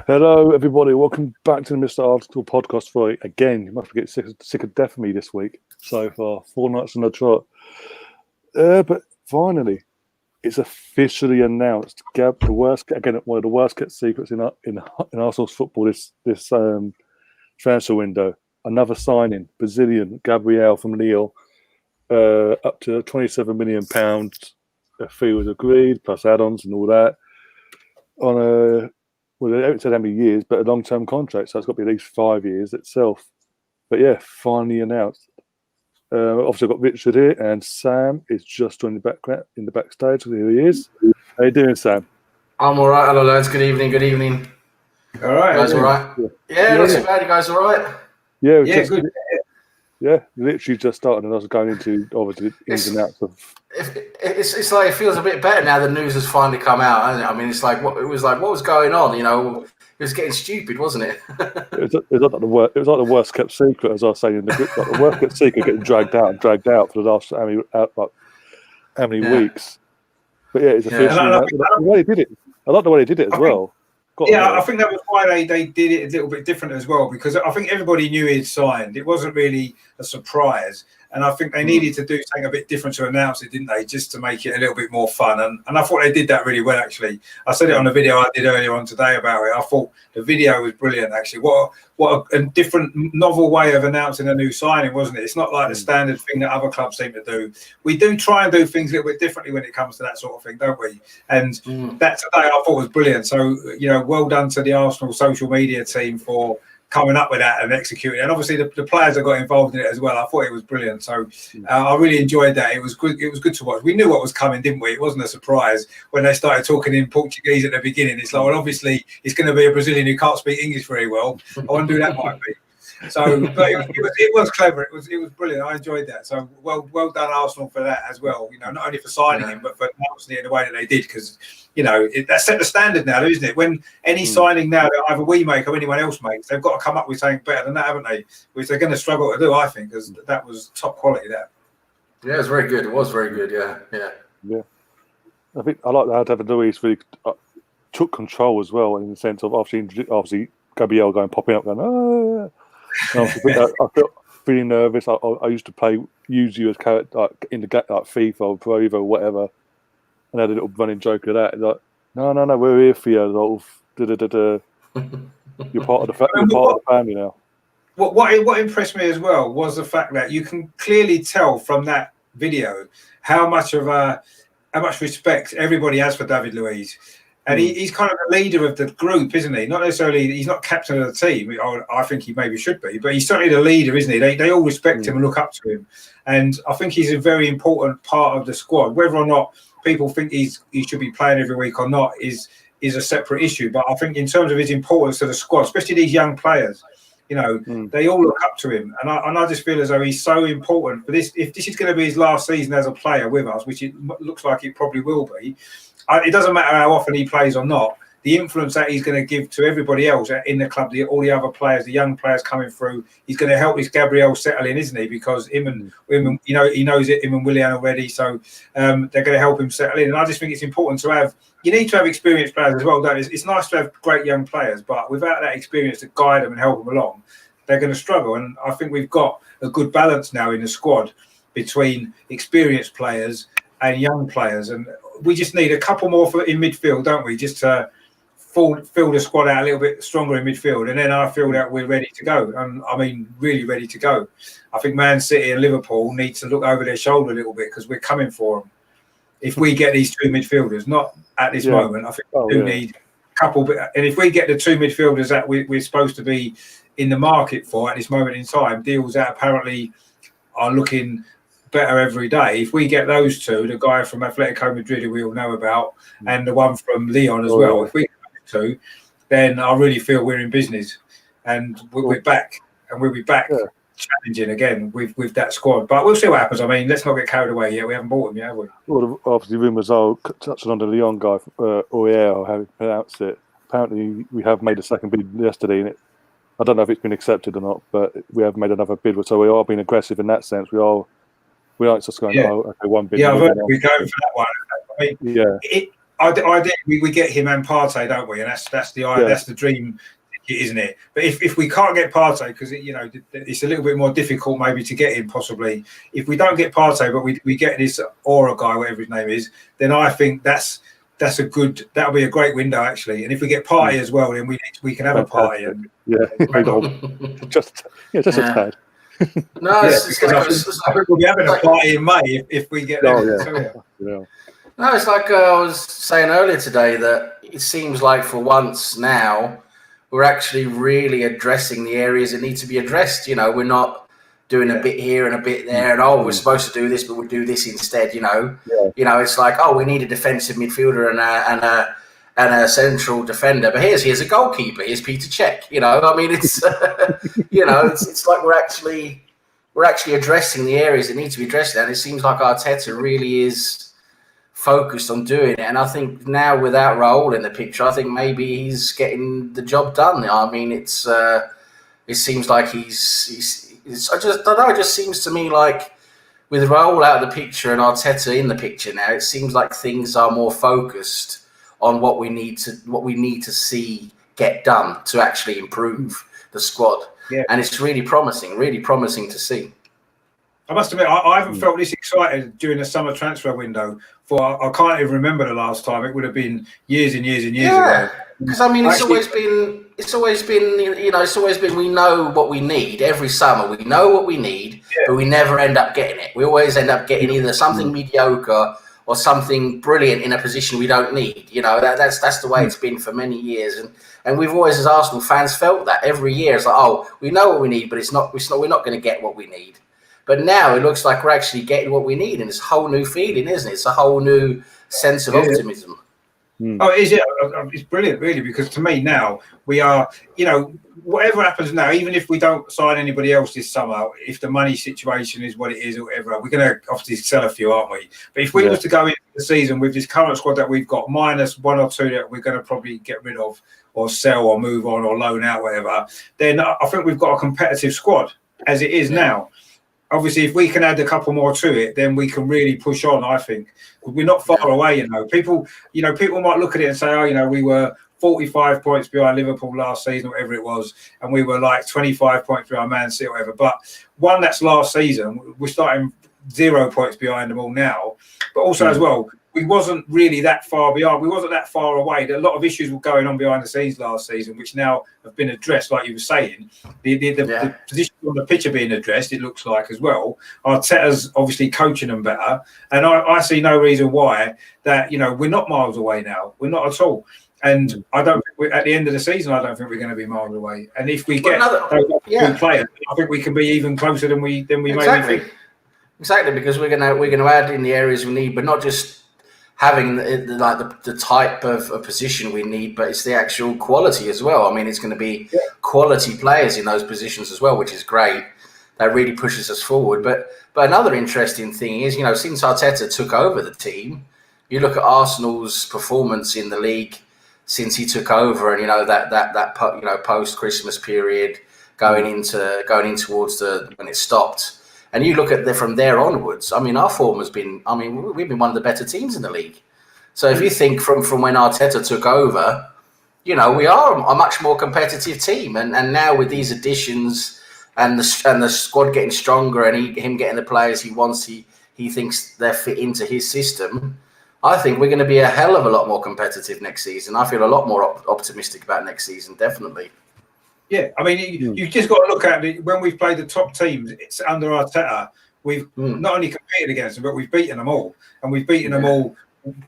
Hello, everybody. Welcome back to the Mr. Article podcast for again. You must get sick of death of me this week so far. 4 nights on the trot. But finally, it's officially announced. The worst, again, one of the worst kept secrets in Arsenal's football this transfer window. Another signing, Brazilian Gabriel from Lille, up to £27 million. A fee was agreed, plus add-ons and all that. On a Well, they haven't said how many years, but a long-term contract, so it's got to be at least 5 years itself. But yeah, finally announced. Obviously, I've got Richard here, and Sam is just in the backstage. Here he is. How you doing, Sam? I'm all right. Hello, lads. Good evening. All right. You guys all right? Yeah, not too bad. You guys all right? Yeah, good. Yeah, literally just started, and I was going into obviously the ins and outs of. It's like it feels a bit better now. The news has finally come out, hasn't it? I mean, it's like what was going on? You know, it was getting stupid, wasn't it? It was like the worst kept secret, as I was saying in the group. Like the worst kept secret getting dragged out for the last how many weeks. But yeah, it's officially the way they did it. I like the way they did it as well. I think that was why they did it a little bit different as well, because I think everybody knew he'd signed. It wasn't really a surprise. And I think they needed to do something a bit different to announce it, didn't they? Just to make it a little bit more fun. And I thought they did that really well, actually. I said it on the video I did earlier on today about it. I thought the video was brilliant, actually. What a different, novel way of announcing a new signing, wasn't it? It's not like the standard thing that other clubs seem to do. We do try and do things a little bit differently when it comes to that sort of thing, don't we? And that today I thought was brilliant. So, well done to the Arsenal social media team for coming up with that and executing. And obviously the players that got involved in it as well. I thought it was brilliant. So I really enjoyed that. It was good. It was good to watch. We knew what was coming, didn't we? It wasn't a surprise when they started talking in Portuguese at the beginning. It's like, well, obviously it's going to be a Brazilian who can't speak English very well. I wonder who that might be. So, but it was clever. It was brilliant. I enjoyed that. So well done Arsenal for that as well. Not only for signing him, but for announcing it in the way that they did, because that set the standard now, isn't it? When any signing now that either we make or anyone else makes, they've got to come up with something better than that, haven't they? Which they're going to struggle to do, I think, because that was top quality. That. Yeah, it was very good. It was very good. Yeah. I think I like how David Luiz really took control as well, in the sense of obviously Gabriel popping up, going. I felt really nervous. I used to use you as character in the FIFA or Pro Evo or whatever, and had a little running joke of that. Like, no, we're here for you. You're part of the family now. What impressed me as well was the fact that you can clearly tell from that video how much respect everybody has for David Luiz. And he's kind of the leader of the group, isn't he? Not necessarily, he's not captain of the team. I think he maybe should be, but he's certainly the leader, isn't he? They all respect him and look up to him. And I think he's a very important part of the squad. Whether or not people think he should be playing every week or not is a separate issue. But I think in terms of his importance to the squad, especially these young players, they all look up to him. And I just feel as though he's so important for this. If this is going to be his last season as a player with us, which it looks like it probably will be, it doesn't matter how often he plays or not. The influence that he's going to give to everybody else in the club, all the other players, the young players coming through, he's going to help this Gabriel settle in, isn't he? Because him and he knows it, him and Willian already, so they're going to help him settle in. And I just think it's important to have. You need to have experienced players as well, don't you? It's nice to have great young players, but without that experience to guide them and help them along, they're going to struggle. And I think we've got a good balance now in the squad between experienced players and young players, and we just need a couple more in midfield, don't we? Just to fill the squad out a little bit stronger in midfield, and then I feel that we're ready to go. And I mean, really ready to go. I think Man City and Liverpool need to look over their shoulder a little bit, because we're coming for them. If we get these two midfielders, not at this moment, I think we do need a couple. And if we get the two midfielders that we're supposed to be in the market for at this moment in time, deals that apparently are looking better every day. If we get those two, the guy from Atletico Madrid who we all know about, and the one from Lyon as well, if we get those two, then I really feel we're in business, and we're back, and we'll be back challenging again with that squad. But we'll see what happens. I mean, let's not get carried away yet. We haven't bought him yet, have we? Well, obviously, rumours are touching on the Lyon guy, or how you pronounce it. Apparently, we have made a second bid yesterday, and I don't know if it's been accepted or not, but we have made another bid. So we are being aggressive in that sense. We aren't just going, okay, one bid. Yeah, I've heard we're going for that one. I mean, Ideally, we get him and Partey, don't we? And that's the dream, isn't it? But if we can't get Partey, because it's a little bit more difficult maybe to get him possibly. If we don't get Partey, but we get this Aura guy, whatever his name is, then I think that'll be a great window actually. And if we get Partey as well, then we can have a party. And, just a tad. No, I think we'll be having a party in May if we get there. No, it's like I was saying earlier today that it seems like for once now we're actually really addressing the areas that need to be addressed. We're not doing a bit here and a bit there, and we're supposed to do this, but we'll do this instead. It's like we need a defensive midfielder and a central defender, but here's a goalkeeper. Here's Peter Cech. It's it's like we're actually addressing the areas that need to be addressed, and it seems like Arteta really is focused on doing it. And I think now without Raul in the picture, I think maybe he's getting the job done. It seems like I don't know. It just seems to me like with Raul out of the picture and Arteta in the picture now, it seems like things are more focused on what we need to see get done to actually improve the squad. Yeah. And it's really promising to see. I must admit, I haven't felt this excited during the summer transfer window. I can't even remember the last time. It would have been years and years and years ago. Because it's always been. We know what we need every summer. We know what we need, but we never end up getting it. We always end up getting either something mediocre or something brilliant in a position we don't need. That's the way it's been for many years, and we've always, as Arsenal fans, felt that every year. It's like, we know what we need, but we're not going to get what we need. But now it looks like we're actually getting what we need, and it's a whole new feeling, isn't it? It's a whole new sense of optimism. Oh, it is, yeah. It's brilliant, really, because to me now we are, whatever happens now, even if we don't sign anybody else this summer, if the money situation is what it is or whatever, we're going to obviously sell a few, aren't we? But if we was to go into the season with this current squad that we've got, minus one or two that we're going to probably get rid of or sell or move on or loan out, whatever, then I think we've got a competitive squad as it is now. Obviously, if we can add a couple more to it, then we can really push on, I think. We're not far away, People might look at it and say, we were 45 points behind Liverpool last season, whatever it was, and we were like 25 points behind Man City, or whatever. But that's last season. We're starting 0 points behind them all now. But also as well, we wasn't really that far behind. We wasn't that far away. A lot of issues were going on behind the scenes last season, which now have been addressed, like you were saying. The position on the pitch are being addressed, it looks like, as well. Arteta's obviously coaching them better. And I see no reason why that, we're not miles away now. We're not at all. And I don't think at the end of the season, I don't think we're going to be miles away. And if we get good players, I think we can be even closer than we maybe think. Exactly, because we're going to add in the areas we need, but not just having the type of position we need, but it's the actual quality as well. It's going to be quality players in those positions as well, which is great. That really pushes us forward. But another interesting thing is, since Arteta took over the team, you look at Arsenal's performance in the league since he took over, and that post Christmas period going in towards when it stopped. And you look at from there onwards, our form has been, we've been one of the better teams in the league. So if you think from when Arteta took over, we are a much more competitive team. And now with these additions and the squad getting stronger and him getting the players he wants, he thinks they fit into his system, I think we're going to be a hell of a lot more competitive next season. I feel a lot more optimistic about next season, definitely. Yeah, you just got to look at it. When we've played the top teams, it's under Arteta. We've not only competed against them, but we've beaten them all, and we've beaten them all.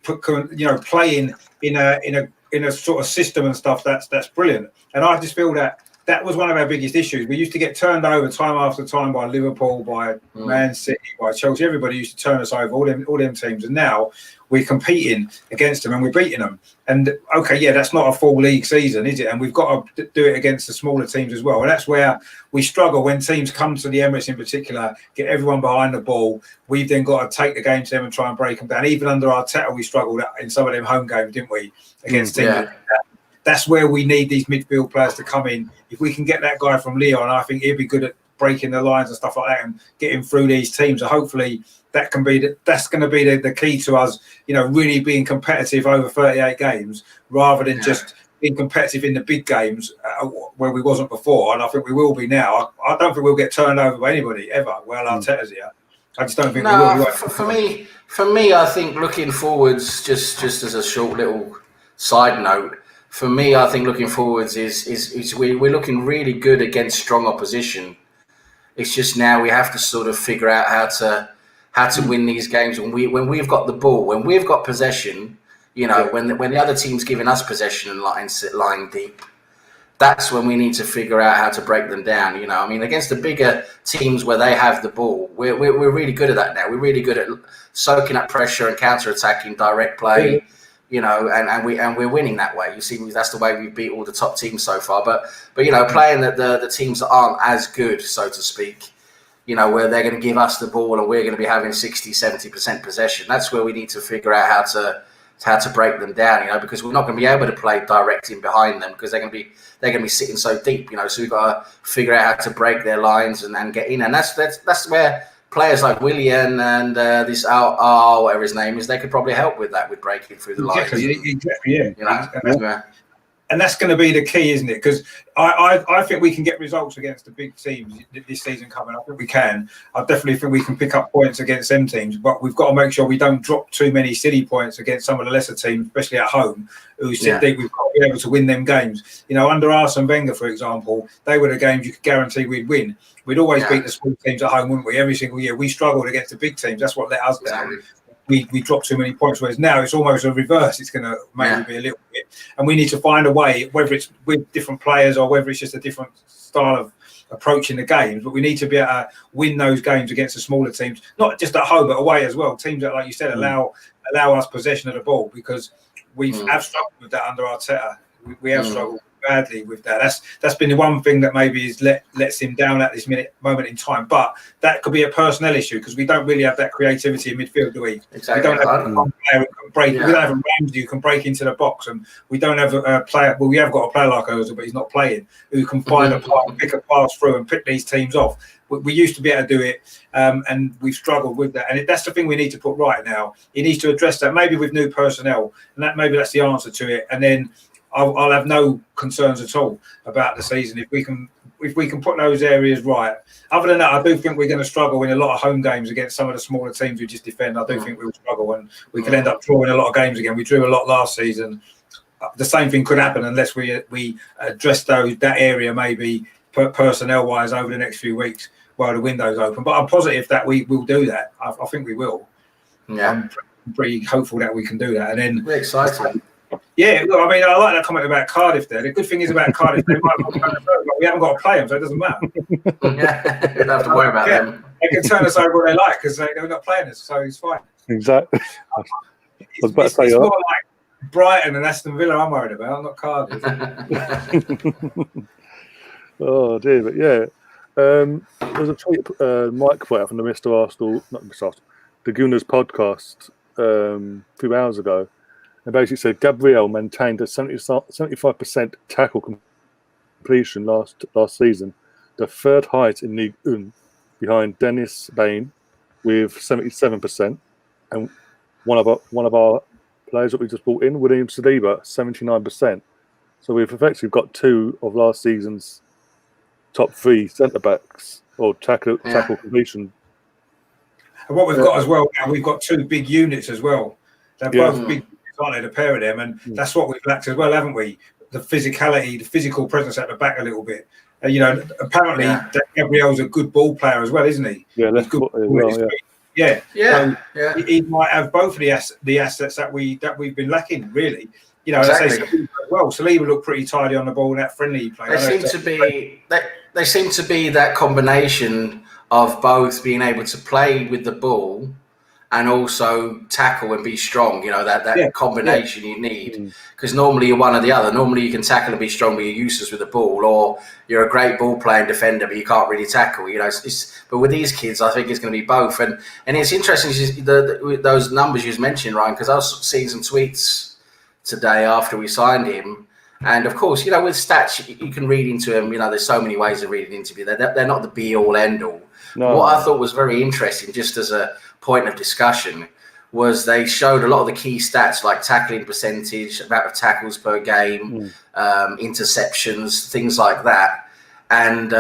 Playing in a sort of system and stuff. That's brilliant. And I just feel that was one of our biggest issues. We used to get turned over time after time by Liverpool, by Man City, by Chelsea. Everybody used to turn us over, all them teams. And now we're competing against them and we're beating them. And that's not a full league season, is it? And we've got to do it against the smaller teams as well. And that's where we struggle when teams come to the Emirates in particular, get everyone behind the ball. We've then got to take the game to them and try and break them down. Even under Arteta, we struggled in some of them home games, didn't we? Against teams like that. That's where we need these midfield players to come in. If we can get that guy from Lyon, I think he'll be good at breaking the lines and stuff like that and getting through these teams. So hopefully that's going to be the key to us, really being competitive over 38 games rather than just being competitive in the big games where we wasn't before. And I think we will be now. I don't think we'll get turned over by anybody ever. Well, Arteta's here. I just don't think we will. For me, I think looking forwards, just as a short little side note, for me, I think looking forwards is we're looking really good against strong opposition. It's just now we have to sort of figure out how to win these games when we've got the ball, when we've got possession. When the other team's giving us possession and lying deep. That's when we need to figure out how to break them down. Against the bigger teams where they have the ball, we're really good at that now. We're really good at soaking up pressure and counter-attacking direct play, and we're winning that way. You see, that's the way we beat all the top teams so far. But playing the teams that aren't as good, so to speak, where they're going to give us the ball and we're going to be having 60, 70% possession. That's where we need to figure out how to break them down, because we're not going to be able to play direct in behind them because they're going to be sitting so deep, so we've got to figure out how to break their lines and get in. And that's where players like Willian and this whatever his name is, they could probably help with that, with breaking through the lines. Exactly, yeah. And that's going to be the key, isn't it? Because I think we can get results against the big teams this season coming. I think we can. I definitely think we can pick up points against them teams, but we've got to make sure we don't drop too many silly points against some of the lesser teams, especially at home, who sit deep. We've got to be able to win them games. Under Arsene Wenger, for example, they were the games you could guarantee we'd win. We'd always beat the small teams at home, wouldn't we? Every single year. We struggled against the big teams. That's what let us down. We dropped too many points, whereas now it's almost a reverse. It's going to maybe be a little bit. And we need to find a way, whether it's with different players or whether it's just a different style of approaching the games, but we need to be able to win those games against the smaller teams, not just at home, but away as well. Teams that, like you said, allow us possession of the ball, because we have struggled with that under Arteta. We have struggled badly with that. That's been the one thing that maybe is lets him down at this moment in time. But that could be a personnel issue because we don't really have that creativity in midfield, do we? Exactly. We don't have a player who can break. We don't have a Ramsey who can break into the box, and we don't have a player. Well, we have got a player like Ozil, but he's not playing, who can find a pass, pick a pass through, and pick these teams off. We used to be able to do it, and we've struggled with that. And that's the thing we need to put right now. He needs to address that, maybe with new personnel, and maybe that's the answer to it. And then I'll have no concerns at all about the season if we can put those areas right. Other than that, I do think we're going to struggle in a lot of home games against some of the smaller teams who just defend. I do think we'll struggle, and we could end up drawing a lot of games again. We drew a lot last season. The same thing could happen unless we address that area maybe personnel wise over the next few weeks while the window's open. But I'm positive that we will do that. I think we will. Yeah, I'm pretty hopeful that we can do that. And then we're excited. Yeah, well, I mean, I like that comment about Cardiff there. The good thing is about Cardiff, we haven't got to play them, so it doesn't matter. Yeah, you don't have to worry about them. They can turn us over what they like because they're not playing us, so it's fine. Exactly. It's more like Brighton and Aston Villa I'm worried about, not Cardiff. Oh, dear, but yeah. There was a tweet Mike put out from the the Gunners podcast a few hours ago. And basically said Gabriel maintained a 75% tackle completion last season, the third highest in League One, behind Dennis Bain with 77%, and one of our players that we just brought in, William Saliba, 79%. So we've effectively got two of last season's top three centre backs or tackle completion. And what we've got as well now, we've got two big units as well. They're both big. Aren't they, the pair of them, and that's what we've lacked as well, haven't we? The physicality, the physical presence at the back a little bit. Apparently Gabriel's a good ball player as well, isn't he? Yeah, that's good. He might have both of the assets that we've been lacking, really. Exactly. Saliba looked pretty tidy on the ball in that friendly he played. They seem to be that combination of both being able to play with the ball and also tackle and be strong, that combination you need. Because normally you're one or the other. Normally you can tackle and be strong, but you're useless with the ball, or you're a great ball playing defender, but you can't really tackle. But with these kids, I think it's going to be both. And it's interesting those numbers you mentioned, Ryan, because I was seeing some tweets today after we signed him, And of course, you know, with stats, you can read into them. You know, there's so many ways of reading into them. They're not the be all end all. No. What I thought was very interesting, just as a point of discussion, was they showed a lot of the key stats like tackling percentage, amount of tackles per game, interceptions, things like that. And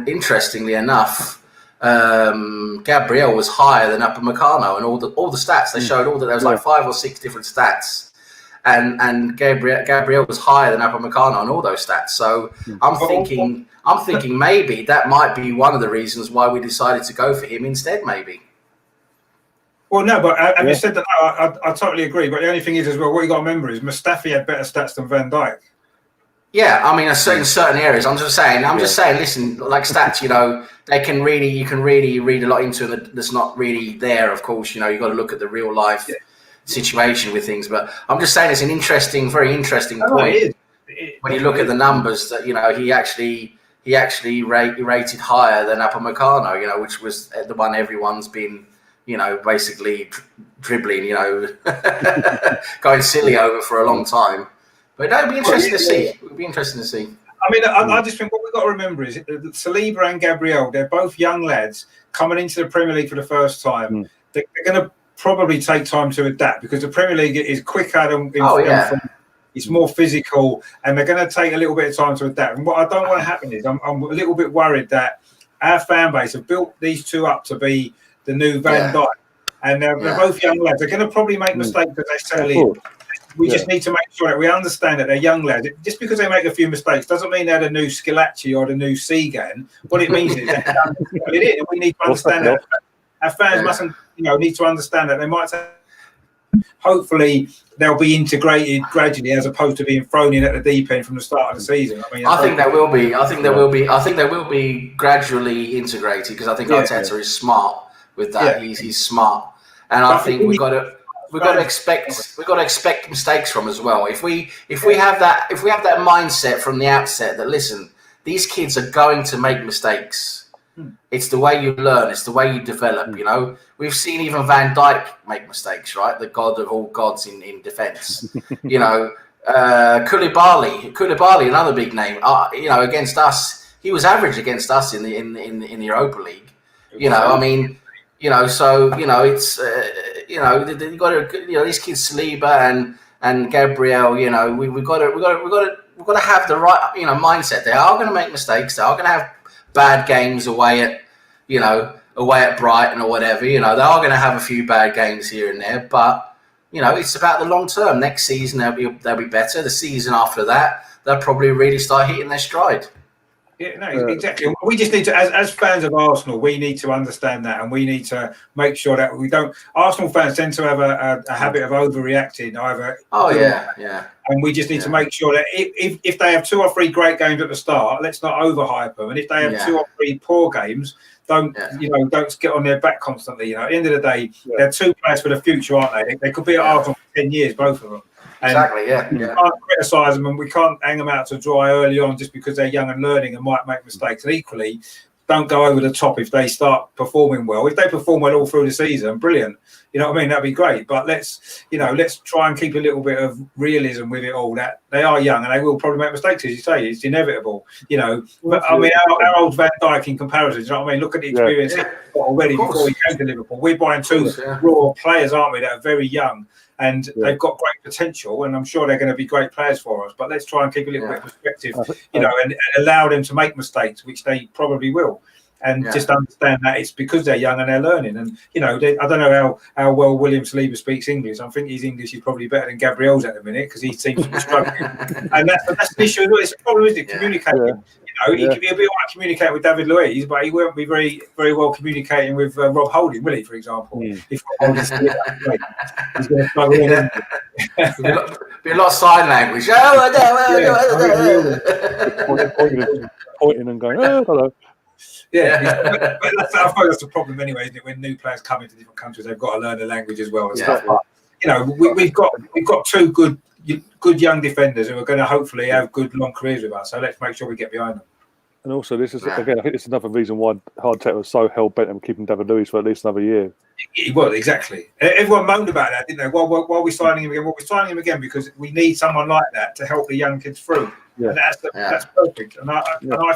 interestingly enough, Gabriel was higher than Upamecano, and all the stats they showed, there was like 5 or 6 different stats. And Gabriel was higher than Upamecano on all those stats. So I'm thinking maybe that might be one of the reasons why we decided to go for him instead. Maybe. Well, no, but having said that, I totally agree. But the only thing is, as well, what you got to remember is Mustafi had better stats than Van Dijk. Yeah, I mean, in certain areas. I'm just saying. Listen, like stats, you know, you can really read a lot into them that's not really there. Of course, you know, you got to look at the real life. Yeah. Situation with things, but I'm just saying it's an very interesting point. When you look at the numbers, that you know he actually rated higher than Upamecano, you know, which was the one everyone's been, you know, basically dribbling, you know, going silly over for a long time. But that would be interesting to see. It would be interesting to see. I mean, I just think what we've got to remember is that Saliba and Gabriel, they're both young lads coming into the Premier League for the first time. They're going to probably take time to adapt because the Premier League is quicker than it's more physical, and they're going to take a little bit of time to adapt. And what I don't want to happen is I'm a little bit worried that our fan base have built these two up to be the new Van Dijk, and they're both young lads. They're going to probably make mistakes as they settle in. We just need to make sure that we understand that they're young lads. Just because they make a few mistakes doesn't mean they're the new Schillaci or the new Seagan. What it means is they're it is, and we need to understand that. Our fans mustn't, you know, need to understand that they might say, hopefully they'll be integrated gradually as opposed to being thrown in at the deep end from the start of the season. I mean, I think there will be. I think there will be gradually integrated because I think Arteta is smart with that. He's smart, and I think we've got to expect mistakes from as well. If we have that mindset from the outset that listen, these kids are going to make mistakes. It's the way you learn. It's the way you develop. You know, we've seen even Van Dijk make mistakes, right? The god of all gods in defence. You know, Koulibaly, another big name. You know, against us, he was average against us in the Europa League. You know, I mean, you know, so you know, it's you know, you got to, you know, these kids, Saliba and Gabriel. You know, we've got to have the right, you know, mindset. They are going to make mistakes. They are going to have bad games away at Brighton or whatever. You know, they are going to have a few bad games here and there, but you know, it's about the long term. Next season they'll be better. The season after that, they'll probably really start hitting their stride. Yeah, no, exactly. We just need to, as fans of Arsenal, we need to understand that, and we need to make sure that we don't. Arsenal fans tend to have a habit of overreacting. And we just need to make sure that if they have 2 or 3 great games at the start, let's not overhype them. And if they have 2 or 3 poor games, don't get on their back constantly. You know, at the end of the day, they're 2 players for the future, aren't they? They could be at Arsenal for 10 years, both of them. And we can't criticise them and we can't hang them out to dry early on just because they're young and learning and might make mistakes. And equally, don't go over the top if they start performing well. If they perform well all through the season, brilliant. You know what I mean? That'd be great. But let's try and keep a little bit of realism with it all. That they are young and they will probably make mistakes, as you say. It's inevitable. You know, but I mean, our old Van Dijk in comparison. You know what I mean? Look at the experience he's got already before he came to Liverpool. We're buying 2 raw players, aren't we? That are very young. And they've got great potential, and I'm sure they're going to be great players for us. But let's try and keep a little bit of perspective, you know, and allow them to make mistakes, which they probably will. And just understand that it's because they're young and they're learning. And, you know, I don't know how well William Saliba speaks English. I think his English is probably better than Gabriel's at the minute because he seems to be struggling. And that's the issue. It's a problem, isn't it? Communicating. You know, he'll be all right communicating with David Luiz, but he won't be very, very well communicating with Rob Holding, will he, for example? If Rob Holding's he's going to struggle in. Be a lot of sign language. Pointing and going, oh, hello. Yeah, but I suppose that's the problem anyway, isn't it? When new players come into different countries, they've got to learn the language as well and stuff. But, you know, we've got 2 good young defenders who are going to hopefully have good long careers with us. So let's make sure we get behind them. And also, this is again, I think it's another reason why Arteta was so hell bent on keeping David Luiz for at least another year. Well, exactly. Everyone moaned about that, didn't they? Why are we signing him again? Well, we're signing him again because we need someone like that to help the young kids through. Yeah. And that's perfect. And I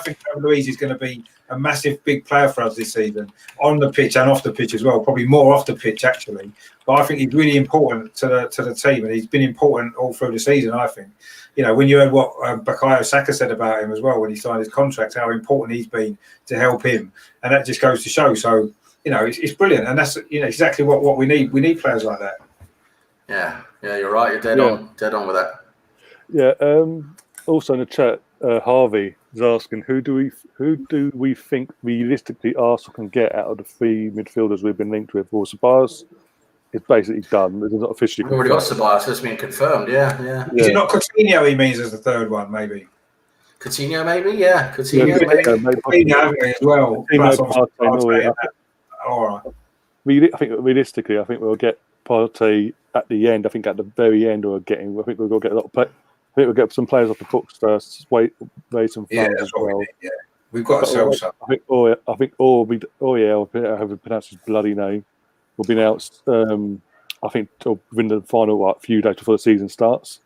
think David Luiz is going to be a massive, big player for us this season, on the pitch and off the pitch as well. Probably more off the pitch, actually. But I think he's really important to the team, and he's been important all through the season, I think. You know, when you heard what Bukayo Saka said about him as well when he signed his contract, how important he's been to help him. And that just goes to show. So, you know, it's brilliant. And that's, you know, exactly what we need. We need players like that. Yeah, you're right. You're dead on with that. Yeah. Also in the chat, Harvey is asking, who do we think realistically Arsenal can get out of the 3 midfielders we've been linked with? Well, Ceballos is basically done. It's not officially. We've already got Ceballos. It's been confirmed. Yeah. Is it not Coutinho? He means as the third one, maybe. Coutinho, maybe. Yeah, Coutinho, maybe. Coutinho as well. All right. I think realistically, we'll get Partey at the end. I think at the very end, I think we'll get a lot of play. I think we'll get some players off the books first. Raise some funds as well. We've got to sell some. I think I've pronounced his bloody name. Will be announced. I think within the final few days before the season starts.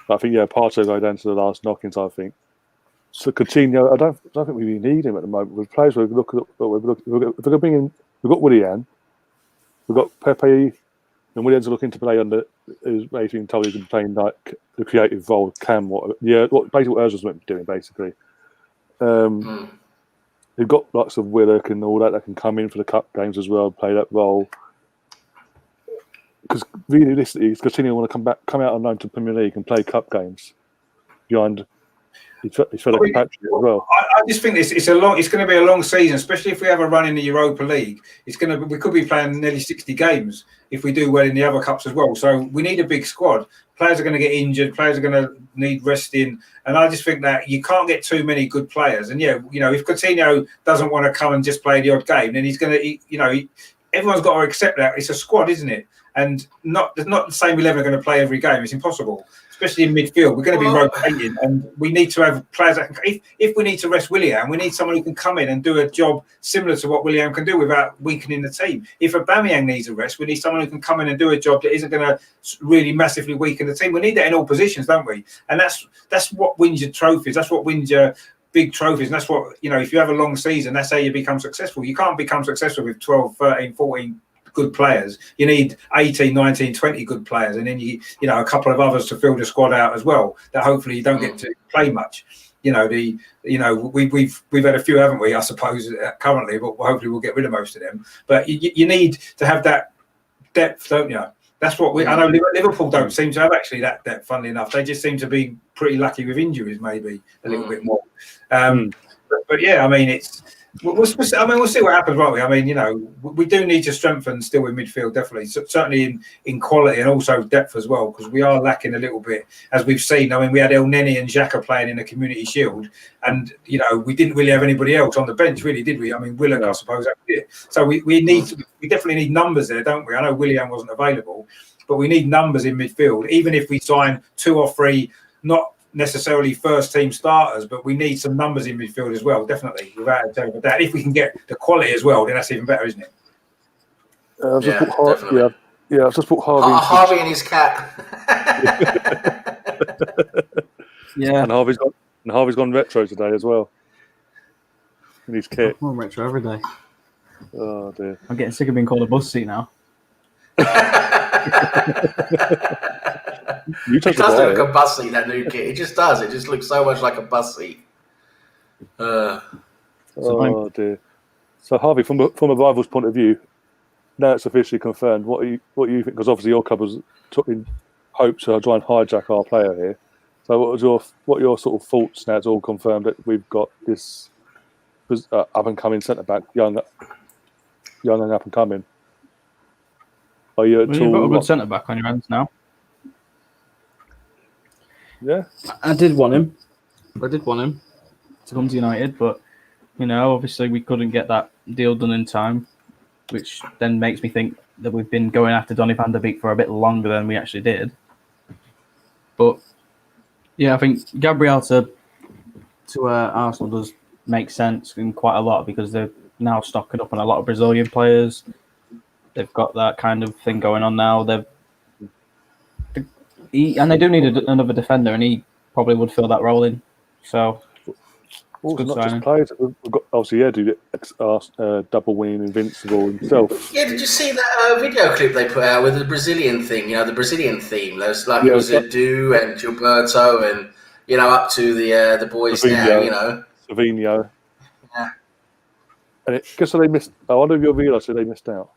But I think Partey will go down to the last knockings. I think. So Coutinho, I don't think we really need him at the moment. With players we've got Willian, we've got Pepe, and Willian's looking to play under. Is basically told he's playing like the creative role. What Ozil's meant to be doing basically. They've got lots of Willock and all that can come in for the cup games as well, play that role. Because realistically, Coutinho want to come out on loan to the Premier League and play cup games behind. He's felt like a patriot as well. I just think it's going to be a long season, especially if we have a run in the Europa League. We could be playing nearly 60 games if we do well in the other cups as well. So we need a big squad. Players are going to get injured. Players are going to need resting, and I just think that you can't get too many good players. And if Coutinho doesn't want to come and just play the odd game, then he's going to. Everyone's got to accept that it's a squad, isn't it? And not the same 11 are going to play every game. It's impossible. Especially in midfield, we're going to be rotating, and we need to have players that can, if we need to rest Willian, we need someone who can come in and do a job similar to what Willian can do without weakening the team. If Aubameyang needs a rest, we need someone who can come in and do a job that isn't going to really massively weaken the team. We need that in all positions, don't we? And that's what wins your trophies. That's what wins your big trophies. And that's what, if you have a long season, that's how you become successful. You can't become successful with 12, 13, 14 good players. You need 18, 19, 20 good players, and then a couple of others to fill the squad out as well, that hopefully you don't get to play much. We've had a few, haven't we, I suppose, currently, but hopefully we'll get rid of most of them. But you need to have that depth, don't you? That's what I know Liverpool don't seem to have actually that depth, funnily enough. They just seem to be pretty lucky with injuries, maybe a little bit more. But yeah, we'll see what happens, won't we? We do need to strengthen still in midfield, definitely. Certainly in quality and also depth as well, because we are lacking a little bit, as we've seen. We had El Neni and Xhaka playing in the Community Shield, and we didn't really have anybody else on the bench, really, did we? Willock, I suppose, that was it. So we definitely need numbers there, don't we? I know Willian wasn't available, but we need numbers in midfield, even if we sign 2 or 3, not necessarily first team starters, but we need some numbers in midfield as well, definitely, without a doubt. But if we can get the quality as well, then that's even better, isn't it? I've just put Harvey. Harvey and his cat. Yeah, and Harvey's gone retro today as well. In his kit. I'm retro every day. Oh dear! I'm getting sick of being called a bus seat now. It does look like a bus seat, that new kit. It just does. It just looks so much like a bus seat. Oh dear. So Harvey, from a rival's point of view, now it's officially confirmed. What do you think? Because obviously your club was in hopes to try and hijack our player here. So what are your sort of thoughts now? It's all confirmed that we've got this up and coming centre back, young and up and coming. Are you you've got a good centre back on your hands now. Yeah, I did want him to come to United, but obviously we couldn't get that deal done in time, which then makes me think that we've been going after Donny van de Beek for a bit longer than we actually did. But yeah, I think Gabriel to Arsenal does makes sense in quite a lot because they're now stocking up on a lot of Brazilian players. They've got that kind of thing going on now. And they do need another defender, and he probably would fill that role in. So Also, good not signing. just players. We've got obviously double win Invincible himself. Yeah, did you see that video clip they put out with the Brazilian thing? The Brazilian theme. There's it was Edu and Gilberto, and up to the boys Savinho, now. Savinho. Yeah. And guess what they missed? I wonder if you'll realise who they missed out.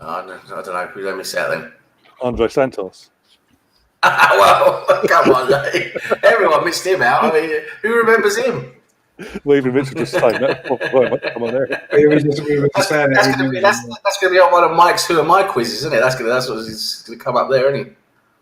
I don't know. Who did I miss out then? Andre Santos. Well, come on, everyone missed him out. I mean, who remembers him? Well, even Mitchell just saying that. Come on, there. That's going to be on one of Mike's Who Am I quizzes, isn't it? That's what's going to come up there, isn't it?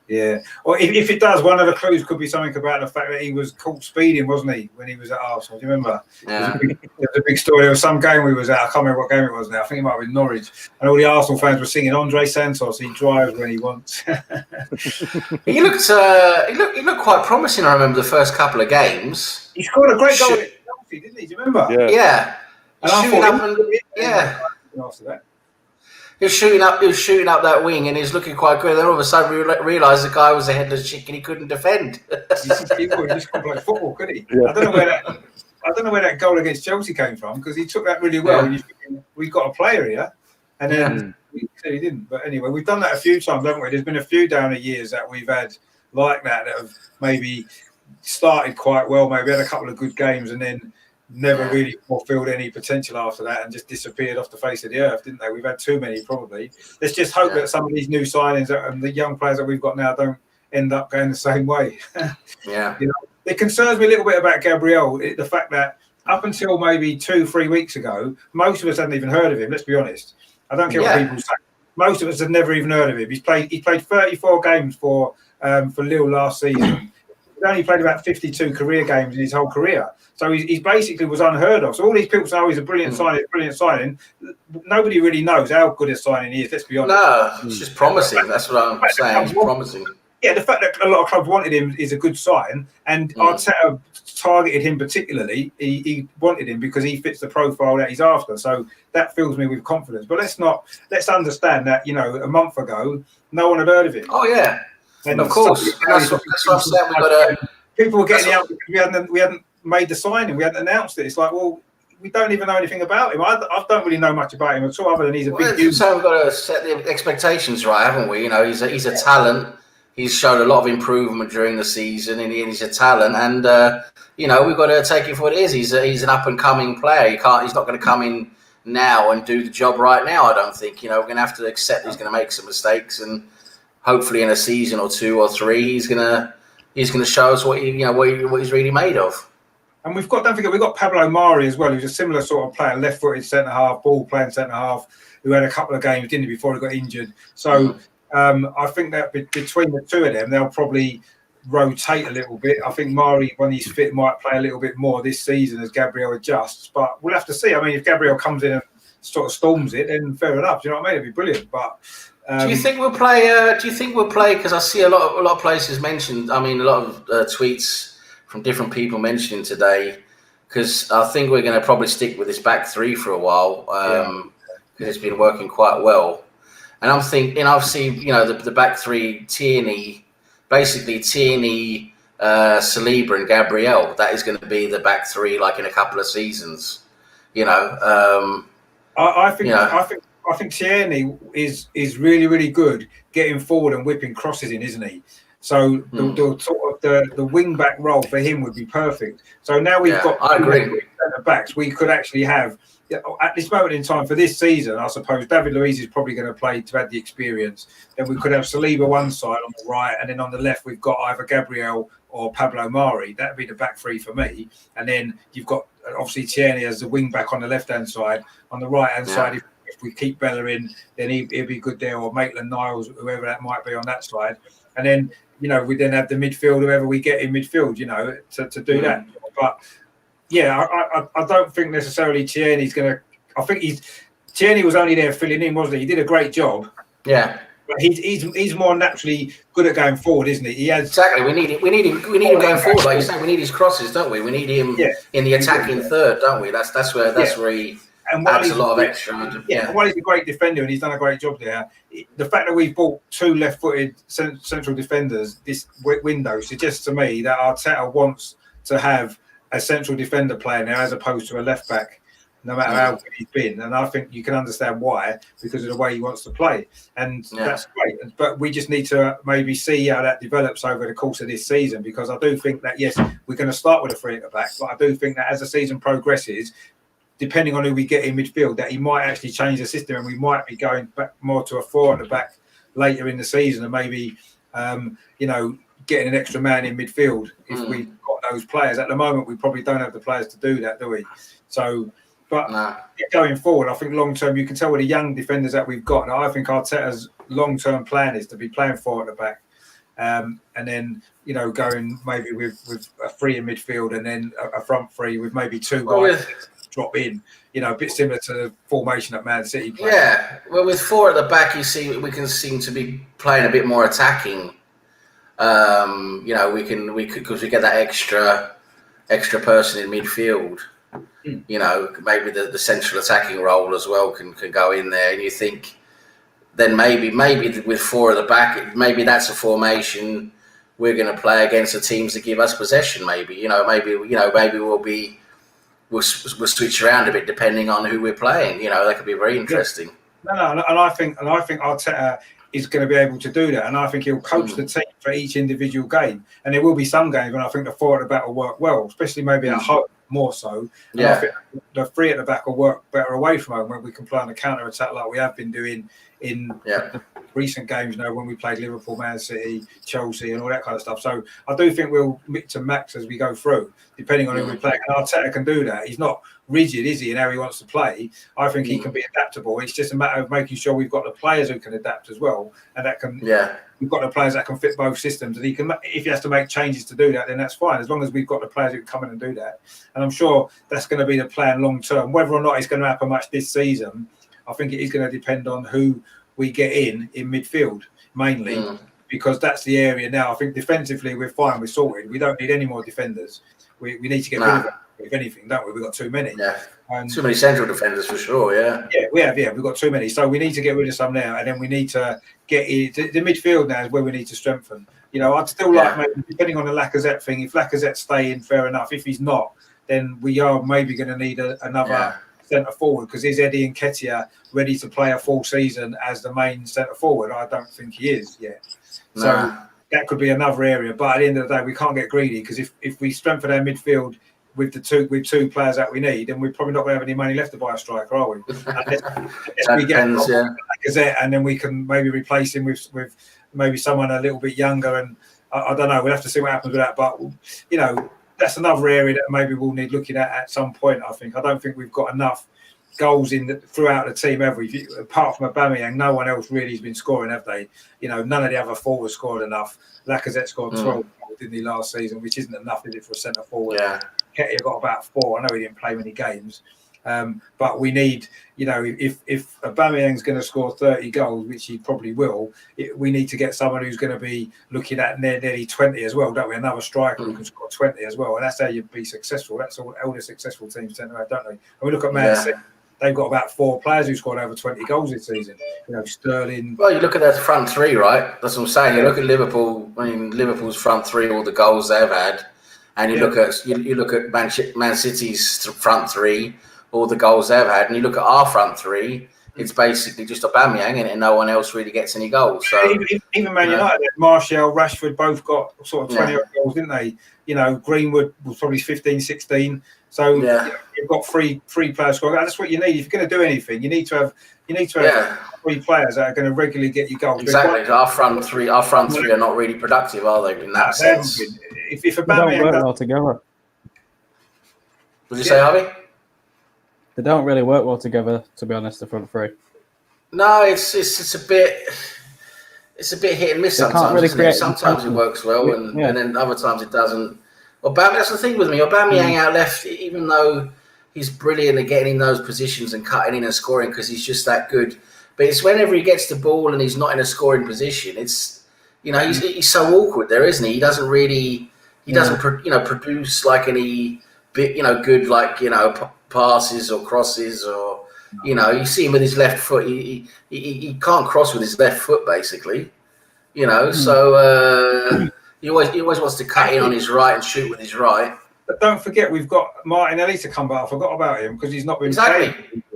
Yeah. Well, if it does, one of the clues could be something about the fact that he was caught speeding, wasn't he, when he was at Arsenal? Do you remember? Yeah. There was a big story. There was some game we was at. I can't remember what game it was now. I think it might have been Norwich. And all the Arsenal fans were singing Andre Santos. He drives when he wants. He looked quite promising. I remember the first couple of games. He scored a great goal at Chelsea, didn't he? Do you remember? Yeah. And I thought after that. He was shooting up that wing, and he's looking quite good. Then all of a sudden, we realised the guy was a headless chicken. He couldn't defend. He just couldn't play football, could he? Yeah. I don't know where that goal against Chelsea came from because he took that really well. Yeah. We've got a player here, and then he clearly didn't. But anyway, we've done that a few times, haven't we? There's been a few down the years that we've had like that have maybe started quite well, maybe had a couple of good games, and then never really fulfilled any potential after that and just disappeared off the face of the earth, didn't they? We've had too many, probably. Let's just hope that some of these new signings and the young players that we've got now don't end up going the same way. Yeah. It concerns me a little bit about Gabriel, the fact that up until maybe 2-3 weeks ago, most of us hadn't even heard of him, let's be honest. I don't care what people say. Most of us had never even heard of him. He played 34 games for Lille last season. He only played about 52 career games in his whole career. So he basically was unheard of. So all these people say, he's a brilliant signing. Nobody really knows how good a signing he is, let's be honest. No, it's just promising. That's what I'm saying. It's promising. Yeah, the fact that a lot of clubs wanted him is a good sign. And Arteta targeted him particularly. He wanted him because he fits the profile that he's after. So that fills me with confidence. But let's understand that, a month ago, no one had heard of him. Oh, yeah. And of course. That's what I'm saying. People were getting out because we hadn't made the signing. We hadn't announced it. It's like, well, we don't even know anything about him. I don't really know much about him at all, other than he's a big dude. So we've got to set the expectations right, haven't we? He's a talent. He's shown a lot of improvement during the season, and he's a talent. And we've got to take it for what it is. He's an up and coming player. He's not going to come in now and do the job right now. I don't think. We're going to have to accept he's going to make some mistakes, and hopefully in a season or 2 or 3, he's going to show us what he's really made of. And don't forget, we've got Pablo Mari as well, who's a similar sort of player, left-footed centre-half, ball-playing centre-half, who had a couple of games, didn't he, before he got injured. So I think that between the two of them, they'll probably rotate a little bit. I think Mari, when he's fit, might play a little bit more this season as Gabriel adjusts. But we'll have to see. I mean, if Gabriel comes in and sort of storms it, then fair enough. Do you know what I mean? It'd be brilliant. But do you think we'll play? Because I see a lot of places mentioned. I mean, a lot of tweets from different people mentioning today. Because I think we're going to probably stick with this back three for a while. Because it's been working quite well. And I'm thinking, I've seen, the back three, Tierney, Saliba and Gabriel. That is going to be the back three, like in a couple of seasons. I think Tierney is really, really good getting forward and whipping crosses in, isn't he? So the wing back role for him would be perfect. So now we've got centre backs. We could actually have, at this moment in time for this season, I suppose David Luiz is probably going to play to add the experience. Then we could have Saliba one side on the right, and then on the left we've got either Gabriel or Pablo Mari. That'd be the back three for me. And then you've got obviously Tierney as the wing back on the left hand side. On the right hand side, if we keep Bella in, then he'll be good there, or Maitland-Niles, whoever that might be on that side. And then we then have the midfield, whoever we get in midfield, to do that. But I don't think necessarily Tierney's going to. I think Tierney was only there filling in, wasn't he? He did a great job. Yeah. But he's more naturally good at going forward, isn't he? He has exactly. We need him going forward, like you say. We need his crosses, don't we? We need him in the attacking third, don't we? That's where he adds a lot of extra. And while he's a great defender and he's done a great job there, the fact that we've bought 2 left-footed central defenders this window suggests to me that Arteta wants to have a central defender playing there as opposed to a left back, no matter how good he's been. And I think you can understand why, because of the way he wants to play. And that's great. But we just need to maybe see how that develops over the course of this season, because I do think that, yes, we're going to start with a 3 at the back, but I do think that as the season progresses, depending on who we get in midfield, that he might actually change the system and we might be going back more to a 4 at the back later in the season, and maybe, getting an extra man in midfield if we've got those players. At the moment, we probably don't have the players to do that, do we? So, going forward, I think long-term, you can tell with the young defenders that we've got, and I think Arteta's long-term plan is to be playing 4 at the back. And then, going maybe with a 3 in midfield and then a front 3 with maybe 2 guys drop in, a bit similar to the formation that Man City played. Yeah, well, with 4 at the back, you see, we can seem to be playing a bit more attacking. We could, because we get that extra person in midfield. Maybe the central attacking role as well can go in there, and you think then maybe with 4 at the back, maybe that's a formation we're going to play against the teams that give us possession. Maybe we'll switch around a bit depending on who we're playing. That could be very interesting. No, and I think Arteta is going to be able to do that, and I think he'll coach the team for each individual game. And there will be some games when I think the 4 at the back will work well, especially maybe at home more so. And I think the 3 at the back will work better away from home when we can play on the counter attack like we have been doing in recent games. When we played Liverpool, Man City, Chelsea, and all that kind of stuff. So I do think we'll mix and max as we go through, depending on who we play. And Arteta can do that. He's not rigid, is he, in how he wants to play? I think he can be adaptable. It's just a matter of making sure we've got the players who can adapt as well, and that can. We've got the players that can fit both systems, and he can. If he has to make changes to do that, then that's fine. As long as we've got the players who can come in and do that, and I'm sure that's going to be the plan long term. Whether or not it's going to happen much this season, I think it is going to depend on who we get in midfield mainly, because that's the area now. I think defensively we're fine, we're sorted. We don't need any more defenders. We need to get rid of them, if anything, don't we? We've got too many. Too many central defenders for sure, we have, we've got too many. So we need to get rid of some now, and then we need to get the midfield now is where we need to strengthen. I'd still like, maybe, depending on the Lacazette thing, if Lacazette stay in, fair enough. If he's not, then we are maybe going to need another centre forward, because is Eddie Nketiah ready to play a full season as the main centre forward? I don't think he is yet. So that could be another area. But at the end of the day, we can't get greedy, because if we strengthen our midfield with 2 players that we need, then we're probably not going to have any money left to buy a striker, are we? Unless we get Lacazette, and then we can maybe replace him with maybe someone a little bit younger. And I don't know. We'll have to see what happens with that. But that's another area that maybe we'll need looking at some point. I don't think we've got enough goals throughout the team, have we? Apart from Aubameyang, no one else really has been scoring, have they? None of the other forwards scored enough. Lacazette scored 12 goals, didn't he, last season, which isn't enough, is it, for a centre forward? Nketiah got about 4. I know he didn't play many games, but we need, if Aubameyang's going to score 30 goals, which he probably will, we need to get someone who's going to be looking at nearly 20 as well, don't we? Another striker who can score 20 as well, and that's how you be successful. That's all the successful teams tend to have, don't they? And we look at Man City. They've got about 4 players who scored over 20 goals this season. Sterling. Well, you look at their front 3, right? That's what I'm saying. You look at Liverpool. I mean, Liverpool's front 3, all the goals they've had, and you look at Man City's front 3, all the goals they've had, and you look at our front 3. It's basically just Aubameyang, and no one else really gets any goals. So even Man United, Martial, Rashford both got sort of 20 goals, didn't they? Greenwood was probably 15, 16. So you've got three players scoring. That's what you need. If you're going to do anything, you need to have 3 players that are going to regularly get you goals. Exactly. Our front three are not really productive, are they? In that sense, if Aubameyang don't work well together. Would you say, Harvey? They don't really work well together, to be honest. The front 3. No, it's a bit hit and miss sometimes. Sometimes it works well, and then other times it doesn't. That's the thing with me. Aubameyang out left, even though he's brilliant at getting in those positions and cutting in and scoring because he's just that good. But it's whenever he gets the ball and he's not in a scoring position, it's, he's so awkward there, isn't he? He doesn't really, produce like any bit, good, like, passes or crosses or, you see him with his left foot. He can't cross with his left foot, basically, so he always wants to cut in on his right and shoot with his right. But don't forget, we've got Martinelli to come back. I forgot about him because he's not been playing.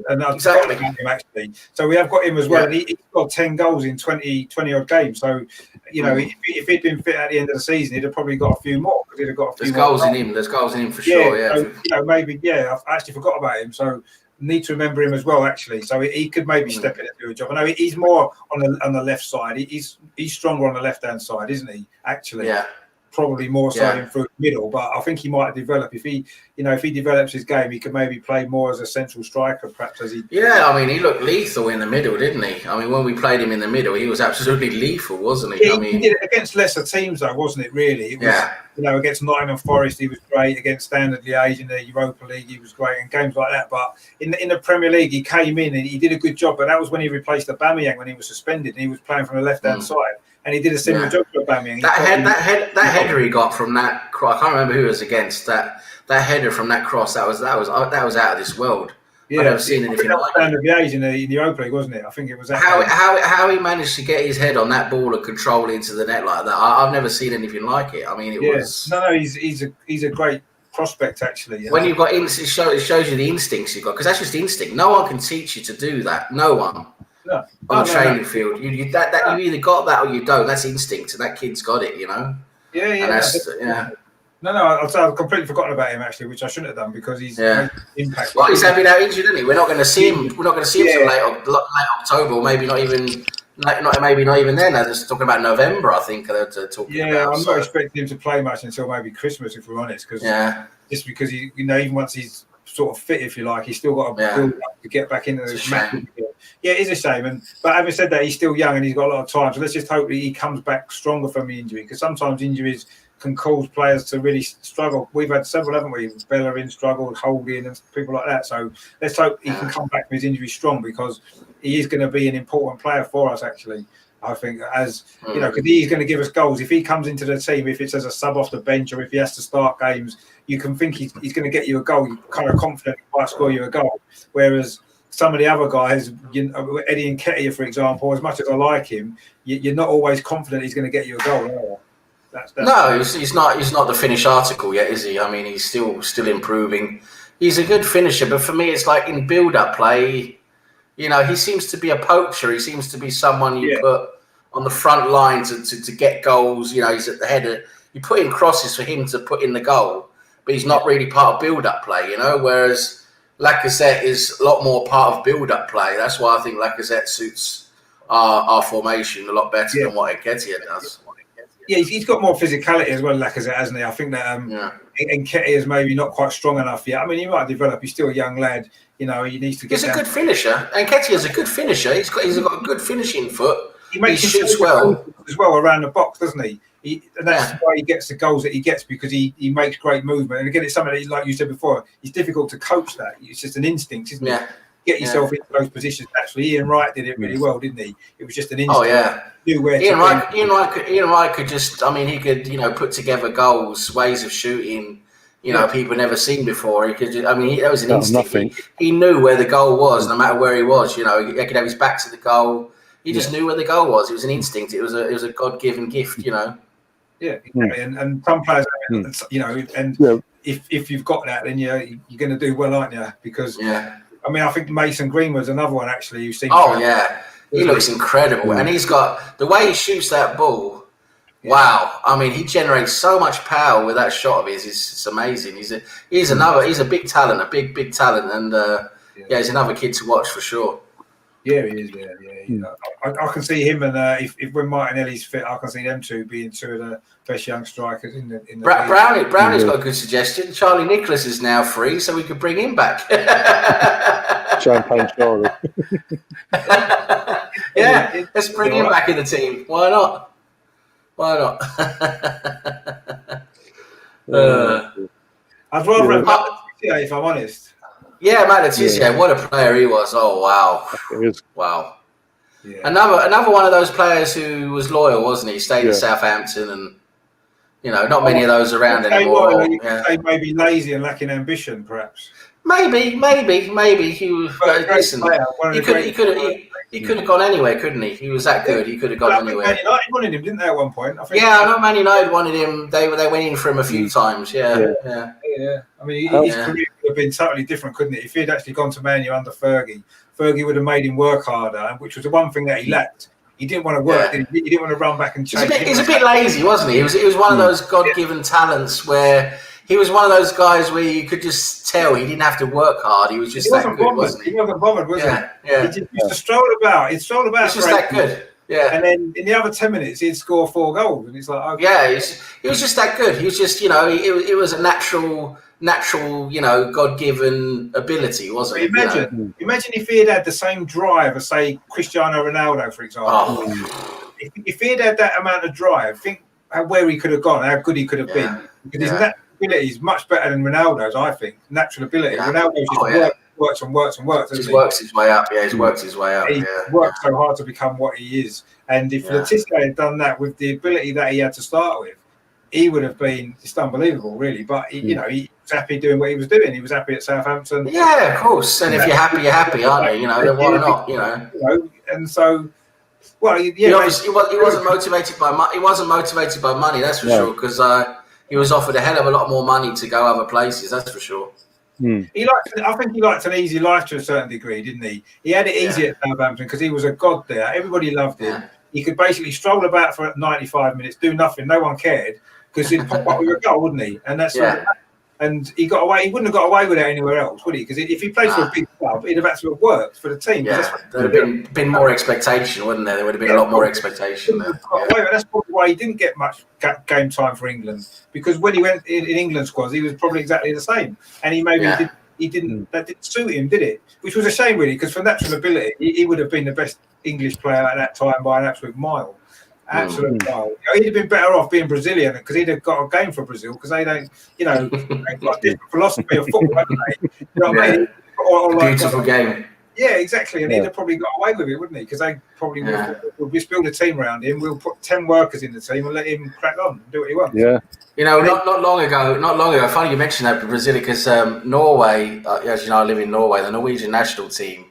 And I've forgotten about him, actually. So we have got him as well. Yeah. He's got 10 goals in 20 odd games. So, if he'd been fit at the end of the season, he'd have probably got a few more. He'd have got a few There's goals in him. There's goals in him for sure, yeah. So, maybe, I've actually forgot about him. So, need to remember him as well, actually. So he could maybe step in and do a job. I know he's more on the left side. He's stronger on the left-hand side, isn't he, actually? Yeah. Probably more so in through the middle, but I think he might develop if he develops his game. He could maybe play more as a central striker, perhaps as he. Yeah, I mean, he looked lethal in the middle, didn't he? I mean, when we played him in the middle, he was absolutely lethal, wasn't he? Yeah, he did it against lesser teams, though, wasn't it? Really, it was, against Nottingham Forest, he was great. Against Standard Liège in the Europa League, he was great, and games like that. But in the Premier League, he came in and he did a good job. But that was when he replaced Aubameyang when he was suspended, and he was playing from the left-hand side. And he did a similar job to Aubameyang. That header he got from that cross, I can't remember who it was against. That header from that cross, that was out of this world. Yeah, I've never seen anything like that. Standard Liège in the Europa League, wasn't it? I think it was that. How he managed to get his head on that ball and control into the net like that. I've never seen anything like it. I mean, it was. No, he's a great prospect, actually. When you've got it shows you the instincts you've got, because that's just instinct. No one can teach you to do that. No one. No. On the training field, you either got that or you don't. That's instinct, and that kid's got it, Yeah. No, I've completely forgotten about him, actually, which I shouldn't have done because he's impact. Well, he's been out injured, isn't he? We're not going to see him. We're not going to see him until late October, or maybe not even. Maybe not even then. They're just talking about November, I think. They're talking about. I'm not expecting him to play much until maybe Christmas, if we're honest. Just because even once he's sort of fit, if you like, he's still got to build up to get back into the match. Yeah, it is a shame. But having said that, he's still young and he's got a lot of time. So let's just hope that he comes back stronger from the injury, because sometimes injuries can cause players to really struggle. We've had several, haven't we? Bellerin struggled, Holding and people like that. So let's hope he can come back from his injury strong, because he is going to be an important player for us, actually. I think, because he's going to give us goals. If he comes into the team, if it's as a sub off the bench or if he has to start games, you can think he's going to get you a goal. You're kind of confident he might score you a goal. Whereas some of the other guys, Eddie Nketiah, for example, as much as I like him, you're not always confident he's going to get you a goal. No, he's not. He's not the finished article yet, is he? I mean, he's still improving. He's a good finisher, but for me, it's like in build-up play. He seems to be a poacher. He seems to be someone you put on the front line to get goals. He's at the header. You put in crosses for him to put in the goal, but he's not really part of build-up play. Whereas Lacazette is a lot more part of build-up play. That's why I think Lacazette suits our formation a lot better than what Nketiah does. Yeah, he's got more physicality as well, Lacazette, hasn't he? I think that Nketiah is maybe not quite strong enough yet. I mean, he might develop. He's still a young lad. He needs to get. He's a good finisher. Nketiah's a good finisher. He's got a good finishing foot. He shoots well as well around the box, doesn't he? And that's why he gets the goals that he gets, because he makes great movement. And again, it's something that, like you said before, it's difficult to coach that. It's just an instinct, isn't it? Get yourself into those positions. Actually, Ian Wright did it really well, didn't he? It was just an instinct. Oh yeah. Ian Wright could just. I mean, he could put together goals, ways of shooting. People never seen before. He could. That was an instinct. He knew where the goal was, no matter where he was. He could have his back to the goal. He just knew where the goal was. It was an instinct. It was a God-given gift. Yeah, exactly. And some players, if you've got that, then you're going to do well, aren't you? Because I think Mason Greenwood's another one, actually. You've seen. Oh yeah, he looks incredible, and he's got the way he shoots that ball. Wow, I mean, he generates so much power with that shot of his. It's amazing. He's a big talent, a big talent, and he's another kid to watch for sure. Yeah, he is. Yeah. I can see him, and if when Martinelli's fit, I can see them two being two of the best young strikers in the Brownie's got a good suggestion. Charlie Nicholas is now free, so we could bring him back. Champagne Charlie. Let's bring him back in the team. Why not? I'd rather have Matt, if I'm honest. Yeah, Matt Letizia, what a player he was. Oh, wow. It is. Wow. Yeah. Another one of those players who was loyal, wasn't he? Stayed at Southampton, and not many of those around anymore. You could say maybe lazy and lacking ambition, perhaps. Maybe he was. Listen, he could have gone anywhere, couldn't he? He was that good. He could have gone anywhere. Man United wanted him, didn't they, at one point? I know Man United wanted him. They went in for him a few times. Yeah. I mean, his career could have been totally different, couldn't it? If he had actually gone to Man U under Fergie would have made him work harder, which was the one thing that he lacked. He didn't want to work. He didn't want to run back and change. He's a bit lazy, wasn't he? He was one of those God-given talents where he was one of those guys where you could just tell he didn't have to work hard. He was just that good, wasn't he? He wasn't bothered, was he? Yeah. He just used to stroll about. He'd stroll about. He's just that good. Yeah. And then in the other 10 minutes, he'd score 4 goals, and it's like, okay. Yeah, he was just that good. He was just, it was a natural, God-given ability, wasn't it? Imagine if he had the same drive as, say, Cristiano Ronaldo, for example. If he had that amount of drive, think where he could have gone, how good he could have been. Because his natural ability is much better than Ronaldo's, I think. Natural ability. Yeah. Ronaldo's just works and works. He works his way up. Yeah, he's worked his way up. He worked so hard to become what he is. And if Letizia had done that with the ability that he had to start with, he would have been just unbelievable, really. But he was happy doing what he was doing. He was happy at Southampton. Yeah, of course. And if you're happy, you're happy, aren't you? Then why not? And so, well, he wasn't motivated by money. He wasn't motivated by money, that's for sure. Because he was offered a hell of a lot more money to go other places. That's for sure. I think he liked an easy life to a certain degree, didn't he? He had it easy at Southampton because he was a god there. Everybody loved him. He could basically stroll about for 95 minutes, do nothing. No one cared because he'd pop up with a goal, wouldn't he? And that's and he got away. He wouldn't have got away with it anywhere else, would he? Because if he played for a big club, he'd have had to have worked for the team. Yeah, there would have been more expectation, wouldn't there? There would have been a lot more expectation. That's probably why he didn't get much game time for England. Because when he went in England squads, he was probably exactly the same. And he maybe didn't. That didn't suit him, did it? Which was a shame, really, because for natural ability, he would have been the best English player at that time by an absolute mile. Mile. He'd have been better off being Brazilian because he'd have got a game for Brazil because they don't, they've got a different philosophy of football, haven't they? You know what I mean? Or beautiful game. Yeah, exactly. And he'd have probably got away with it, wouldn't he? Because they probably would just build a team around him. We'll put 10 workers in the team and let him crack on and do what he wants. Yeah. Not long ago. Funny you mentioned that, Brazil, because Norway, as you know, I live in Norway. The Norwegian national team,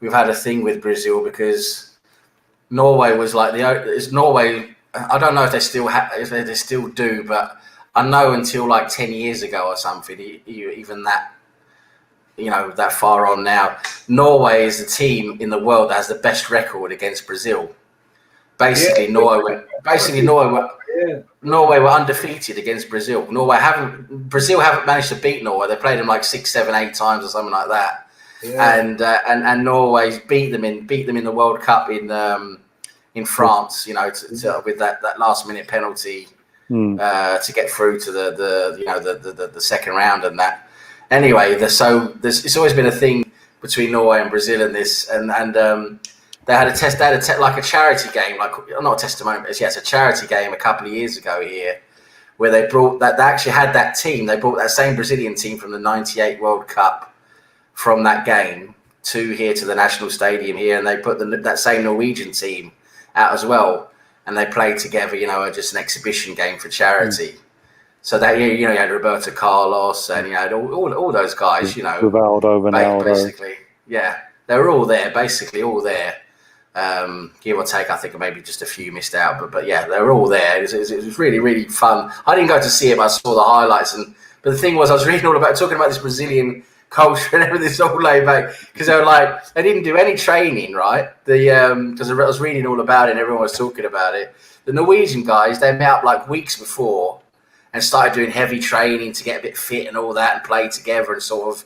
we've had a thing with Brazil because Norway was like Norway. I don't know if they still if they still do, but I know until like 10 years ago or something, even that, that far on now, Norway is the team in the world that has the best record against Brazil. Basically, Norway were undefeated against Brazil. Brazil haven't managed to beat Norway. They played them like 6, 7, 8 times or something like that. Yeah. And Norway's beat them in the World Cup in France. With that last minute penalty to get through to the second round and that. Anyway, it's always been a thing between Norway and Brazil in this, and they had like a charity game, like not a testimonial, but it's a charity game a couple of years ago here, where they brought that. They actually had that team. They brought that same Brazilian team from the '98 World Cup from that game to the national stadium here, and they put that same Norwegian team out as well, and they played together. Just an exhibition game for charity. So that you had Roberto Carlos and you had all those guys. Rivaldo, basically, they were all there, give or take. I think maybe just a few missed out, but they were all there. It was really, really fun. I didn't go to see it, but I saw the highlights. But the thing was, I was reading talking about this Brazilian culture and everything. It's all laid back because they didn't do any training, right? Because I was reading all about it and everyone was talking about it. The Norwegian guys, they met up like weeks before and started doing heavy training to get a bit fit and all that and play together and sort of,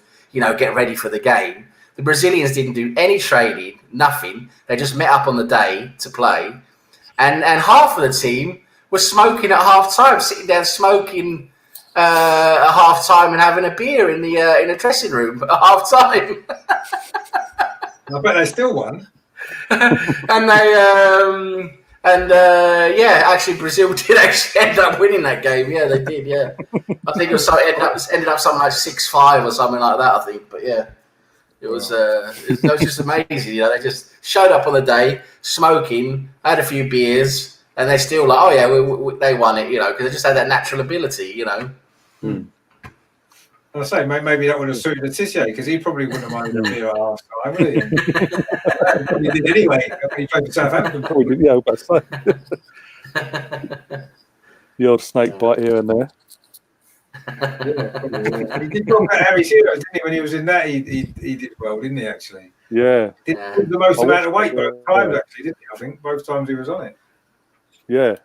get ready for the game. The Brazilians didn't do any training, nothing. They just met up on the day to play. And half of the team was smoking at half time, sitting down smoking at half time and having a beer in the dressing room at half time. I bet they still won. And they... actually, Brazil did actually end up winning that game. Yeah, they did. Yeah, I think it was ended up something like 6-5 or something like that. I think, but yeah, It was just amazing. You know, they just showed up on the day, smoking, had a few beers, and they're still like, oh yeah, they won it. You know, because they just had that natural ability. You know. And I say maybe that would have suited Letitia because he probably wouldn't have minded a beer at half time, would he? He probably did anyway when he played for Southampton. Probably did, yeah, but the odd snake bite here and there. Yeah, he did talk about Harry's Heroes, didn't he? When he was in that, he did well, didn't he? Actually, Yeah. did the most amount of weight both times. Actually, didn't he? I think both times he was on it. Yeah.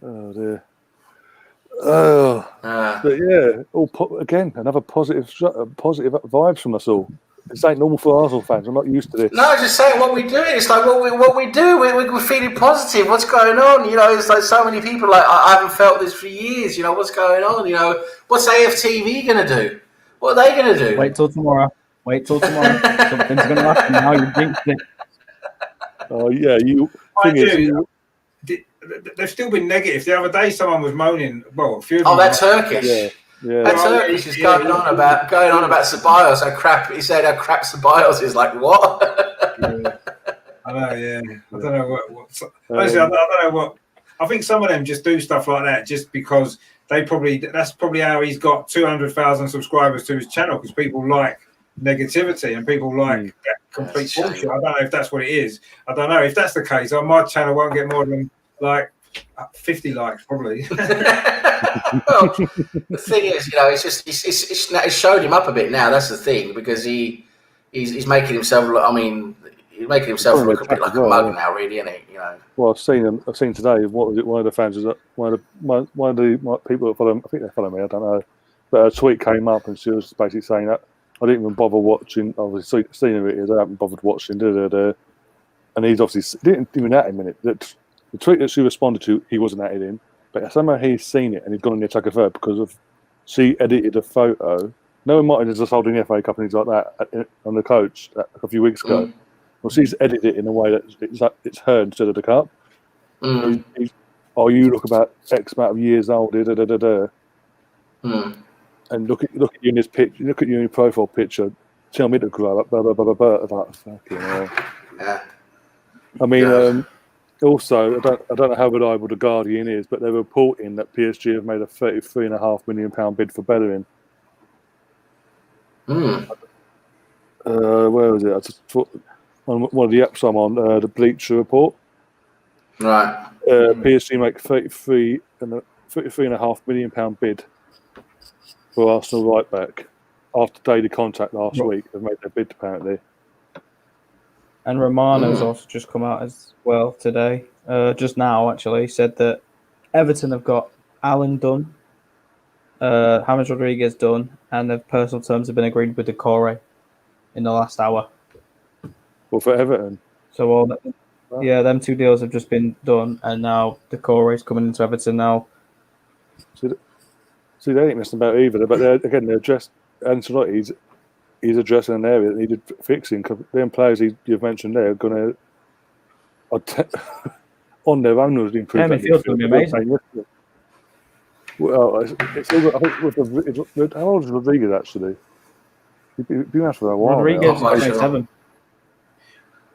Oh dear. Oh, but yeah. All again, another positive vibes from us all. This ain't normal for Arsenal fans. I'm not used to this. No, just saying what we do. It's like what we do. We're feeling positive. What's going on? You know, it's like so many people. Like I haven't felt this for years. You know, what's going on? You know, what's AFTV gonna do? What are they gonna do? Wait till tomorrow. Something's gonna happen now. You jinxed it. Oh yeah, They've still been negative. The other day, someone was moaning. Well, a few of them. Oh, that Turkish. Yeah. That Turkish is going on about Ceballos. How crap he said. How crap Ceballos is. Like what? I know. Yeah. I don't know what. Honestly, I don't know what. I think some of them just do stuff like that just because that's probably how he's got 200,000 subscribers to his channel because people like negativity and people like that complete bullshit. I don't know if that's what it is. I don't know if that's the case. My channel won't get more than like 50 likes probably. Well, the thing is, you know, it's showed him up a bit now. That's the thing because he's making himself look. I mean, he's making himself look a bit like a mug now, really, isn't he? You know. Well, I've seen today. What was it? One of the fans was one of the people that follow him. I think they follow me. I don't know. But a tweet came up and she was basically saying that I didn't even bother watching. Obviously, seeing who it is, I haven't bothered watching. And he's obviously didn't even at him in it. The tweet that she responded to, he wasn't at it in, but somehow he's seen it and he's gone on the attack of her because she edited a photo. Noah Martin is just holding the FA Cup and he's like that on the coach a few weeks ago. Well, she's edited it in a way that it's her instead of the cup. You look about X amount of years old, and look at you in this picture. Look at you in your profile picture. Tell me to grow up. Blah blah blah blah blah. Like, fucking hell. Yeah. I mean, also, I don't know how reliable the Guardian is, but they're reporting that PSG have made a £33.5 million bid for Bellerin. Where was it? I just thought on one of the apps I'm on, the Bleacher Report. Right. PSG make £33.5 million bid for Arsenal right back after daily contact last week. They've made their bid apparently. And Romano's also just come out as well today, just now actually, said that Everton have got Allen done, James Rodriguez done, and the personal terms have been agreed with Decore in the last hour. Well, for Everton? So them two deals have just been done, and now Decore is coming into Everton now. See, they ain't messing about either, but they're addressed. Ancelotti's he's addressing an area that needed fixing. Because them players you've mentioned there are going to, on their own, was improved. Yeah, midfield's going to be amazing. Well, it's all, I think how old is Rodriguez actually? He's been out for a while. Rodriguez is 27.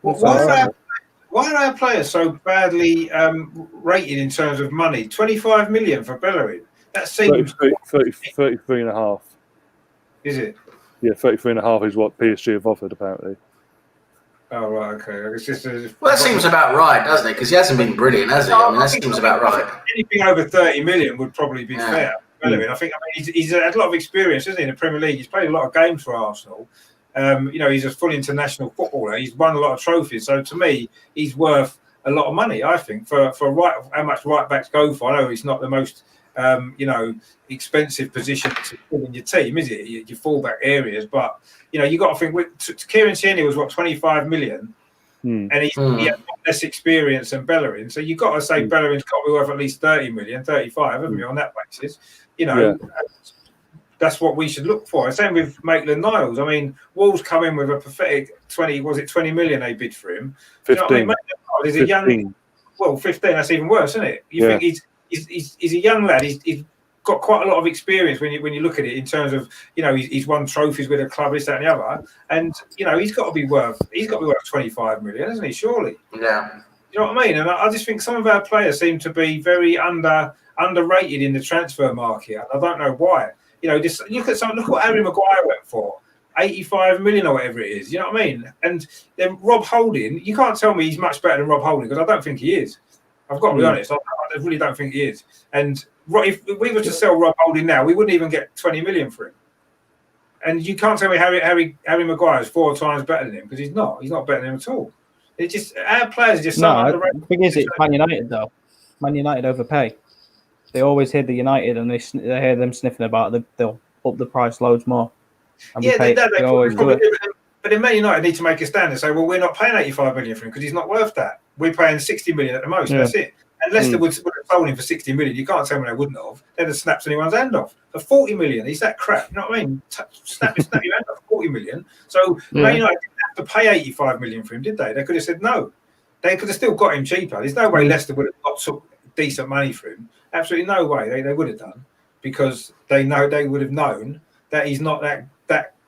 Why are our players so badly rated in terms of money? 25 million for Bellerin. That seems 33.5. Is it? Yeah, 33.5 is what PSG have offered apparently. Oh right, okay. It's just that seems about right, doesn't it? Because he hasn't been brilliant, has he? I mean, that seems about right. Anything over 30 million would probably be fair. Bellerin. I mean, he's had a lot of experience, isn't he, in the Premier League? He's played a lot of games for Arsenal. He's a full international footballer. He's won a lot of trophies. So to me, he's worth a lot of money, I think, for how much right backs go for. I know it's not the most expensive position to put in your team, is it? Your fullback areas, but you got to think. Kieran Tierney was 25 million, and he had less experience than Bellerin. So you got to say Bellerin's got to be worth at least 30 million, 35, haven't you? On that basis, that's what we should look for. Same with Maitland-Niles. I mean, Wolves come in with a pathetic 20 million they bid for him. 15. Maitland-Niles is a young. Well, 15. That's even worse, isn't it? You think he's a young lad. He's got quite a lot of experience when you look at it in terms of, you know, he's won trophies with a club, this, that, and the other, and you know he's got to be worth 25 million, hasn't he? Surely. Yeah. You know what I mean? And I just think some of our players seem to be very underrated in the transfer market. I don't know why. You know, just look what Harry Maguire went for. 85 million or whatever it is, you know what I mean? And then Rob Holding, you can't tell me he's much better than Rob Holding, because I don't think he is. I've got to be honest, I really don't think he is. And if we were to sell Rob Holding now, we wouldn't even get 20 million for him. And you can't tell me Harry Maguire is 4 times better than him, because he's not. He's not better than him at all. It's just our players are just so underrated. The thing is, it's Man United though. Man United overpay. They always hear the United, and they hear them sniffing about it. They'll up the price loads more. And yeah, they always do it. But then Man United need to make a stand and say, well, we're not paying 85 million for him because he's not worth that. We're paying 60 million at the most. Yeah. That's it. And Leicester would have sold him for 60 million. You can't tell me they wouldn't have. They'd have snapped anyone's hand off. For 40 million, he's that crap. You know what I mean? Snap your hand off, 40 million. So Man United didn't have to pay 85 million for him, did they? They could have said no. They could have still got him cheaper. There's no way Leicester would have got some decent money for him. Absolutely no way they would have done, because they would have known that he's not that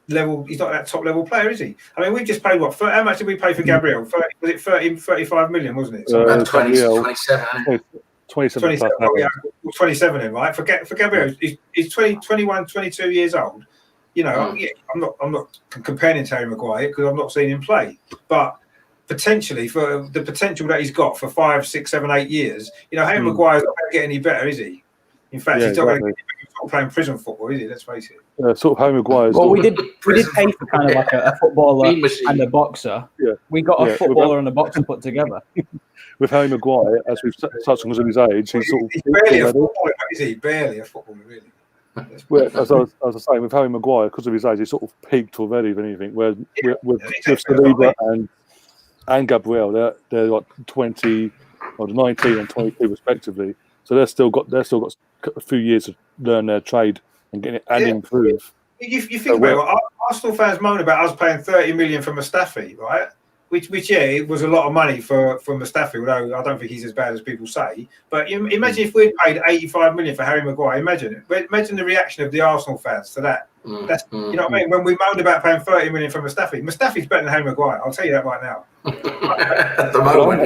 level. He's not that top level player, is he? I mean, we've just paid what? How much did we pay for Gabriel? Was it 35 million, wasn't it? 27. 27. Oh, yeah, 27 in, right? For Gabriel, he's 21, 22 years old. You know, I'm not comparing him to Harry Maguire because I've not seen him play, but potentially for the potential that he's got for 5, 6, 7, 8 years, you know, Harry Maguire's not going to get any better, is he? In fact, he's not going to get playing prison football, is he? Let's face it. Sort of Harry Maguire's. Well, we did pay for kind of like a footballer and a boxer. Yeah. We got a footballer and a boxer put together. With Harry Maguire, as we've touched on, because of his age, he's sort of barely a footballer, is he? Barely a footballer, really. Well, as I was saying, with Harry Maguire, because of his age, he's sort of peaked already, if anything. Where with Saliba and Gabriel, they're like 20 or 19 and 22 respectively. So they've still got a few years to learn their trade and improve. You think about it, Arsenal fans moan about us paying 30 million for Mustafi, right? Which it was a lot of money for Mustafi, although I don't think he's as bad as people say. But imagine if we'd paid 85 million for Harry Maguire. Imagine the reaction of the Arsenal fans to that. That's you know what I mean. When we moaned about paying 30 million for Mustafi's better than Harry Maguire. I'll tell you that right now. At the moment.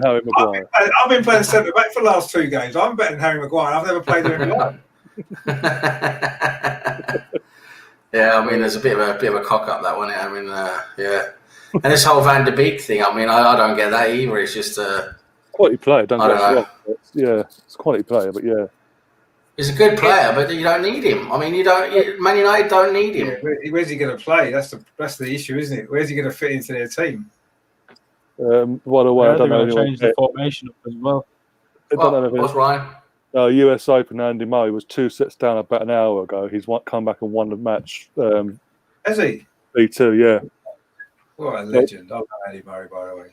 Harry Maguire. I've been playing centre back for the last 2 games. I'm better than Harry Maguire. I've never played with him in life. Yeah, I mean, there's a bit of a cock up that one. I mean, yeah. And this whole Van der Beek thing, I mean, I don't get that either. It's just quality player. Don't get us wrong. Yeah, it's a quality player, but yeah. He's a good player, but you don't need him. I mean, Man United don't need him. Yeah, where's he going to play? That's the issue, isn't it? Where's he going to fit into their team? By the way, I don't know. Change the formation up as well. What's Ryan? US Open, Andy Murray was 2 sets down about an hour ago. He's come back and won the match. Has he? B2, yeah. What a legend. I love Andy Murray, by the way.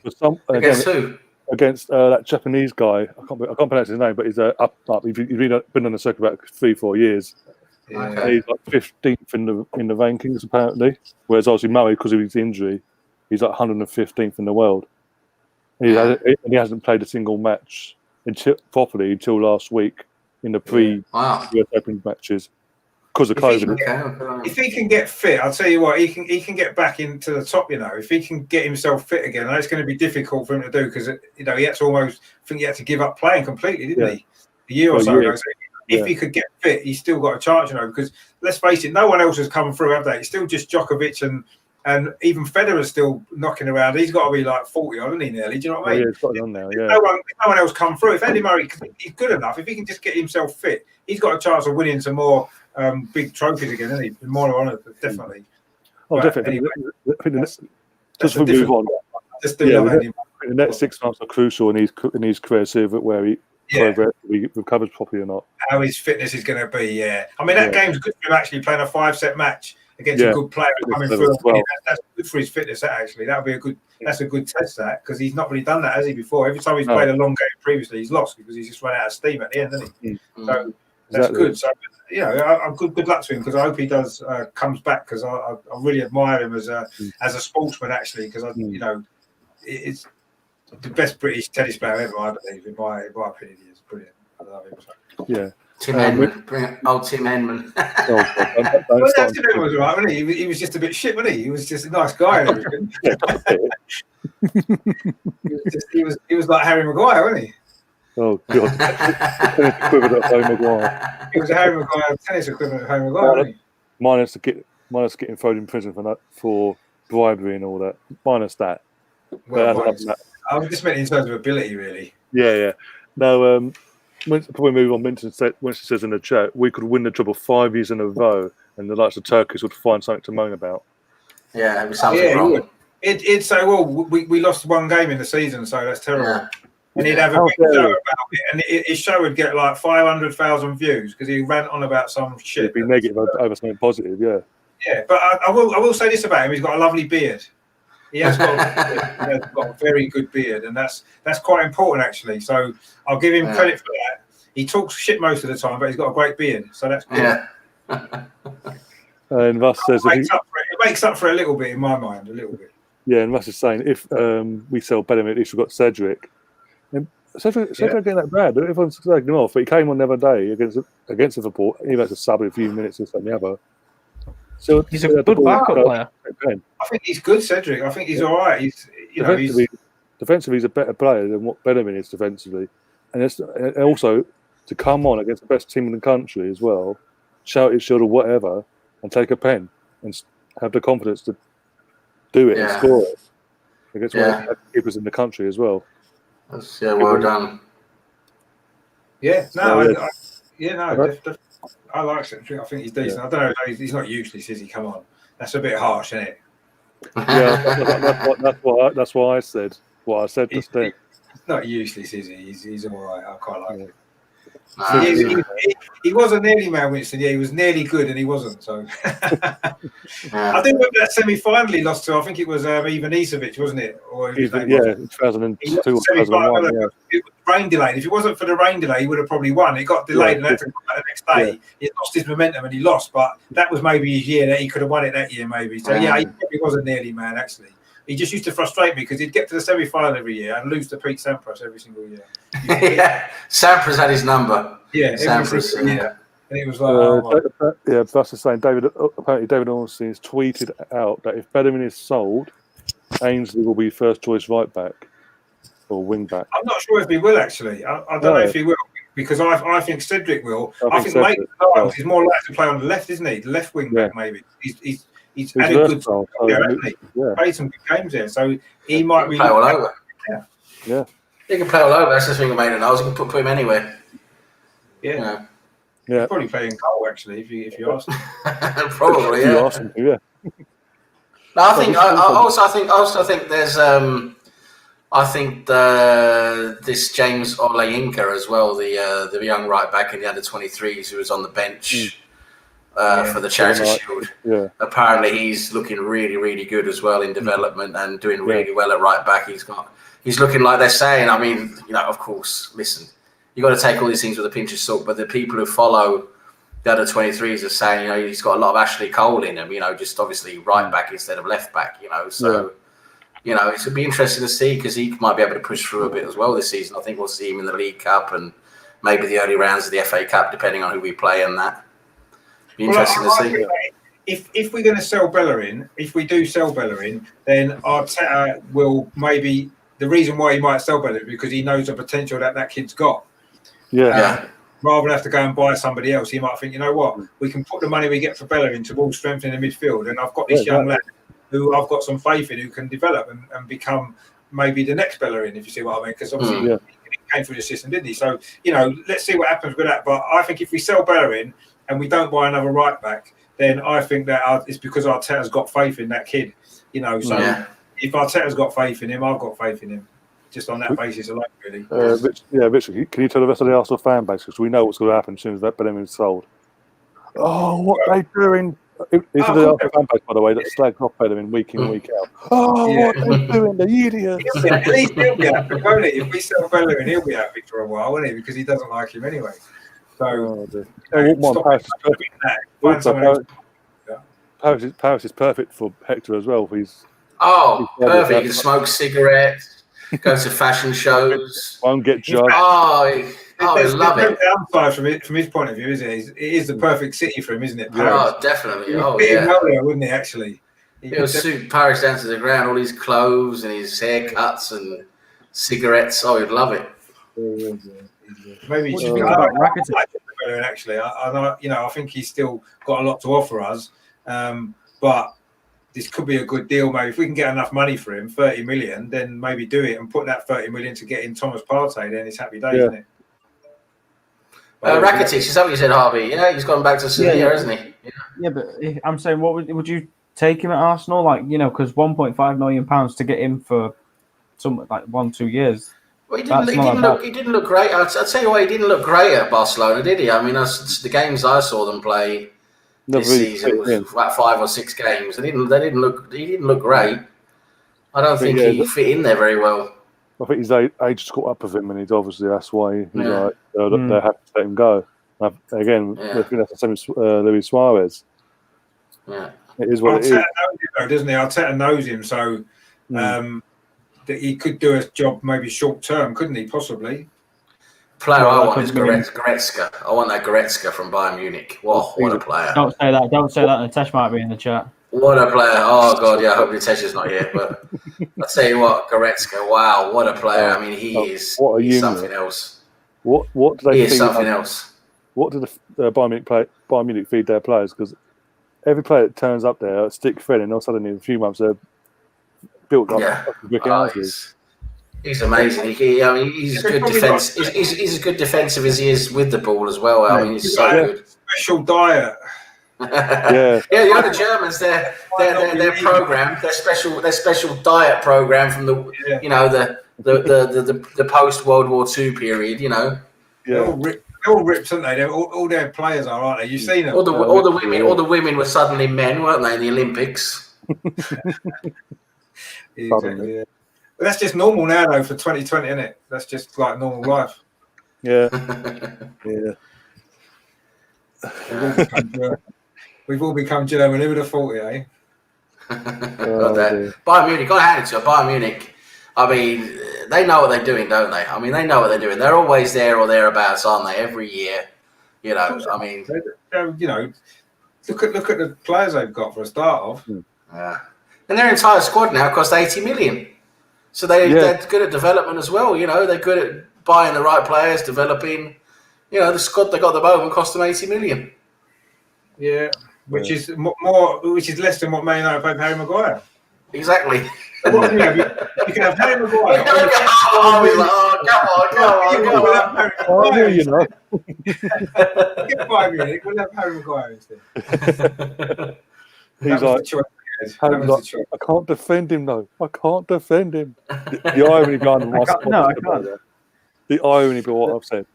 Against who? Against that Japanese guy. I can't pronounce his name, but he's up. He's been on the circuit about 3-4 years. Yeah. Okay. He's like 15th in the rankings, apparently. Whereas obviously Murray, because of his injury, he's like 115th in the world. He hasn't played a single match properly until last week in the pre-US Open matches because of COVID. If he can get fit, I'll tell you what, he can get back into the top. You know, if he can get himself fit again, I know it's going to be difficult for him to do because he had to give up playing completely, didn't he? A year or so ago. So if he could get fit, he's still got a chance. You know, because let's face it, no one else has come through, have they? It's still just Djokovic and even Federer's still knocking around. He's got to be like 40, hasn't he, nearly? Do you know what I mean? Yeah, he's got it on now, yeah. No one else come through. If Andy Murray is good enough, if he can just get himself fit, he's got a chance of winning some more big trophies again, isn't he? More honour, definitely. Oh, definitely. Anyway, just to move on. The next 6 months are crucial in his career, see where he recovers properly or not. How his fitness is going to be, I mean, that game's good for him actually playing a 5-set match against a good player coming through. Well. That's good for his fitness. Actually, that'll be a good test because he's not really done that, has he, before? Every time he's played a long game previously, he's lost because he's just run out of steam at the end, hasn't he? So that's good. So I'm good luck to him because I hope he does comes back because I really admire him as a sportsman actually because it's the best British tennis player ever, I believe, in my opinion. He is brilliant. I love him. Yeah. Tim Henman. Bring up old Tim Henman. Oh, God, don't Well, start- Tim Henman was all right, wasn't he? He was just a bit shit, wasn't he? He was just a nice guy and everything. Yeah, just a bit. He was like Harry Maguire, wasn't he? Oh God, tennis equivalent of Harry Maguire. He was a Harry Maguire tennis equivalent of Harry Maguire, wasn't he? Minus getting thrown in prison for bribery and all that. Minus that. Well, But other than that, I was just meant in terms of ability, really. yeah. No, before we move on, Winston says in the chat, we could win the treble 5 years in a row, and the likes of Turkish would find something to moan about. Yeah, it was something wrong. It'd say, well, we lost one game in the season, so that's terrible. Yeah. And he'd have a big show about it, and his show would get like 500,000 views because he ran on about some shit. It'd be negative over something positive, yeah. Yeah, but I will say this about him: he's got a lovely beard. He has got a very good beard, and that's quite important actually. So I'll give him credit for that. He talks shit most of the time, but he's got a great beard, so that's good. Yeah. And Russ says, It makes up for it a little bit in my mind, a little bit. yeah, and Russ is saying if we sell Bellingham, at least we've got Cedric. And Cedric getting that bad. Everyone's slagging him off, but he came on the other day against Liverpool. He had to sub in a few minutes this and the other. So He's a good backup player. I think he's good, Cedric. I think he's all right. Defensively, he's a better player than what Bellingham is defensively, and also to come on against the best team in the country as well, shout his shield or whatever, and take a pen and have the confidence to do it and score it against one of the best keepers in the country as well. That's, well done. Yeah, So, I like Cedric. I think he's decent. I don't know. He's not useless, is he? Come on, that's a bit harsh, isn't it? Yeah, that's why I said what I said just then. He's not useless, is he? He's all right. I quite like him. He He was a nearly man, Winston. Yeah, he was nearly good, and he wasn't. So I do remember that semi-final he lost to. I think it was Ivan Isavic, wasn't it? Or 2002 or 2001. Yeah. It was rain delayed. If it wasn't for the rain delay, he would have probably won. It got delayed, and had to come back the next day. Yeah. He lost his momentum, and he lost. But that was maybe his year that he could have won it that year, maybe. So he probably was a nearly man, actually. He just used to frustrate me because he'd get to the semi-final every year and lose to Pete Sampras every single year. Sampras had his number. Yeah, Sampras. And it was like, Plus is saying apparently David Ornstein has tweeted out that if Bellingham is sold, Ainsley will be first choice right back or wing back. I'm not sure if he will actually. I don't know if he will because I think Cedric will. I think Maitland is more likely to play on the left, isn't he? The left wing back maybe. He's had a good hasn't he? Played some good games there, so he might be play all over. Yeah, he can play all over. That's the thing about Maitland. I was going to put him anywhere. Yeah. He's probably playing goal actually if you ask him. Probably, yeah. You ask him, yeah. No, I also think there's I think this James Olayinka as well, the young right back in the under-23s who was on the bench for the Charity Shield. Yeah. Apparently he's looking really, really good as well in development and doing really well at right back. He's looking like they're saying. I mean, of course, listen, you got to take all these things with a pinch of salt. But the people who follow the other 23s are saying, he's got a lot of Ashley Cole in him. Just obviously right back instead of left back. So it should be interesting to see because he might be able to push through a bit as well this season. I think we'll see him in the League Cup and maybe the early rounds of the FA Cup, depending on who we play and that. Be interesting to see. If we're going to sell Bellerin, if we do sell Bellerin, then Arteta will maybe. The reason why he might sell Bellerin is because he knows the potential that kid's got. Yeah. Rather than have to go and buy somebody else, he might think, you know what, we can put the money we get for Bellerin towards strengthening the midfield, and I've got this young lad who I've got some faith in who can develop and become maybe the next Bellerin, if you see what I mean. Because obviously he came through the system, didn't he? So let's see what happens with that. But I think if we sell Bellerin and we don't buy another right back, then I think that it's because Arteta's got faith in that kid. If Arteta's got faith in him, I've got faith in him. Just on that basis alone, really. Richard, can you tell the rest of the Arsenal fan base, because we know what's going to happen as soon as that Bellingham is sold? Oh, what are they doing? These are the Arsenal fan base, by the way, that slags off Bellingham week in, week out. Oh, what are they doing? The idiots. At least he'll be happy, won't he? If we sell Bellingham, he'll be happy for a while, won't he? Because he doesn't like him anyway. So, Paris is perfect for Hector as well. He's perfect. He can smoke cigarettes. Go to fashion shows. Won't get judged. Oh, I love there's it. no downside from his point of view, is it? It is the perfect city for him, isn't it? Paris. Oh, definitely. He'd Oh, fit in yeah. well there, wouldn't he? Actually, He'll suit Paris down to the ground. All his clothes and his haircuts and cigarettes. Oh, he'd love it. Maybe What do you think about Rakitic? actually, I think he's still got a lot to offer us, but this could be a good deal. Maybe if we can get enough money for him, 30 million, then maybe do it and put that 30 million to get in Thomas Partey. Then it's happy days, isn't it? Rakitic, is that what you said, Harvey? Yeah, he's gone back to Sevilla, hasn't he? Yeah, but I'm saying, what would you take him at Arsenal? Like, because £1.5 million to get him for some like 1-2 years. Well, he didn't look great. I'd tell you what, he didn't look great at Barcelona, did he? I mean, the games I saw them play this season was about 5 or 6 games. He didn't look great. I don't think he fit in there very well. I think his age just caught up with him, and that's why he's they have to let him go. Again, I think that's the same as Luis Suarez. Yeah, it is what Arteta it is. knows him, though, doesn't he? Arteta knows him, so that he could do a job maybe short term, couldn't he? Possibly. Player I want is Goretzka. I want that Goretzka from Bayern Munich. Whoa, what a player! Don't say that. Don't say that. Nitesh might be in the chat. What a player! Oh god, yeah. I hope Nitesh is not here. But I tell you what, Goretzka. Wow, what a player! I mean, he's something else. What do they? He is something else. What do the Bayern Munich feed their players? Because every player that turns up there, stick thread, and all of a sudden in a few months they're built up brick houses. He's amazing. He's good defense. He's as good defensive as he is with the ball as well. I mean, he's so good. Special diet. Yeah, the Germans, their program, their special diet program from the post World War II period. They're all ripped, aren't they? All their players are, aren't they? You've seen them. All the women were suddenly men, weren't they? In the Olympics. Exactly. Yeah. But that's just normal now, though, for 2020, isn't it? That's just like normal life. Yeah. We've all become German. Who would have thought it, eh? Bayern Munich, got to hand it to Bayern Munich. I mean, they know what they're doing, don't they? I mean, they know what they're doing. They're always there or thereabouts, aren't they? Every year, I mean, look at the players they've got for a start off. Yeah, and their entire squad now cost 80 million. So they're good at development as well. They're good at buying the right players, developing. The squad they got at the moment cost them 80 million. Yeah, which is less than what Man United paid Harry Maguire. Exactly. You can have Harry Maguire. Come on. Bayern Munich, we'll have Harry Maguire instead. He's like, I can't defend him though. I can't defend him. The irony behind my I can't. The irony behind what I've said.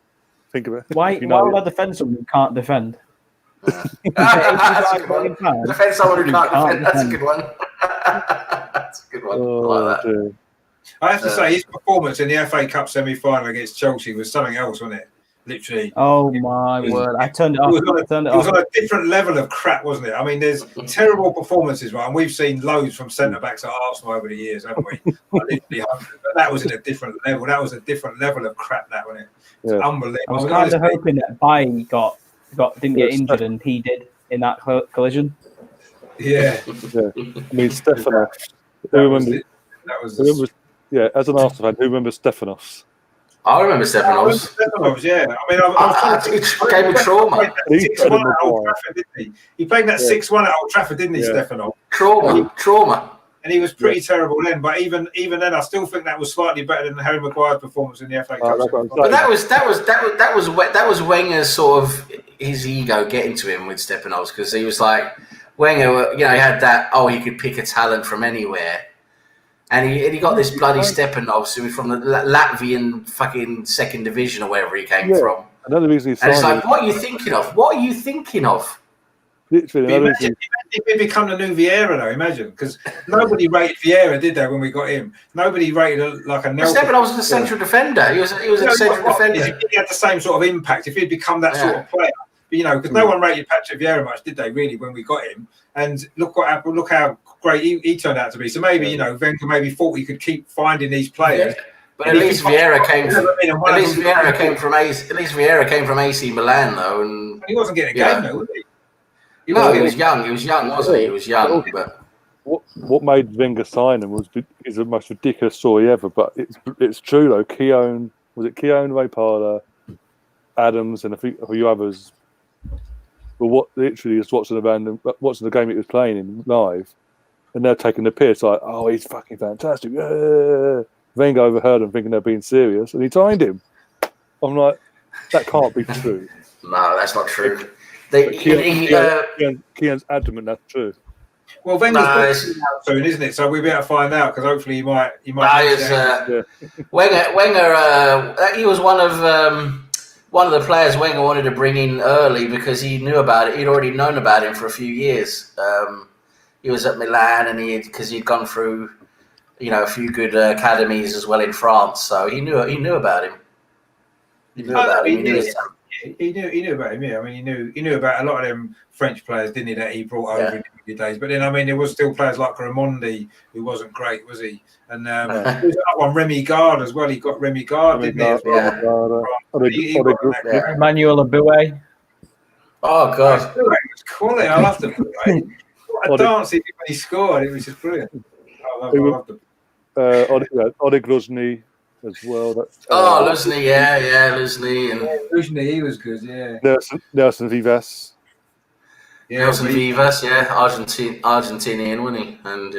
Think of it. Why would I defend someone who can't defend? That's a good one. Defend someone who can't defend. That's a good one. That's a good one. I like that. Dear. I have to say, his performance in the FA Cup semi-final against Chelsea was something else, wasn't it? Literally. Oh my word! I turned it off. It was on a different level of crap, wasn't it? I mean, there's terrible performances, right? And we've seen loads from centre backs at Arsenal over the years, haven't we? Literally 100. But that was in a different level. That was a different level of crap, that, wasn't it? It's unbelievable. I was kind of hoping that Bailly didn't get injured, and he did in that collision. Yeah. I mean, Stefanos. As an Arsenal fan, who remembers Stefanos? I remember Stefanos. Yeah. I mean, I gave me trauma. He played that 6-1 at Old Trafford, didn't he, Stefanos? Trauma. And he was pretty terrible then. But even then, I still think that was slightly better than Harry Maguire's performance in the FA Cup. But that was Wenger's sort of his ego getting to him with Stefanos, because he was like Wenger. He had that. Oh, he could pick a talent from anywhere. And he got this bloody Stepanovs from the Latvian fucking second division or wherever he came from. Another reason and it's like, what are you thinking of? What are you thinking of? Literally, imagine if he become the new Vieira, though. Imagine, because nobody rated Vieira, did they, when we got him? Nobody rated like a Nelson. Stepanovs was a central defender. He was a central defender. He had the same sort of impact. If he'd become that sort of player, because no one rated Patrick Vieira much, did they? Really, when we got him, and look how great he turned out to be. So maybe Wenger maybe thought he could keep finding these players But at least Vieira came from AC Milan though, and he wasn't getting a game though, was he? No, he was young. He was young, wasn't he? He was young, but what made Wenger sign him is the most ridiculous story ever. But it's true though. Keown, Ray Parler, Adams, and a few others. But what literally is watching the game he was playing in live, and they're taking the piss like, oh, he's fucking fantastic. Yeah. Wenger overheard them thinking they're being serious, and he signed him. I'm like, that can't be true. No, that's not true. Keown's adamant that's true. Well, Wenger's out soon, isn't it? So we better find out because hopefully he might. Wenger. He was one of the players Wenger wanted to bring in early because he knew about it. He'd already known about him for a few years. He was at Milan, and because he'd gone through, a few good academies as well in France. So he knew about him. He knew about him. He knew about him. Yeah, I mean, he knew about a lot of them French players, didn't he? That he brought over in the days. But then, I mean, there was still players like Raimondi who wasn't great, was he? And there was another one, Remy Gard as well. He got Remy Gard, didn't he? Emmanuel Aboué. Oh God, Aboué was quality. I loved Aboué. What a dance he did when he scored! It was just brilliant. I loved it. Oleg Luzny as well. Luzny, Luzny, and Luzny, he was good. Yeah, Nelson Vivas. Nelson Vivas, Argentinian, wasn't he? And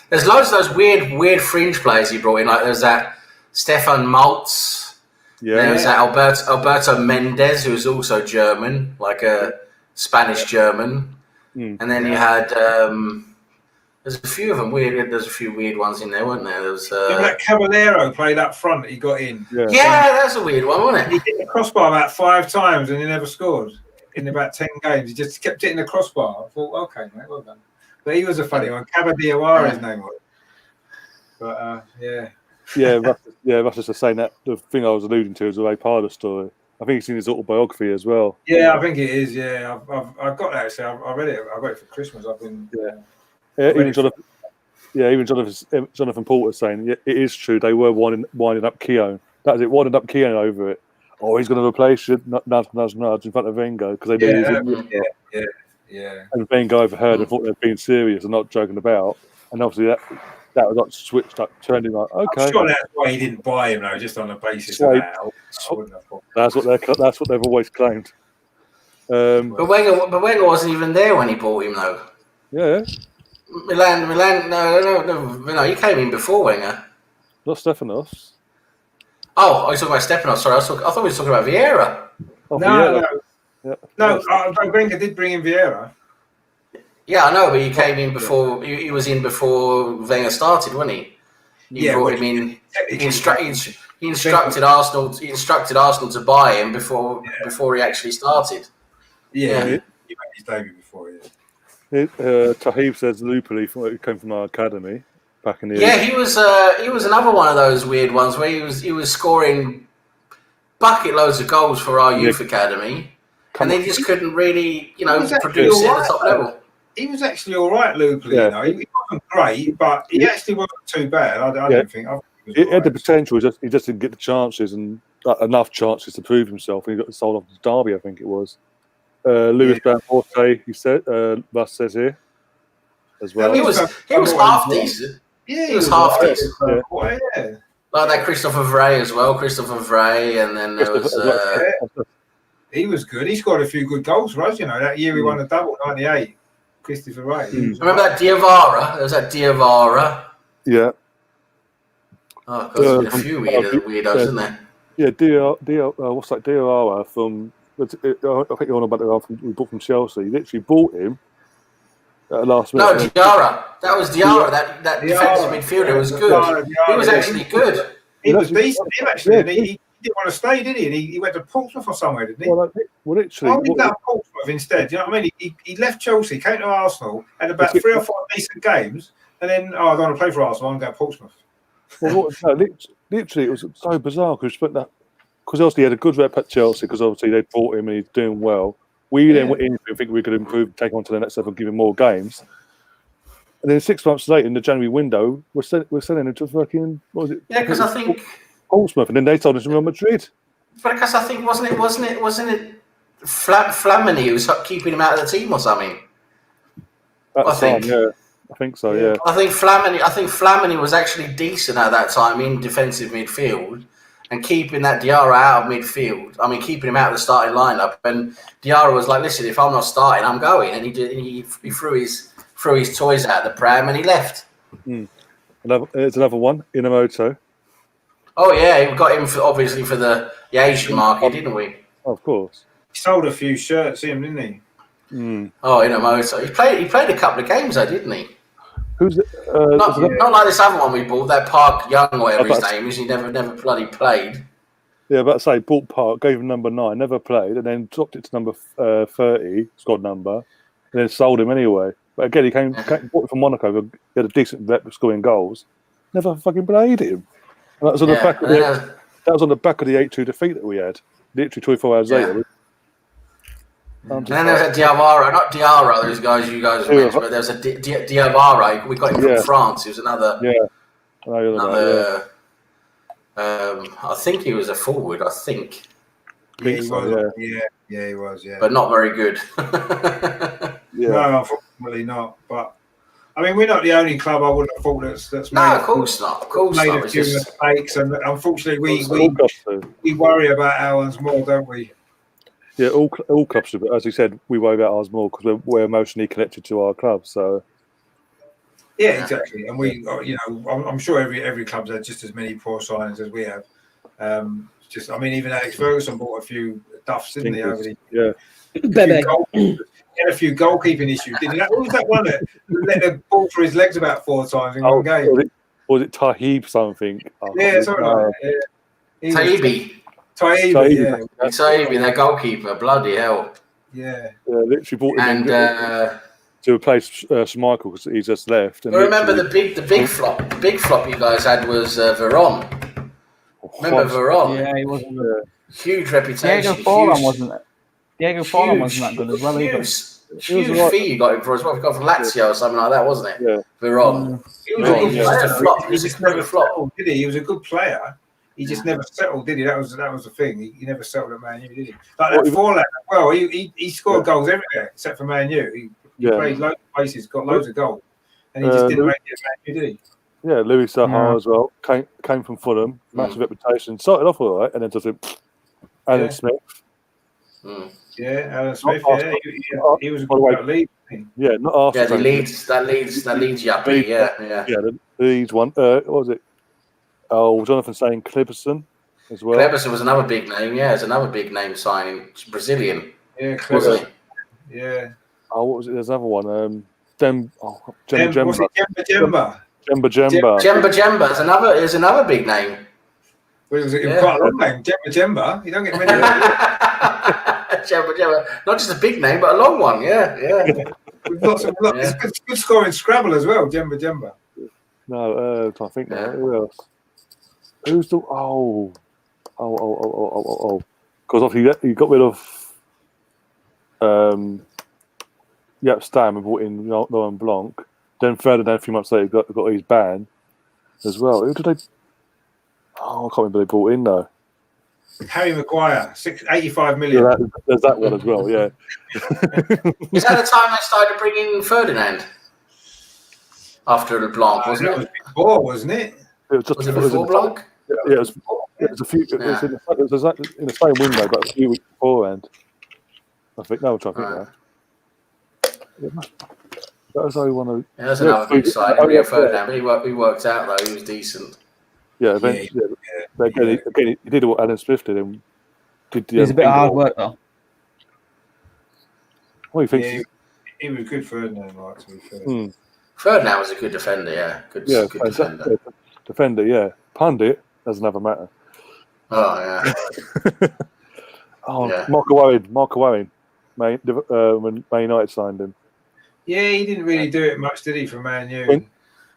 there's loads of those weird fringe players he brought in. Like there's that Stefan Maltz. There's that Alberto Mendez, who's also German, like a Spanish German. And then you had there's a few of them weird. There's a few weird ones in there, weren't there? There was that Caballero played up front that he got in. Yeah, that's a weird one, wasn't it? He hit the crossbar about 5 times and he never scored in about 10 games. He just kept hitting the crossbar. I thought, okay, mate, well done. But he was a funny one. Caballero, his name was. But Russ was just saying that the thing I was alluding to is the Ray Parler story. I think it's in his autobiography as well. Yeah, I think it is. Yeah, I've got that. So I read it. I got it for Christmas. I've been. Even Jonathan Porter's saying it is true. They were winding up Keown. That was it. Winding up Keown over it. Oh, he's going to replace you. Nudge in front of Wenger because they knew. Yeah. And Wenger overheard and thought they were being serious and not joking about. And obviously that was like switched up, turned him like, okay. I'm sure that's why he didn't buy him though, just on the basis of that. That's what they've always claimed. But Wenger wasn't even there when he bought him though. Yeah. Milan. No. He came in before Wenger. Not Stefanos. Oh, I was talking about Stefanos. Sorry, I thought we were talking about Vieira. Oh, No. Wenger did bring in Vieira. Yeah, I know, but he came in before. He was in before Wenger started, wasn't he? He brought him in. He instructed Arsenal. He instructed Arsenal to buy him before he actually started. Yeah. He made his debut before. Tahib says Lupoli came from our academy back in the. Yeah, he was another one of those weird ones where he was scoring bucket loads of goals for our youth academy, and they just couldn't really produce it at the top level. He was actually all right, Lupoli. Yeah. He wasn't great, but he actually wasn't too bad. I don't think. He had the potential. He just didn't get the chances and enough chances to prove himself. And he got sold off to Derby, I think it was. Louis Banforte, he said. Russ says here as well. He was half decent. Yeah, he was half decent. Yeah. Like that Christopher Vray as well. Christopher Vray, and then there was. He was good. He scored a few good goals for us. That year we won the double, 98. Christopher Wright. Remember that Diawara? There was that Diawara. Yeah. Oh, God, there's been a few weirdos, isn't there? Yeah, what's that? Diawara from. I think you're on about the one we bought from Chelsea. You literally bought him at the last minute. No, Diarra. That was Diarra. That defensive midfielder was good. He was actually good. He was decent. He didn't want to stay, did he? And he went to Portsmouth or somewhere, didn't he? Well, literally. Why did he go to Portsmouth instead? You know what I mean? He left Chelsea, came to Arsenal, had about 3 or 4 decent games, and then, I don't want to play for Arsenal, I'm going to Portsmouth. Well, literally, it was so bizarre because obviously he had a good rep at Chelsea because obviously they bought him and he's doing well. We then went in and think we could improve, take on to the next level, give him more games. And then 6 months later in the January window, we're selling him to fucking, what was it? Yeah, because I think Portsmouth, and then they sold him to Real Madrid. But because I think wasn't it Flamini who was keeping him out of the team or something? At the time, yeah. I think so, yeah. I think Flamini was actually decent at that time in defensive midfield and keeping that Diarra out of midfield. I mean, keeping him out of the starting lineup. And Diarra was like, "Listen, if I'm not starting, I'm going." And he threw his toys out of the pram and he left. There's another one, Inamoto. Oh yeah, we got him obviously for the Asian market, didn't we? Of course. He sold a few shirts, didn't he? Oh, Inamoto. He played a couple of games though, didn't he? Who's it? Not like this other one we bought, that Park Young, whatever his name is. He never bloody played. Yeah, but I say bought Park, gave him number 9, never played, and then dropped it to number 30, squad number, and then sold him anyway. But again, he bought it from Monaco. He had a decent rep of scoring goals. Never fucking played him. And that was on the back of that was on the back of the 8-2 defeat that we had. Literally 24 hours later. And then there was a Diawara, not Diarra, those guys you guys mentioned, but there was a Diawara. We got him from France. He was another. I think he was a forward. I think. Yeah, he was. Yeah, he was. Yeah, but not very good. No, unfortunately not. But I mean, we're not the only club. I wouldn't have thought that's made. No, of course not. Of course made not. a few mistakes, and unfortunately, we worry about ours more, don't we? Yeah, all clubs should, but as you said, we worry about ours more because we're emotionally connected to our club. So, yeah, exactly. And we, I'm sure every club's had just as many poor signings as we have. I mean, even Alex Ferguson bought a few duffs, didn't he? Over the he had a few goalkeeping issues, didn't he? What was that one that let the ball through his legs about 4 times in one game? Was it Tahib something? Yeah, something like that. Yeah. Taibbi, their goalkeeper. Bloody hell. Yeah. Literally bought him to replace Schmeichel because he's just left. And remember the big flop. The big flop you guys had was Veron. Remember Veron? Yeah, he wasn't. Huge reputation. Diego Forlan wasn't that good as well either. Huge fee you got him for as well. You got from Lazio or something like that, wasn't it? Yeah. Veron. He was just a flop. He was just never flop. Did he? He was a good player. He just never settled, did he? That was the thing. He never settled at Man U, did he? Like that Forlan, well, he scored goals everywhere except for Man U. He played loads of places, got loads of goals, and he just didn't make it at Man U, did he? Yeah, Louis Saha as well. Came from Fulham, massive reputation. Started off all right, and then just Alan Smith. Yeah, Alan Smith. He was a good lead. Yeah, not Arsenal. Yeah, that leads Yappy. Yeah. The Leeds one. What was it? Oh, Jonathan saying Clipperson as well. Clipperson was another big name. Yeah, it's another big name signing. Brazilian. Yeah, wasn't he? Yeah. Oh, what was it? There's another one. Jemba. Was it Jemba? Jemba is another big name. Well, it was quite a long name. Jemba. You don't get many of Jemba. Not just a big name, but a long one. Yeah. With lots of it's good scoring Scrabble as well. Jemba. No, I think now. Who else? Who's the because obviously you got rid of Stam and brought in Laurent Blanc. Then Ferdinand a few months later got his ban as well. Who did they? Oh, I can't remember they brought in though. Harry Maguire, 85 million. Yeah, there's that one as well. Yeah. Is that the time they started bringing Ferdinand after LeBlanc? Wasn't it? Was before, wasn't it? Was it before Blanc? Yeah, it was a few. It was in the same window, but a few weeks beforehand. I think. No, I'm trying to think now. That was only one of. Yeah, that's another big side. Rio Ferdinand, but he worked out though. He was decent. Yeah, eventually. But again, he did what Alan Smith did. And He's a bit of hard work though. What do you think? He was good Ferdinand, right? To be fair. Ferdinand was a good defender. Yeah, good defender. Defender, yeah. Pundit doesn't have a matter. Oh yeah. Marco Owen, when Man United signed him. Yeah, he didn't really do it much, did he, for Man U?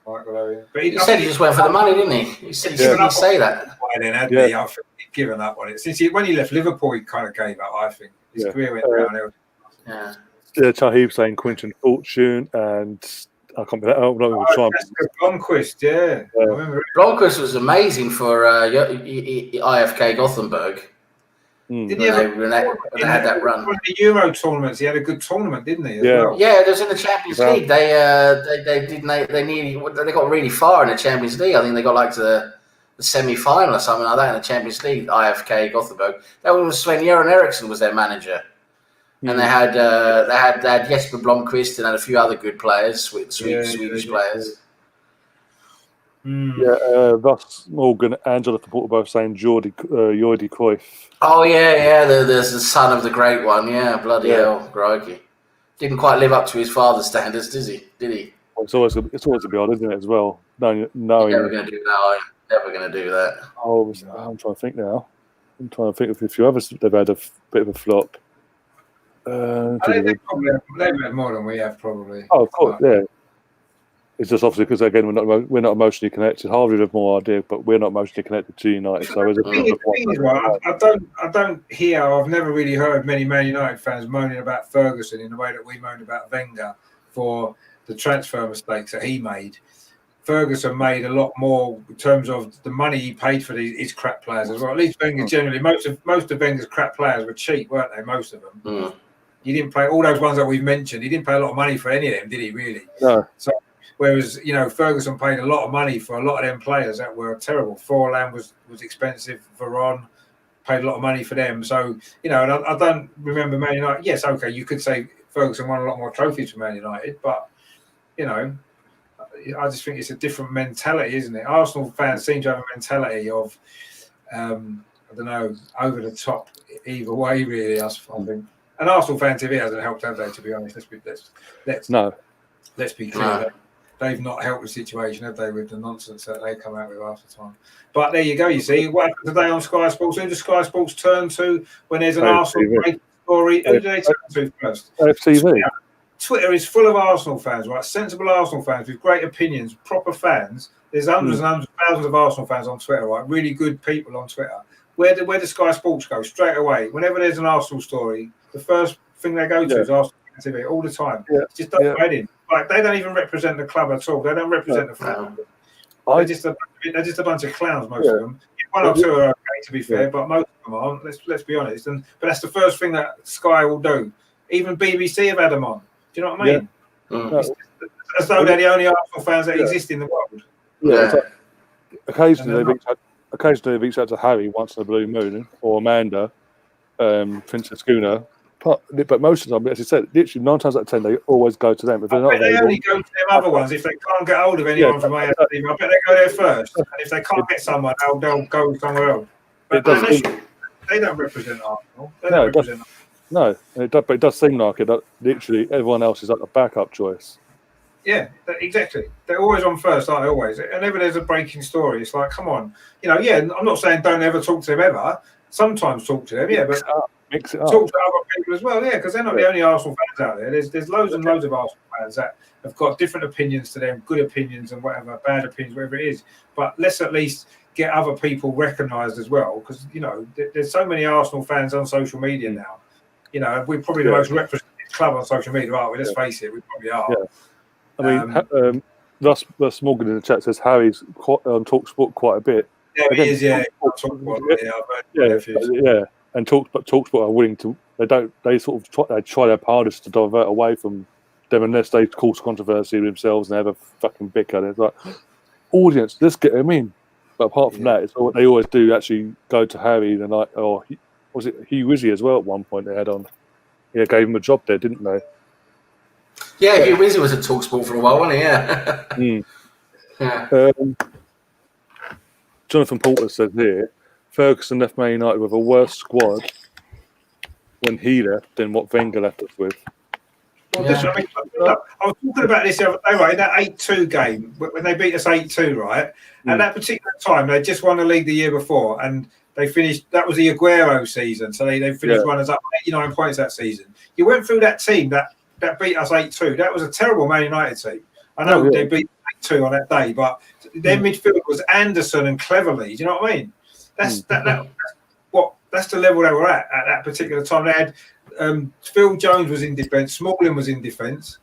Michael Owen. But he said he just went for the money, didn't he? He didn't say that. Then, hadn't he? I think he'd given up on it. When he left Liverpool, he kind of gave up, I think. His career went downhill. Yeah. Tahib saying Quinton Fortune and I can't be that. I'm not even trying. Blomqvist, yeah. I remember it. Blomqvist was amazing for IFK Gothenburg. Didn't When he have they had that run. One of the Euro tournaments, he had a good tournament, didn't he? As well? Yeah, it was in the Champions League. They got really far in the Champions League. I think they got like to the semi-final or something like that in the Champions League. IFK Gothenburg. That was when Göran Eriksson was their manager, and they had Jesper Blomqvist and had a few other good players, Swedish players. Russ Morgan and Jonathan Porter both saying Jordi Cruyff. Oh yeah, there's the son of the great one. Yeah, bloody hell, crikey. Didn't quite live up to his father's standards, did he? Well, it's always a bit odd, isn't it? As well, knowing. Never going to do that. Are you? Never going to do that. I'm trying to think now. I'm trying to think of a few others they've had a bit of a flop. They've had more than we have, probably. Oh, of course, yeah. It's just obviously because again we're not emotionally connected. Harvard have more idea, but we're not emotionally connected to United. So I don't hear. I've never really heard many Man United fans moaning about Ferguson in the way that we moaned about Wenger for the transfer mistakes that he made. Ferguson made a lot more in terms of the money he paid for his crap players as well. At least Wenger generally, most of Wenger's crap players were cheap, weren't they? Most of them. He didn't pay all those ones that we've mentioned. He didn't pay a lot of money for any of them, did he? Really? No. So. Whereas, Ferguson paid a lot of money for a lot of them players that were terrible. Forlan was expensive. Varane paid a lot of money for them. So, and I don't remember Man United. Yes, okay, you could say Ferguson won a lot more trophies for Man United, but, I just think it's a different mentality, isn't it? Arsenal fans seem to have a mentality of, I don't know, over the top either way, really, I think. And Arsenal fan TV hasn't helped, have they, to be honest? Let's be clear. No. They've not helped the situation, have they, with the nonsense that they come out with half the time. But there you go, you see. What happened today on Sky Sports? Who does Sky Sports turn to when there's an Arsenal story? Who do they turn to first? AFTV. Twitter is full of Arsenal fans, right? Sensible Arsenal fans with great opinions, proper fans. There's hundreds and hundreds of thousands of Arsenal fans on Twitter, right? Really good people on Twitter. Where does Sky Sports go? Straight away. Whenever there's an Arsenal story, the first thing they go to is Arsenal TV all the time. Yeah. It's just in. Like, they don't even represent the club at all. They don't represent the fans. They're just a bunch of clowns, most of them. One or two are okay, to be fair, but most of them aren't. Let's be honest. But that's the first thing that Sky will do. Even BBC have had them on. Do you know what I mean? Yeah. As though they're the only Arsenal fans that exist in the world. Yeah. Occasionally they reach out to Harry once in a blue moon, or Amanda, Princess Schooner. But most of the time, as you said, literally 9 times out of 10, they always go to them. If they're not, they only go to them other ones. If they can't get hold of anyone from AFC, I bet they go there first. And if they can't get someone, they'll go somewhere else. But they don't represent Arsenal. But it does seem like it. That literally, everyone else is like a backup choice. Yeah, exactly. They're always on first, aren't they? Always. And whenever there's a breaking story, it's like, come on. I'm not saying don't ever talk to them ever. Sometimes talk to them, but mix it up. Talk to other people as well, because they're not the only Arsenal fans out there. There's loads and loads of Arsenal fans that have got different opinions to them, good opinions and whatever, bad opinions, whatever it is. But let's at least get other people recognised as well, because there's so many Arsenal fans on social media now. We're probably the most representative club on social media, aren't we? Let's face it, we probably are. Yeah. I mean, Russ Morgan in the chat says Harry's on TalkSport quite a bit. Yeah, he is. Yeah, And TalkSport are willing to. They try their hardest to divert away from them unless they cause controversy themselves and have a fucking bicker. It's like, audience, let's get them in. But apart from that, it's what they always do. Actually, go to Harry and was it Hugh Wizzy as well? At one point, they had on. Yeah, gave him a job there, didn't they? Yeah, Hugh Wizzy was at TalkSport for a while, wasn't he? Yeah. Jonathan Porter says here, Ferguson left Man United with a worse squad when he left than what Wenger left us with. I was talking about this the other day, right? In that 8-2 game, when they beat us 8-2, right? At that particular time, they just won the league the year before, and they finished. That was the Aguero season, so they finished runners up 89 points that season. You went through that team that beat us 8-2. That was a terrible Man United team. I know they beat 8-2 on that day, but their midfield was Anderson and Cleverley. Do you know what I mean? That's the level they were at that particular time. They had Phil Jones was in defence, Smalling was in defence,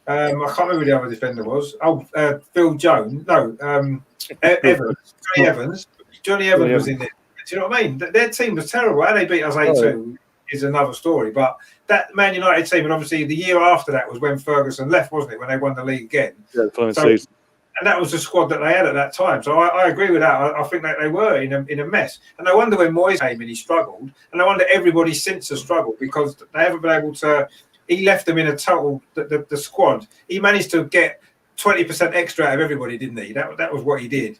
I can't remember who the other defender was. Phil Jones. No, Evans. Johnny Evans. Johnny Evans was in there. Do you know what I mean? Their team was terrible. How they beat us 8-2 is another story. But that Man United team, and obviously the year after that was when Ferguson left, wasn't it? When they won the league again. Yeah, the following season. And that was the squad that they had at that time. So I agree with that. I think that they were in a mess. And I wonder when Moyes came in, he struggled. And I wonder everybody since has struggled because they haven't been able to. He left them in a total. The squad. He managed to get 20% extra out of everybody, didn't he? That was what he did.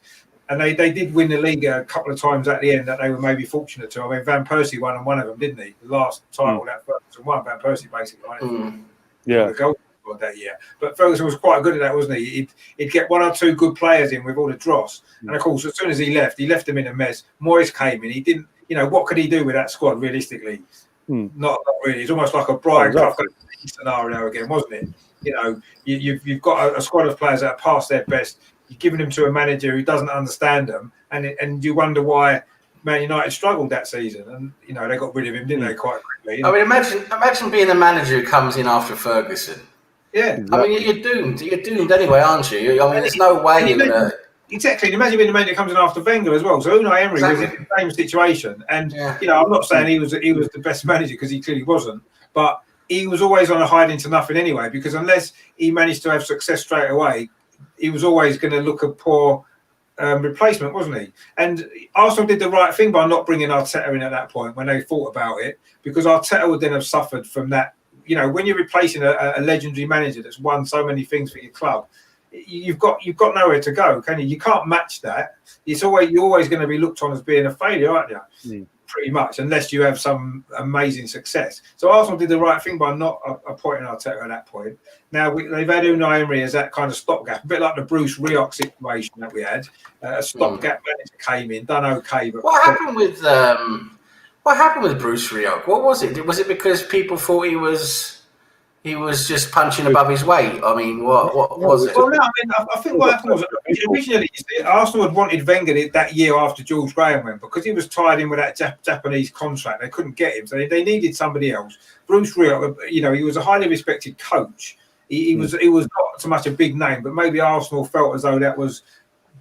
And they did win the league a couple of times at the end that they were maybe fortunate to. I mean, Van Persie won on one of them, didn't he? The last title that Ferguson won, Van Persie basically won. Yeah. The goal that year. But Ferguson was quite good at that, wasn't he? He'd get one or two good players in with all the dross. And of course, as soon as he left them in a mess. Moyes came in. He didn't, what could he do with that squad realistically? Not really. It's almost like a Brian Clough scenario again, wasn't it? You've got a squad of players that are past their best. You're giving them to a manager who doesn't understand them, and you wonder why Man United struggled that season. And they got rid of him, didn't they? Quite quickly. I mean, imagine being a manager who comes in after Ferguson. Yeah, I mean, you're doomed. You're doomed anyway, aren't you? I mean, there's no way you're gonna. Exactly. Imagine being the manager that comes in after Wenger as well. So Unai Emery was in the same situation, and I'm not saying he was the best manager because he clearly wasn't, but he was always on a hiding to nothing anyway. Because unless he managed to have success straight away, he was always going to look a poor replacement, wasn't he? And Arsenal did the right thing by not bringing Arteta in at that point when they thought about it, because Arteta would then have suffered from that. When you're replacing a legendary manager that's won so many things for your club, you've got nowhere to go, can you? You can't match that. You're always going to be looked on as being a failure, aren't you? Pretty much, unless you have some amazing success. So Arsenal did the right thing by not appointing Arteta at that point. Now they've had Unai Emery as that kind of stopgap, a bit like the Bruce Rioch situation that we had. A stopgap manager came in, done okay. But what happened with Bruce Rioch? What was it? Was it because people thought he was just punching above his weight? I mean, what was it? Well, no, I think what happened was originally Arsenal had wanted Wenger that year after George Graham went, because he was tied in with that Japanese contract. They couldn't get him, so they needed somebody else. Bruce Rioch, he was a highly respected coach. He was not so much a big name, but maybe Arsenal felt as though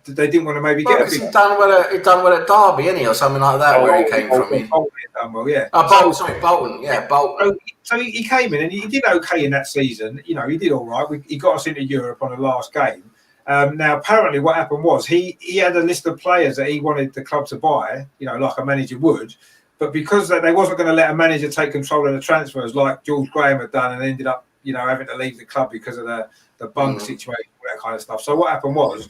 they didn't want to maybe get a big. He'd done well at Derby, any or something like that, where he came from. Bolton, yeah. Bolton, yeah, Bolton. So he came in and he did okay in that season. He did all right. He got us into Europe on the last game. Now, apparently, what happened was he had a list of players that he wanted the club to buy, like a manager would. But because they wasn't going to let a manager take control of the transfers like George Graham had done, and ended up, having to leave the club because of the bunk situation, all that kind of stuff. So what happened was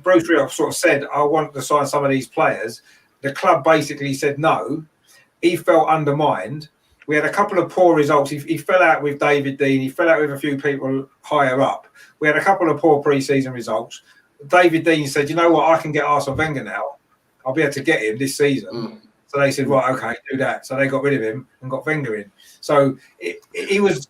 Bruce Rioch sort of said, I want to sign some of these players. The club basically said no. He felt undermined. We had a couple of poor results. He fell out with David Dean. He fell out with a few people higher up. We had a couple of poor pre-season results. David Dean said, you know what, I can get Arsene Wenger now. I'll be able to get him this season. So they said, right, okay, do that. So they got rid of him and got Wenger in. So it was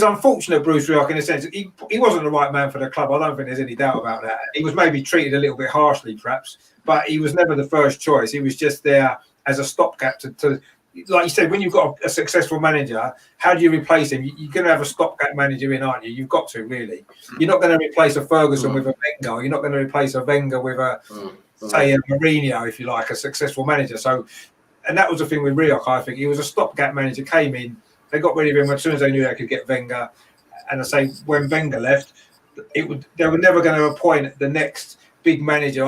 unfortunate, Bruce Rioch, in a sense. He wasn't the right man for the club. I don't think there's any doubt about that. He was maybe treated a little bit harshly, perhaps, but he was never the first choice. He was just there as a stopgap to like you said, when you've got a successful manager, how do you replace him? You're going to have a stopgap manager in, aren't you? You've got to, really. You're not going to replace a Ferguson with a Wenger. You're not going to replace a Wenger with say, a Mourinho, if you like, a successful manager. So, and that was the thing with Rioch, I think. He was a stopgap manager, came in, they got rid of him as soon as they knew they could get Wenger. And I say, when Wenger left, they were never going to appoint the next big manager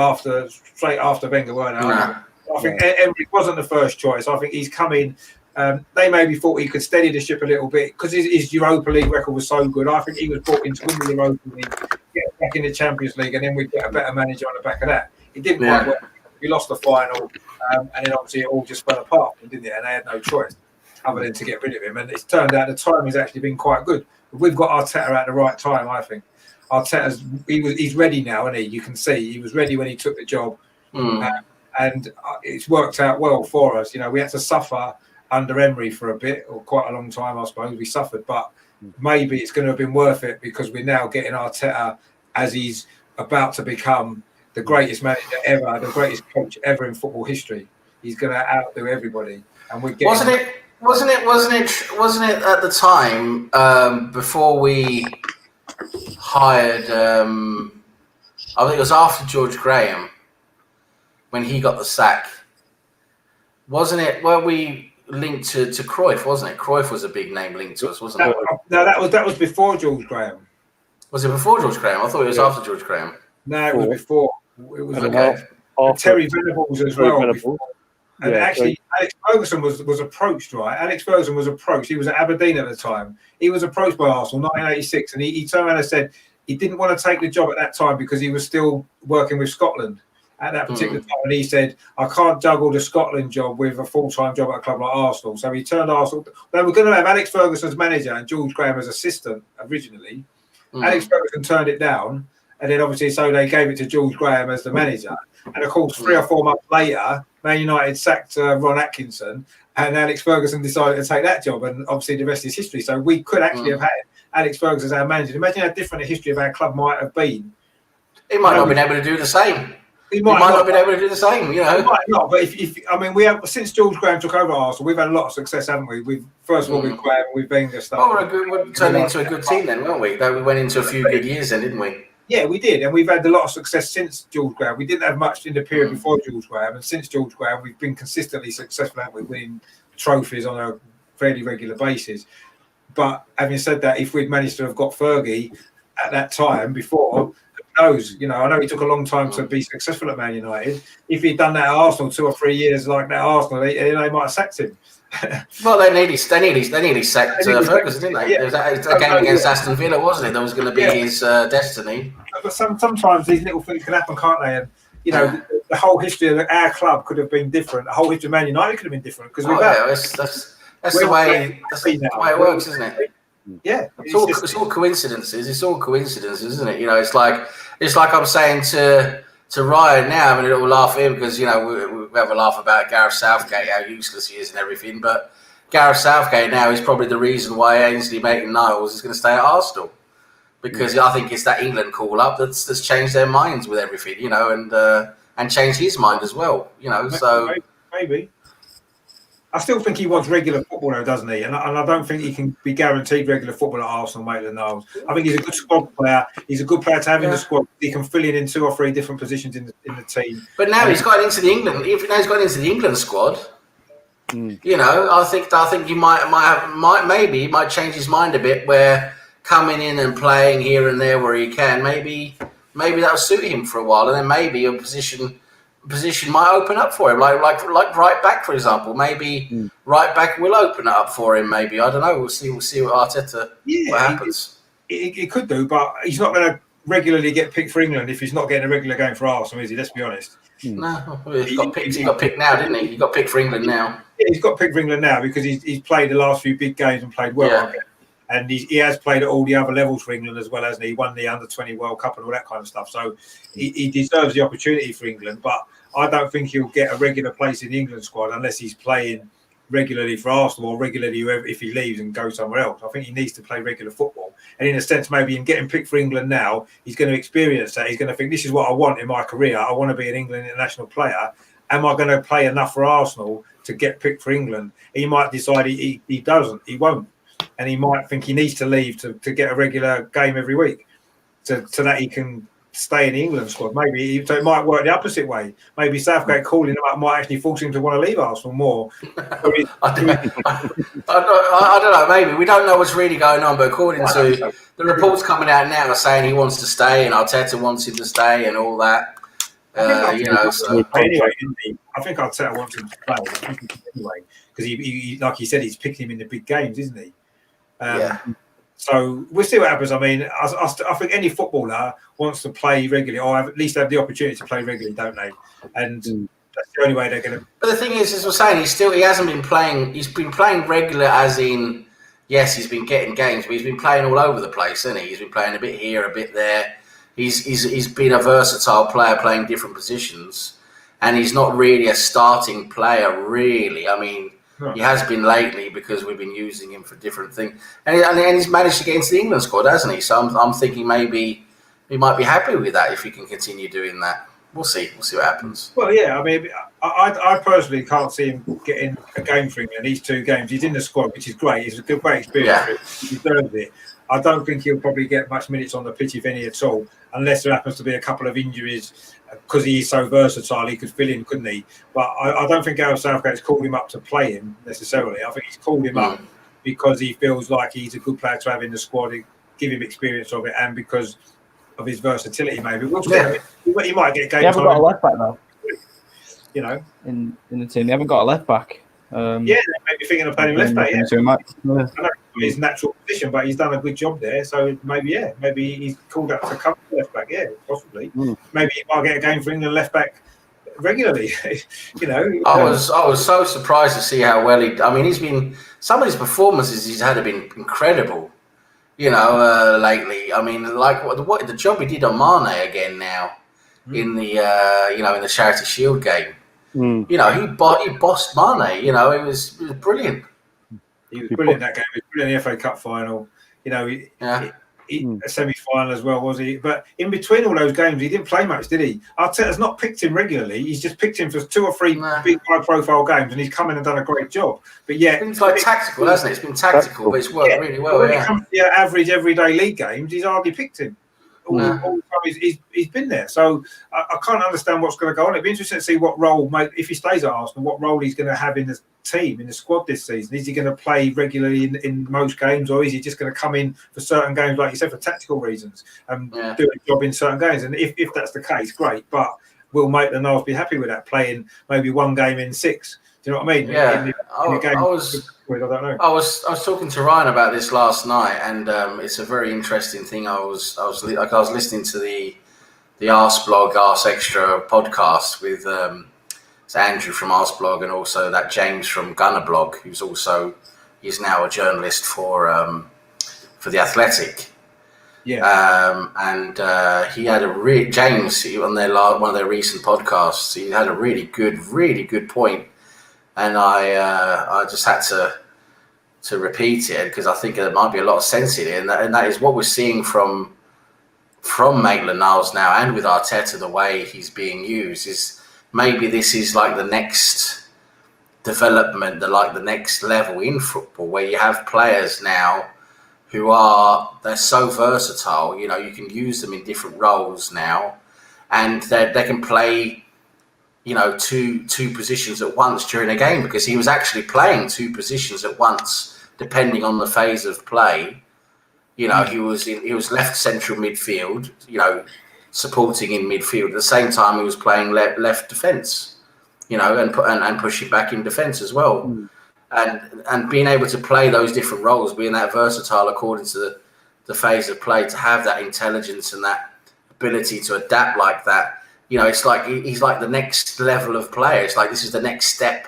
straight after Wenger, weren't they? No. I think Emery wasn't the first choice. I think he's come in. They maybe thought he could steady the ship a little bit because his Europa League record was so good. I think he was brought in to win the Europa League, get back in the Champions League, and then we'd get a better manager on the back of that. It didn't quite work. We lost the final, and then obviously it all just fell apart, didn't it? And they had no choice other than to get rid of him. And it's turned out the time has actually been quite good. We've got Arteta at the right time, I think. He's ready now, isn't he? You can see he was ready when he took the job. And it's worked out well for us. We had to suffer under Emery for a bit, or quite a long time, I suppose. We suffered, but maybe it's going to have been worth it because we're now getting Arteta as he's about to become the greatest manager ever, the greatest coach ever in football history. He's going to outdo everybody, and we're getting. Wasn't it at the time before we hired. I think it was after George Graham when he got the sack, wasn't it? Were we linked to Cruyff? Wasn't it? Cruyff was a big name linked to us, wasn't it? No, that was before George Graham. Was it before George Graham? I thought it was after George Graham. No, it was before. It was okay. Terry Venables as well. Venables. And actually, Alex Ferguson was approached, right? Alex Ferguson was approached. He was at Aberdeen at the time. He was approached by Arsenal, 1986, and he turned around and said he didn't want to take the job at that time because he was still working with Scotland at that particular time. And he said, I can't juggle the Scotland job with a full-time job at a club like Arsenal. So he turned Arsenal. They were going to have Alex Ferguson as manager and George Graham as assistant originally. Alex Ferguson turned it down. And then obviously, so they gave it to George Graham as the manager. And of course, 3 or 4 months later, Man United sacked Ron Atkinson, and Alex Ferguson decided to take that job. And obviously, the rest is history. So we could actually have had Alex Ferguson as our manager. Imagine how different the history of our club might have been. He might not have been able to do the same. He might not have been able to do the same, you know. He might not, but if I mean, we have since George Graham took over Arsenal, we've had a lot of success, haven't we? We've first of all with Graham, we've been the stuff. Oh, we turned into a good team then, weren't we? We went into a few good years then, didn't we? Yeah, we did, and we've had a lot of success since George Graham. We didn't have much in the period before George Graham, and since George Graham, we've been consistently successful, haven't we? Winning trophies on a fairly regular basis. But having said that, if we'd managed to have got Fergie at that time before, who knows? You know, I know it took a long time to be successful at Man United. If he'd done that at Arsenal 2 or 3 years like that at Arsenal, they might have sacked him. Well, they nearly sacked Ferguson, didn't they? Yeah. There was a game against Aston Villa, wasn't it? That was going to be his destiny. But sometimes these little things can happen, can't they? And you know, the whole history of our club could have been different. The whole history of Man United could have been different because that's the way it works, isn't it? Yeah, it's all coincidences. It's all coincidences, isn't it? You know, it's like I'm saying to Ryan now, having a little laugh at him because, you know, we have a laugh about Gareth Southgate, how useless he is and everything. But Gareth Southgate now is probably the reason why Ainsley Maitland-Niles is going to stay at Arsenal, because I think it's that England call-up that's changed their minds with everything, you know, and changed his mind as well, you know. So maybe. I still think he wants regular football, though, doesn't he? And I don't think he can be guaranteed regular football at Arsenal, Maitland-Niles. I think he's a good squad player. He's a good player to have in the squad. He can fill in 2 or 3 different positions in the team. But now he's got into the England squad. You know, I think he might change his mind a bit, where coming in and playing here and there where he can, maybe that'll suit him for a while, and then maybe a position might open up for him, like right back, for example. Maybe right back will open it up for him. Maybe, I don't know. We'll see what Arteta what happens. He could do, but he's not going to regularly get picked for England if he's not getting a regular game for Arsenal, is he? Let's be honest. No, he got picked now, didn't he? He got picked for England now. Yeah, he's got picked for England now because he's played the last few big games and played well. Yeah. And he has played at all the other levels for England as well, hasn't he? He won the Under-20 World Cup and all that kind of stuff. So he deserves the opportunity for England. But I don't think he'll get a regular place in the England squad unless he's playing regularly for Arsenal or regularly if he leaves and goes somewhere else. I think he needs to play regular football. And in a sense, maybe in getting picked for England now, he's going to experience that. He's going to think, this is what I want in my career. I want to be an England international player. Am I going to play enough for Arsenal to get picked for England? He might decide he doesn't. He won't. And he might think he needs to leave to get a regular game every week so that he can stay in the England squad. Maybe so it might work the opposite way. Maybe Southgate calling him up might actually force him to want to leave Arsenal more. I don't know. Maybe we don't know what's really going on, but according to the reports coming out now, saying he wants to stay and Arteta wants him to stay and all that. You know, so anyway, I think Arteta wants him to play anyway because he like he said, he's picking him in the big games, isn't he? So we'll see what happens. I mean, I think any footballer wants to play regularly, or at least have the opportunity to play regularly, don't they? And that's the only way they're going to. But the thing is, as we're saying, he hasn't been playing. He's been playing regular, as in, yes, he's been getting games, but he's been playing all over the place, hasn't he? He's been playing a bit here, a bit there. He's been a versatile player, playing different positions, and he's not really a starting player, really. I mean. He has been lately because we've been using him for different things, and he's managed to get into the England squad, hasn't he? So I'm thinking maybe he might be happy with that if he can continue doing that. We'll see what happens. Well, yeah, I mean, I personally can't see him getting a game for England. These 2 games, he's in the squad, which is great. It's a great experience. Yeah. He deserves it. I don't think he'll probably get much minutes on the pitch, if any at all, unless there happens to be a couple of injuries, because he is so versatile, he could fill in, couldn't he? But I don't think Gareth Southgate's called him up to play him necessarily. I think he's called him up because he feels like he's a good player to have in the squad, give him experience of it, and because of his versatility, maybe. He might get games. They haven't got a left back though. You know, in the team, they haven't got a left back. They may be thinking of playing left back. Yeah, so I know his natural position, but he's done a good job there. So maybe he's called up to cover left back. Yeah, possibly. Maybe he might get a game for England left back regularly. You know, I was so surprised to see how well he's been. Some of his performances he's had have been incredible. You know, lately. I mean, like what the job he did on Mane again now in the in the Charity Shield game. You know, he bossed Mane. You know, it was brilliant. He was brilliant that game. He was brilliant in the FA Cup final. You know, a semi-final as well, was he? But in between all those games, he didn't play much, did he? Arteta's not picked him regularly. He's just picked him for 2 or 3 big high-profile games, and he's come in and done a great job. But yeah, it's like tactical, hasn't it? It's been tactical, but it's worked really well. When it comes to the average everyday league games, he's hardly picked him. All the time he's been there. So I can't understand what's going to go on. It'd be interesting to see what role, if he stays at Arsenal, what role he's going to have in the team, in the squad this season. Is he going to play regularly in most games, or is he just going to come in for certain games, like you said, for tactical reasons and do a job in certain games? And if that's the case, great. But will Maitland-Niles be happy with that, playing maybe 1 game in 6? Do you know what I mean? Yeah, I don't know. I was talking to Ryan about this last night, and it's a very interesting thing. I was listening to the Arsblog Ars Extra podcast with it's Andrew from Arsblog, and also that James from Gunnerblog, he's now a journalist for the Athletic. Yeah. And he had James on one of their recent podcasts. He had a really good point. And I just had to repeat it because I think there might be a lot of sense in it, and that is what we're seeing from Maitland-Niles now, and with Arteta, the way he's being used is maybe this is like the next development, the next level in football, where you have players now who they're so versatile. You know, you can use them in different roles now, and they can play, you know, two positions at once during a game, because he was actually playing 2 positions at once depending on the phase of play. You know, he was left central midfield, you know, supporting in midfield. At the same time, he was playing left defence, you know, and pushing back in defence as well. And being able to play those different roles, being that versatile according to the phase of play, to have that intelligence and that ability to adapt like that. You know, it's like he's like the next level of player. It's like this is the next step,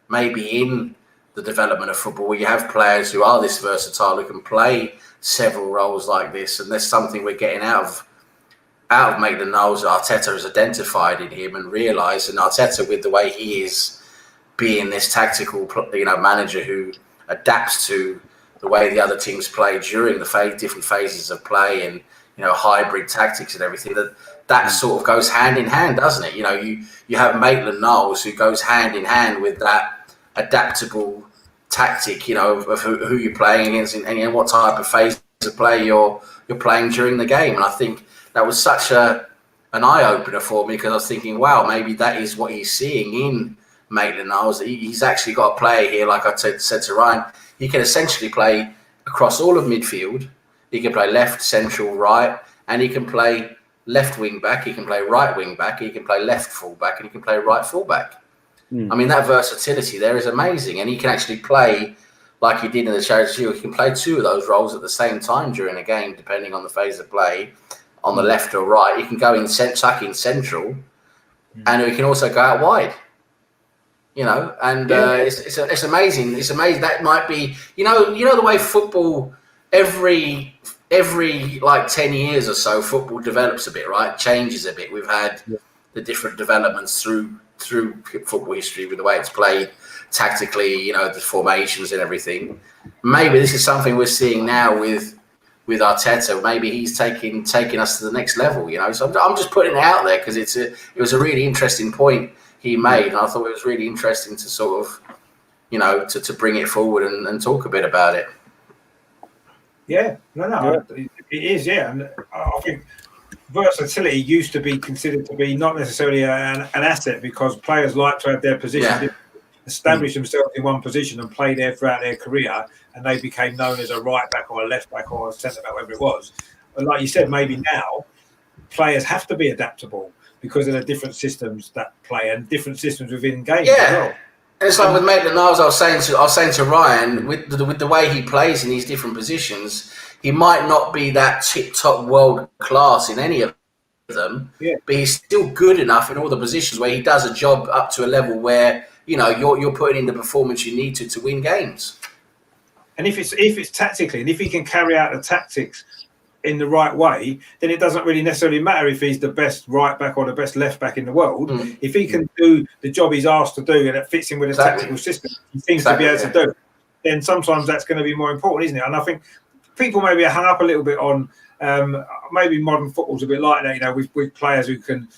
maybe in the development of football, where you have players who are this versatile, who can play several roles like this. And there's something we're getting out of Maitland-Niles that Arteta has identified in him and realised. And Arteta, with the way he is being this tactical, you know, manager who adapts to the way the other teams play during the different phases of play, and, you know, hybrid tactics and everything, that sort of goes hand in hand, doesn't it? You know, you have Maitland-Niles who goes hand in hand with that adaptable tactic, you know, of who you're playing against and what type of phase of play you're playing during the game. And I think that was such an eye-opener for me, because I was thinking, wow, maybe that is what he's seeing in Maitland-Niles. He's actually got a player here, like I said to Ryan, he can essentially play across all of midfield. He can play left, central, right, and he can play left wing back, he can play right wing back, he can play left full back, and he can play right full back. I mean, that versatility there is amazing, and he can actually play like he did in the Charity Shield. He can play 2 of those roles at the same time during a game, depending on the phase of play, on the left or right. He can go in tuck in central, and he can also go out wide. You know, and it's amazing. It's amazing. That might be, you know the way football every like 10 years or so, football develops a bit, right? Changes a bit. We've had the different developments through football history with the way it's played tactically, you know, the formations and everything. Maybe this is something we're seeing now with Arteta. Maybe he's taking us to the next level, you know. So I'm just putting it out there because it was a really interesting point he made, and I thought it was really interesting to sort of, you know, to bring it forward and talk a bit about it. Yeah, no, it is. Yeah, and I think versatility used to be considered to be not necessarily an asset because players like to have their position, establish themselves in one position and play there throughout their career, and they became known as a right back or a left back or a centre back, whatever it was. But like you said, maybe now players have to be adaptable because of the different systems that play and different systems within games as well. And it's like with Maitland-Niles, I was saying to Ryan, with the way he plays in these different positions, he might not be that tip-top world class in any of them, but he's still good enough in all the positions where he does a job up to a level where you're putting in the performance you need to win games. And if it's tactically, and if he can carry out the tactics in the right way, then it doesn't really necessarily matter if he's the best right back or the best left back in the world. If he can do the job he's asked to do and it fits in with a tactical system he seems to be able to do, then sometimes that's going to be more important, isn't it? And I think people maybe are hung up a little bit on maybe modern football's a bit like that, with players who can,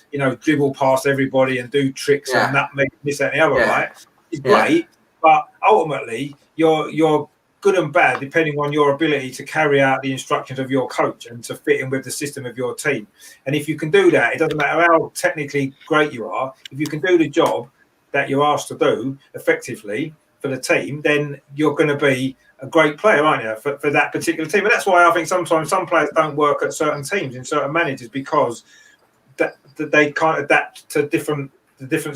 dribble past everybody and do tricks and that make this, that, and the other, right? It's great, but ultimately you're good and bad depending on your ability to carry out the instructions of your coach and to fit in with the system of your team. And if you can do that, it doesn't matter how technically great you are, if you can do the job that you're asked to do effectively for the team, then you're going to be a great player, aren't you, for that particular team. And that's why I think sometimes some players don't work at certain teams in certain managers because that they can't adapt to different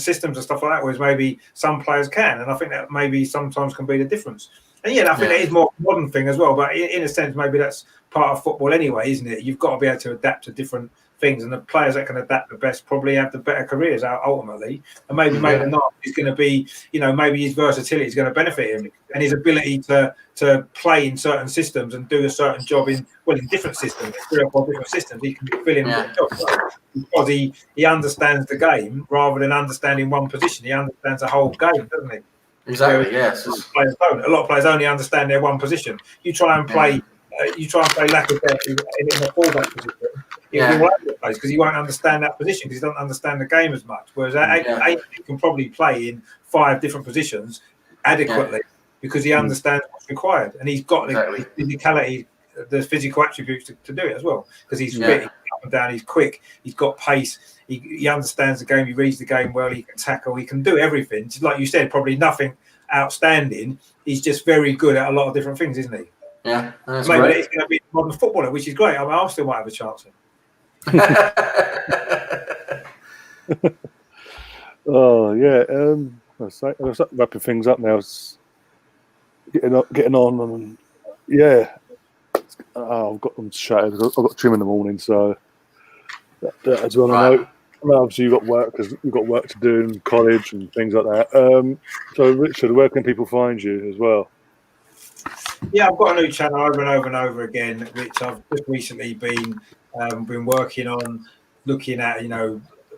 systems and stuff like that, whereas maybe some players can. And I think that maybe sometimes can be the difference. And I think that is more a modern thing as well. But in a sense, maybe that's part of football anyway, isn't it? You've got to be able to adapt to different things, and the players that can adapt the best probably have the better careers ultimately. And maybe Maitland-Niles is going to be, maybe his versatility is going to benefit him, and his ability to play in certain systems and do a certain job in different systems, 3 or 4 different systems. He can fill in with the job because he understands the game rather than understanding one position. He understands the whole game, doesn't he? Exactly. Yes. A lot of players only understand their one position. You try and play Lacazette in a fullback position. He'll be all over the place because he won't understand that position because he doesn't understand the game as much. Whereas Aiden can probably play in 5 different positions adequately because he understands what's required and he's got the physicality, the physical attributes to do it as well because he's fit, he's up and down, he's quick, he's got pace. He understands the game. He reads the game well. He can tackle. He can do everything. Just like you said, probably nothing outstanding. He's just very good at a lot of different things, isn't he? Yeah, that's maybe great. He's going to be a modern footballer, which is great. I mean, I still might have a chance. Oh yeah. I was wrapping things up now. Getting on, and I'm shattered. I've got gym in the morning, so that's what I know. Obviously, you've got work because you've got work to do in college and things like that. So, Richard, where can people find you as well? Yeah, I've got a new channel over and over and over again, which I've just recently been working on, looking at,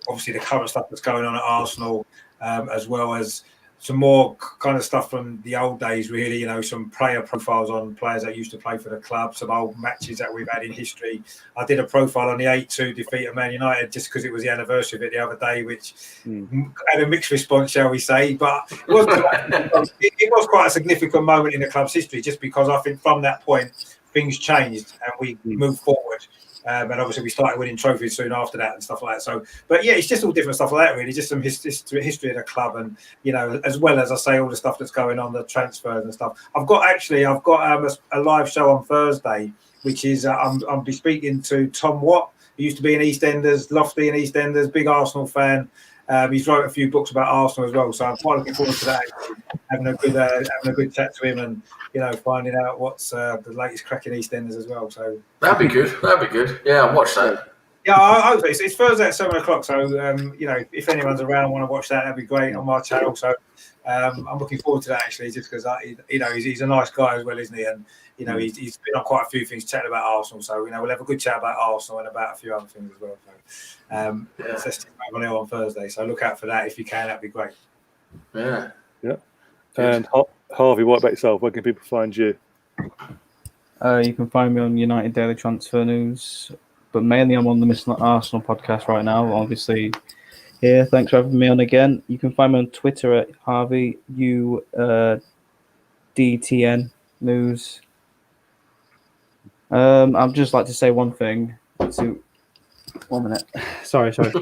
obviously the current stuff that's going on at Arsenal, as well as some more kind of stuff from the old days, really, some player profiles on players that used to play for the club, some old matches that we've had in history. I did a profile on the 8-2 defeat of Man United just because it was the anniversary of it the other day, which had a mixed response, shall we say. But it was quite a significant moment in the club's history just because I think from that point, things changed and we moved forward. And obviously we started winning trophies soon after that and stuff like that. So, but it's just all different stuff like that, really. Just some history of the club, and as well as I say, all the stuff that's going on, the transfers and stuff. I've got a live show on Thursday, which is I'll be speaking to Tom Watt, who used to be in EastEnders, Lofty in EastEnders, big Arsenal fan. He's wrote a few books about Arsenal as well, so I'm quite looking forward to that. Having a good chat to him, and finding out what's the latest crack in EastEnders as well. So that'd be good. Yeah, I'll watch that. Yeah, I hope so. It's Thursday at 7:00. So if anyone's around, want to watch that, that'd be great on my channel. So I'm looking forward to that actually, just because he's a nice guy as well, isn't he? And he's been on quite a few things chatting about Arsenal. So we'll have a good chat about Arsenal and about a few other things as well. So let's stick on Thursday. So look out for that if you can. That'd be great. Yeah. And Harvey, what about yourself? Where can people find you? You can find me on United Daily Transfer News, but mainly I'm on the Missing Arsenal podcast right now. Obviously, thanks for having me on again. You can find me on Twitter at Harvey DTN News. I'd just like to say one thing. 1 minute. Sorry. That's the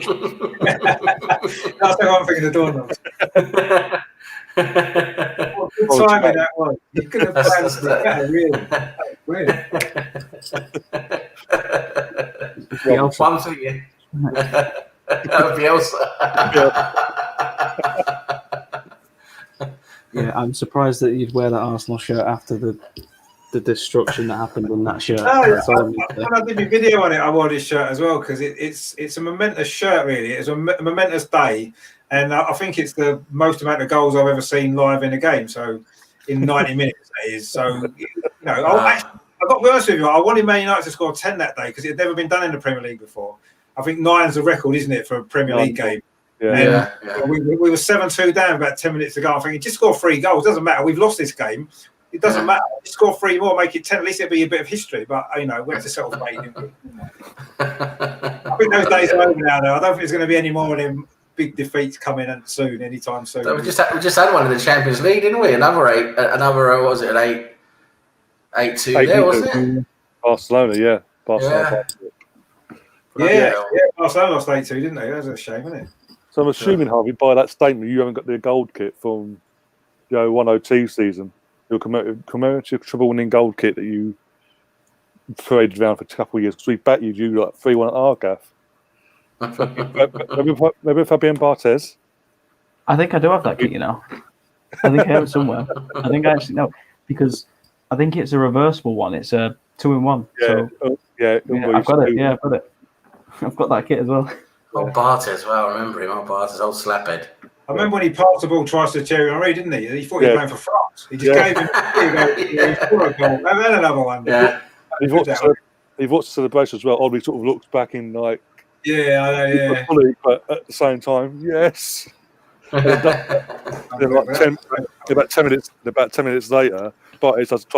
one thing in the doorknobs. What good timing that was. You could have planned it better, really. Brilliant. One thing. Bielsa. Yeah, I'm surprised that you'd wear that Arsenal shirt after the destruction that happened in that shirt. When I did my video on it, I wore this shirt as well because it's a momentous shirt, really. It's a momentous day, and I think it's the most amount of goals I've ever seen live in a game. So, in 90 minutes, that is. So, I've got to be honest with you, I wanted Man United to score 10 that day because it had never been done in the Premier League before. I think 9's the record, isn't it, for a Premier League game? Yeah. We were 7-2 down about 10 minutes ago. I'm thinking, just score 3 goals. Doesn't matter. We've lost this game. It doesn't matter. Just score 3 more, make it 10. At least it'll be a bit of history. But, we have to settle for 8. I think those days are over now, though. I don't think there's going to be any more of them big defeats coming anytime soon. So we just had one in the Champions League, didn't we? Another what was it, an 8-2 there, wasn't it? Barcelona, yeah. Barcelona. Yeah, Barcelona lost 8-2, didn't they? That was a shame, isn't it? So I'm assuming, Harvey, by that statement, you haven't got the gold kit from the 102 season. Your commemorative treble-winning gold kit that you paraded around for a couple of years because we batted you like 3-1 at Argath. Maybe Fabian Barthez. I think I do have that kit, I think I have it somewhere. I think I actually know because I think it's a reversible one. It's a 2-in-1. Yeah, I've got it. Yeah, I've got it. I've got that kit as well. Oh, Barthez, well, I remember him. Oh, Barthez, old slaphead. I remember when he passed the ball twice to Thierry Henry, didn't he? He thought he was playing for France. He just gave him a goal, and then another one. Yeah. You've watched the celebration as well. Oddly sort of looks back in like... Yeah, I know, yeah. But at the same time, yes. About 10 minutes later, Barthez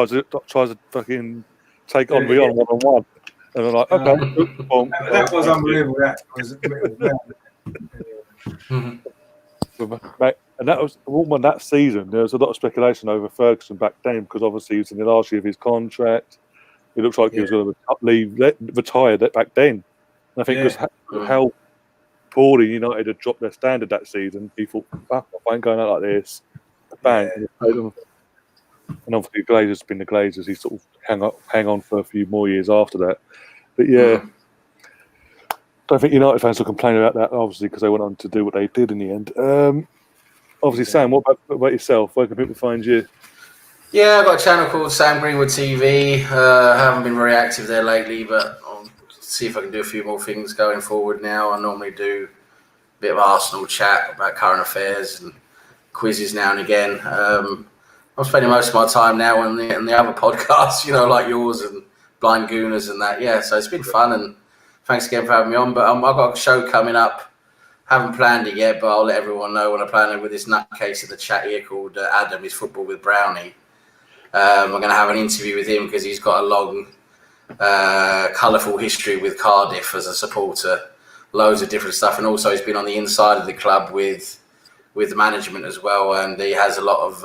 tries to fucking take on Leon one-on-one. And I'm like, okay. That was unbelievable. And that was that season. There was a lot of speculation over Ferguson back then because obviously he was in the last year of his contract. It looks like he was going to retire back then. And I think because how poorly United had dropped their standard that season, he thought, fuck off, I ain't going out like this. Bang. Yeah. And obviously Glazer's been the Glazers. He sort of hang on for a few more years after that. But yeah, don't think United fans will complain about that, obviously, because they went on to do what they did in the end. Obviously, Sam, what about yourself? Where can people find you? Yeah, I've got a channel called Sam Greenwood TV. I haven't been very active there lately, but I'll see if I can do a few more things going forward now. I normally do a bit of Arsenal chat about current affairs and quizzes now and again. I'm spending most of my time now on the other podcasts, like yours and Blind Gooners and that. Yeah, so it's been fun, and thanks again for having me on. But I've got a show coming up. Haven't planned it yet, but I'll let everyone know when I plan it with this nutcase in the chat here called Adam is Football with Brownie. I'm going to have an interview with him because he's got a long, colourful history with Cardiff as a supporter, loads of different stuff, and also he's been on the inside of the club with the management as well, and he has a lot of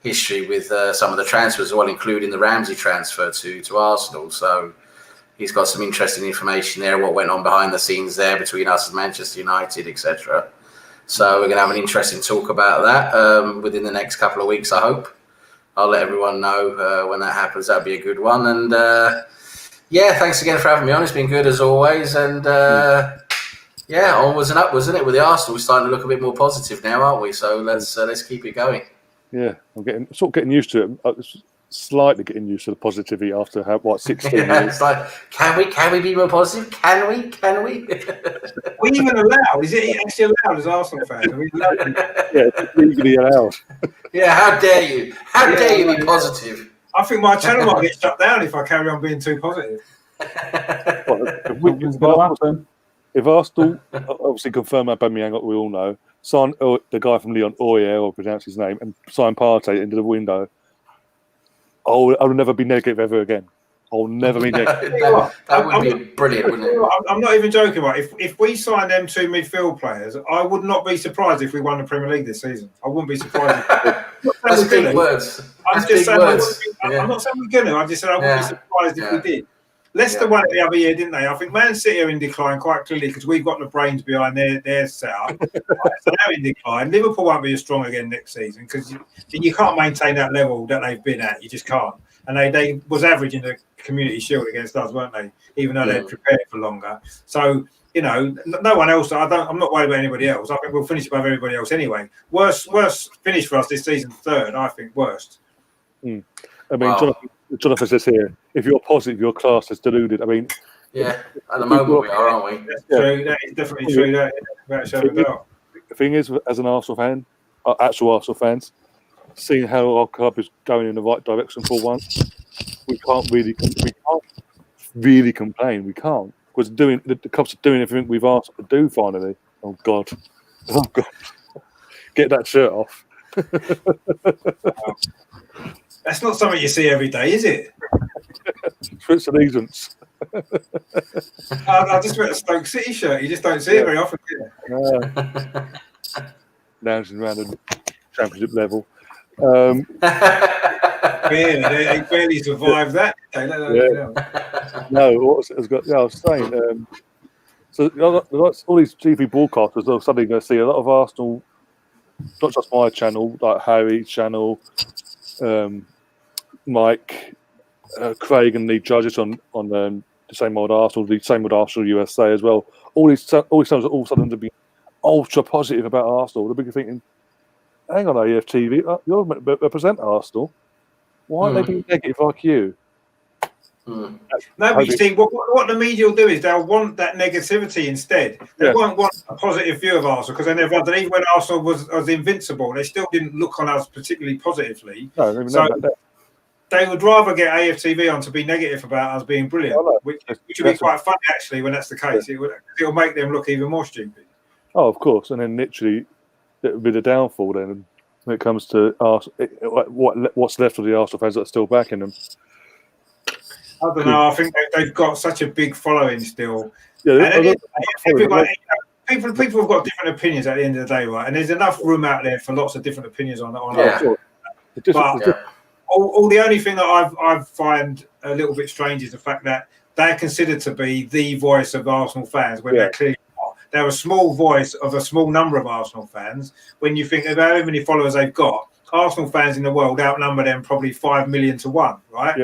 history with some of the transfers as well, including the Ramsey transfer to Arsenal. So he's got some interesting information there, what went on behind the scenes there between us and Manchester United, etc. So we're going to have an interesting talk about that within the next couple of weeks, I hope. I'll let everyone know when that happens. That'll be a good one. And thanks again for having me on. It's been good as always. And onwards and upwards, isn't it? With the Arsenal, we're starting to look a bit more positive now, aren't we? So let's keep it going. Yeah, I'm getting used to it. Slightly getting used to the positivity after 16 years. It's like, can we be more positive? Can we? Are we even allowed? Is it actually allowed as Arsenal fans? Are we allowed? Yeah, it's legally allowed. Yeah, how dare you? How dare you be positive? I think my channel might get shut down if I carry on being too positive. If Arsenal obviously confirm Aubameyang, we all know, sign the guy from Lyon, or pronounce his name, and sign Partey into the window, I'll never be negative ever again. I'll never be negative. that would be brilliant, wouldn't it? I'm not even joking, right? If we sign them 2 midfield players, I would not be surprised if we won the Premier League this season. I wouldn't be surprised. That's big words. I'm just saying I wouldn't be I'm not saying we're going to. I just said I wouldn't be surprised if we did. Leicester won it the other year, didn't they? I think Man City are in decline quite clearly because we've got the brains behind their setup. So they're in decline. Liverpool won't be as strong again next season because you can't maintain that level that they've been at. You just can't. And they was averaging the Community Shield against us, weren't they? Even though they'd prepared for longer. So, no one else. I'm not worried about anybody else. I think we'll finish above everybody else anyway. Worst finish for us this season, third. I think worst. I mean, Jonathan says here, if you're positive, your class is deluded. I mean, at the moment we are, aren't we? That's true. That is definitely true. The thing is, as an Arsenal fan, actual Arsenal fans, seeing how our club is going in the right direction for once, we can't really complain. We can't, because the clubs are doing everything we've asked them to do. Finally, oh god, get that shirt off. That's not something you see every day, is it? It's allegiance. I just wear a Stoke City shirt. You just don't see it very often, do you? Lounging around the Championship level. They barely survived that. No, I was saying. So all these TV broadcasters are suddenly going to see a lot of Arsenal, not just my channel, like Harry's channel, Mike, Craig, and the judges on the same old Arsenal USA as well. All these times, all of a sudden to be ultra positive about Arsenal. They'll be thinking, "Hang on, AFTV, you're meant to represent Arsenal. Why aren't they being negative like you?" No, but you see, what the media will do is they'll want that negativity instead. They won't want a positive view of Arsenal because they never had. Even when Arsenal was invincible, they still didn't look on us particularly positively. No, they would rather get AFTV on to be negative about us being brilliant, which would be quite funny actually when that's the case. It'll make them look even more stupid. Oh, of course, and then literally it would be the downfall then when it comes to what's left of the Arsenal fans that are still backing them. I don't know. I think they've got such a big following still. Yeah, people have got different opinions at the end of the day, right? And there's enough room out there for lots of different opinions on Arsenal. The only thing that I find a little bit strange is the fact that they're considered to be the voice of Arsenal fans when they're clearly not. They're a small voice of a small number of Arsenal fans. When you think about how many followers they've got, Arsenal fans in the world outnumber them probably 5 million to 1, right?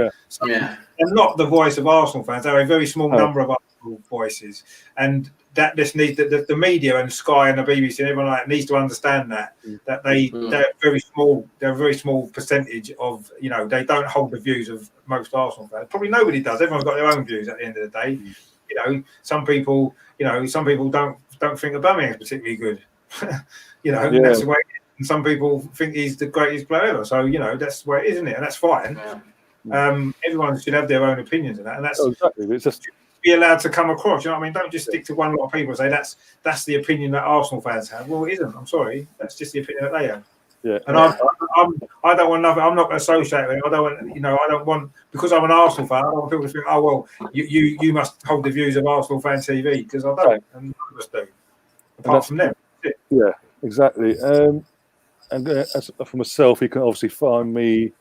They're not the voice of Arsenal fans. They're a very small number of Arsenal voices, and that just needs the media and Sky and the BBC and everyone like that needs to understand that they're very small. They're a very small percentage of they don't hold the views of most Arsenal fans. Probably nobody does. Everyone's got their own views at the end of the day. Some people don't think Aubameyang's particularly good. That's the way. And some people think he's the greatest player ever. So, that's the way it is, isn't it? And that's fine. Everyone should have their own opinions on that. And that's exactly. It's just be allowed to come across. You know what I mean? Don't just stick to one lot of people and say that's the opinion that Arsenal fans have. Well, it isn't. I'm sorry. That's just the opinion that they have. Yeah. And I don't want nothing. I'm not going to associate with it. I don't want because I'm an Arsenal fan. I don't want people to think, oh well, you must hold the views of Arsenal fan TV because I don't, and none of us do. Apart from them. Yeah, exactly. And as for myself, you can obviously find me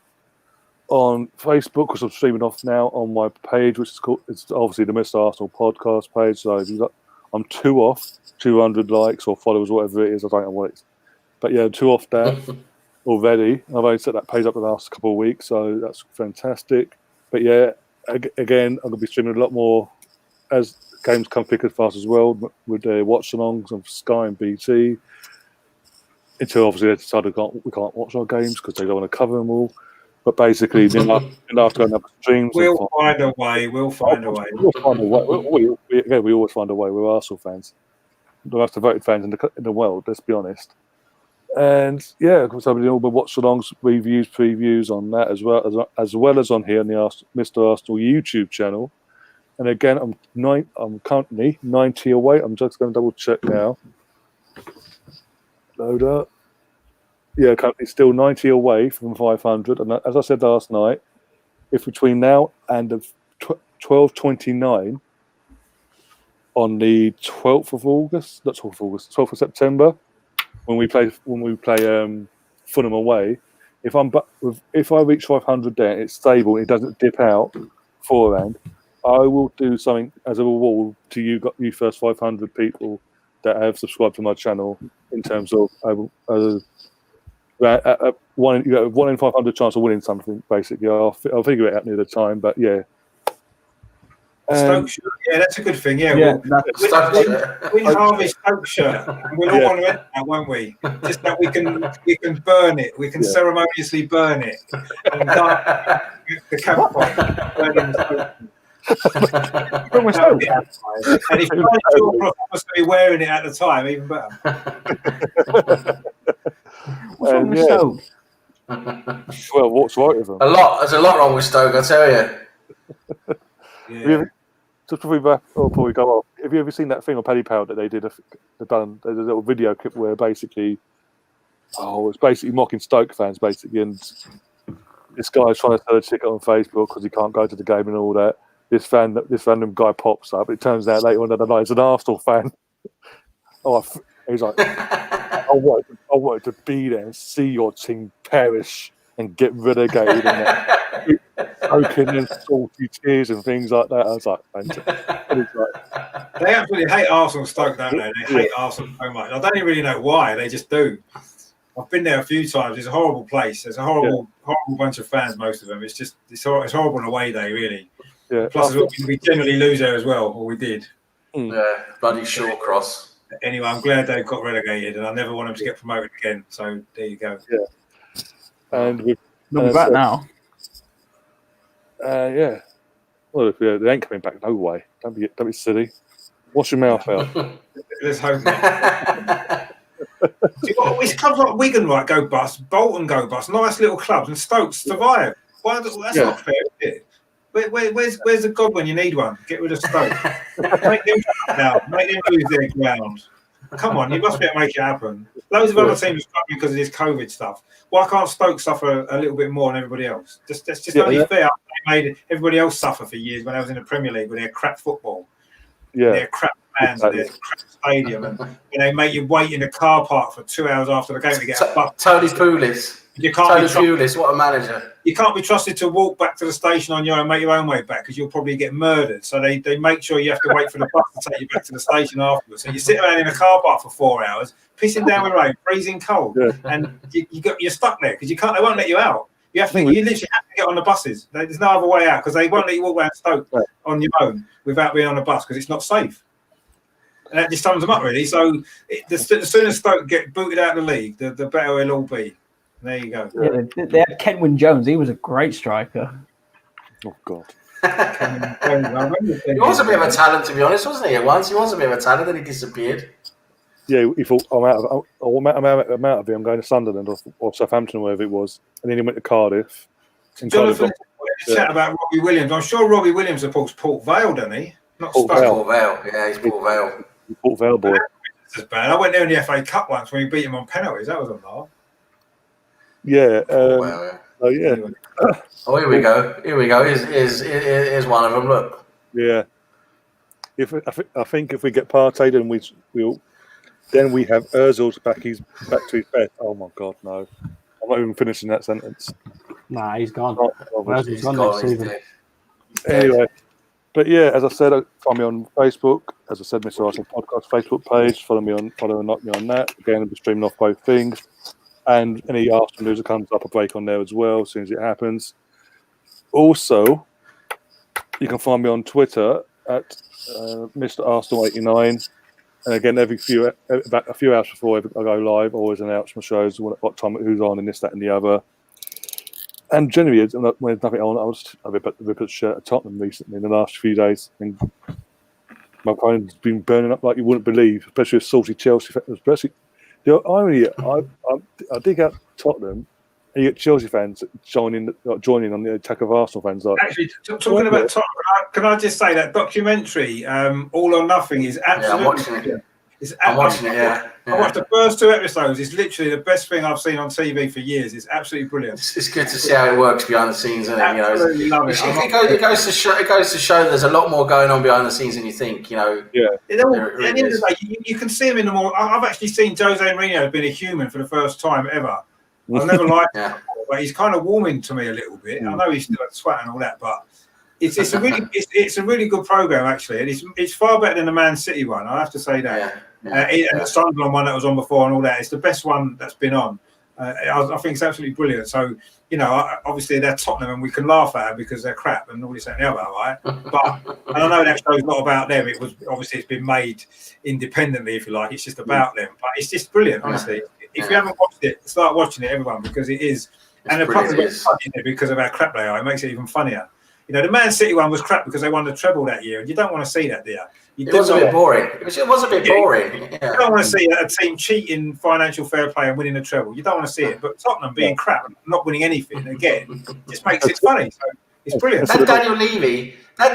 on Facebook because I'm streaming off now on my page, which is called, it's obviously the Mr. Arsenal podcast page. So I'm 2 off 200 likes or followers, whatever it is. I don't know what it's, but yeah, I'm 2 off that already. I've only set that page up the last couple of weeks, so that's fantastic. But yeah, again, I'm going to be streaming a lot more as games come thick and fast as well with the watch-alongs on Sky and BT. Until obviously they decided we can't watch our games because they don't want to cover them all. But basically, then after going up streams, we'll find a way. We'll find a way. We always find a way. We're Arsenal fans, the most devoted fans in the world. Let's be honest. And yeah, of course, I've been all the watch-alongs, reviews, previews on that as well as on here on the Mr. Arsenal YouTube channel. And again, I'm currently 90 away. I'm just going to double check now. Load up. Yeah, currently still 90 away from 500. And as I said last night, if between now and 12:29 on the 12th of August, not 12th of August, 12th of September, when we play Fulham away, if I reach 500 there, it's stable, and it doesn't dip out beforehand, I will do something as a reward to you first 500 people that have subscribed to my channel in terms of one in 500 chance of winning something. Basically, I'll figure it out near the time, but yeah. Stoke shirt. Yeah, that's a good thing. Yeah, win Harvey Stoke shirt. We'll all want to enter that, won't we? Just that we can burn it. We can ceremoniously burn it and the campfire. Burning the Stoke. And if you're supposed to be wearing it at the time, even better. What's wrong with Stoke? Well, what's right with them? There's a lot wrong with Stoke, I tell you. Yeah. Just before we go off, have you ever seen that thing on Paddy Power that they did? There's a little video clip where basically, it's basically mocking Stoke fans, basically, and this guy's trying to sell a ticket on Facebook because he can't go to the game and all that. This random guy pops up. It turns out later on in the night he's an Arsenal fan. He's like, I wanted to be there and see your team perish and get relegated and choking and salty tears and things like that. I was like, they absolutely hate Arsenal Stoke, don't they? They hate Arsenal so much. I don't even really know why. They just do. I've been there a few times. It's a horrible place. There's a horrible bunch of fans, most of them. It's horrible on away day, really. Yeah. Plus, we generally lose there as well, or we did. Yeah, bloody Shawcross. Anyway, I'm glad they've got relegated, and I never want them to get promoted again. So there you go. Yeah. And we're back now. Yeah. Well, if they ain't coming back, no way. Don't be silly. Wash your mouth out. Let's hope not. It's clubs like Wigan, right, go bust. Bolton go bust. Nice little clubs, and Stoke survive. Well, that's not fair, is it? Where's the God when you need one? Get rid of Stoke. Make them now. Make them lose their ground. Come on, you must be able to make it happen. Loads of other teams are struggling because of this COVID stuff. Why can't Stoke suffer a little bit more than everybody else? That's just only fair. They made everybody else suffer for years when I was in the Premier League with their crap football. Yeah. Their crap fans and their crap stadium. And they make you wait in a car park for 2 hours after the game to get a buck. Tony Pulis. What a manager. You can't be trusted to walk back to the station on your own, make your own way back because you'll probably get murdered. So they make sure you have to wait for the bus to take you back to the station afterwards. So you sit around in a car park for 4 hours, pissing down with rain, freezing cold, and you're stuck there because they won't let you out. You literally have to get on the buses. There's no other way out because they won't let you walk around Stoke on your own without being on a bus because it's not safe. And that just sums them up really. So the sooner Stoke get booted out of the league, the better it'll all be. There you go. Yeah, they had Kenwyn Jones. He was a great striker. Oh God. He was a bit of a talent, to be honest, wasn't he? At once, he was a bit of a talent, then he disappeared. Yeah, he thought I'm out of here. I'm going to Sunderland or Southampton, or wherever it was, and then he went to Cardiff. Jonathan, chat about Robbie Williams. I'm sure Robbie Williams supports Port Vale, doesn't he? Not Port Vale. Yeah, he's Port Vale. Port Vale boy. That's bad. I went there in the FA Cup once when we beat him on penalties. That was a laugh. Yeah. Oh yeah. Oh, here we go. Here's one of them. Look. Yeah. I think if we get Partey, then we have Ozil's back to his best. Oh my God, no! I'm not even finishing that sentence. Nah, he's gone. He's gone next season. Anyway, but yeah, as I said, follow me on Facebook. As I said, Mr. Arsenal Podcast Facebook page. Follow me on that. Again, I'll be streaming off both things. And any Arsenal news that comes up, I'll break on there as well as soon as it happens. Also, you can find me on Twitter at Mr. Arsenal 89. And again, about a few hours before I go live, I always announce my shows, what time, who's on, and this, that, and the other. And generally, when there's nothing on, I've ripped a shirt at Tottenham recently in the last few days. And my phone's been burning up like you wouldn't believe, especially with salty Chelsea fans. Especially, the irony, I dig out Tottenham, and you get Chelsea fans joining on the attack of Arsenal fans. Like, actually, talking about Tottenham, can I just say that documentary, All or Nothing, is absolutely. Yeah, I'm watching it. I'm watching it. Yeah. I watched the first 2 episodes. It's literally the best thing I've seen on TV for years. It's absolutely brilliant. It's good to see how it works behind the scenes, isn't it? Absolutely love it. It goes to show there's a lot more going on behind the scenes than you think. Yeah. At the end of the day, you can see him in the morning. I've actually seen Jose Mourinho being a human for the first time ever. I've never liked him. but he's kind of warming to me a little bit. I know he's still at sweat and all that, but it's a really good program actually, and it's far better than the Man City one. I have to say that. And the Sunderland one that was on before and all that. It's the best one that's been on. I think it's absolutely brilliant. So, you know, obviously they're Tottenham and we can laugh at them because they're crap and all this and the other, right? But and I know that show's not about them. It was obviously it's been made independently, if you like. It's just about them. But it's just brilliant, honestly. If you haven't watched it, start watching it, everyone, because it is. And the problem is funny because of how crap they are. It makes it even funnier. You know, the Man City one was crap because they won the treble that year, and you don't want to see that, do you? It was a bit boring. It was a bit boring. You don't want to see a team cheating financial fair play and winning a treble. You don't want to see it. But Tottenham being crap and not winning anything, again, just makes it funny. So it's brilliant. That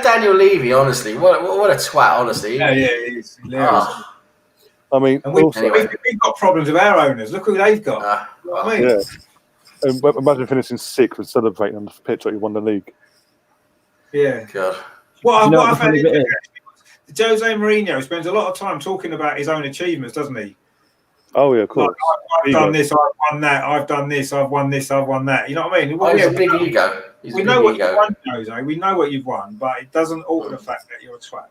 Daniel Levy, honestly, what a twat, honestly. Yeah, he's hilarious. I mean, and we've got problems with our owners. Look who they've got. You know what I mean? Yeah. And imagine finishing sixth and celebrating on the pitch like you won the league. Yeah. God. What I found interesting is Jose Mourinho spends a lot of time talking about his own achievements, doesn't he? Oh yeah, of course. Like, I've done this, I've won that. I've done this, I've won this, I've won that. You know what I mean? He's a big ego. We know what you've won, Jose. We know what you've won, but it doesn't alter the fact that you're a twat.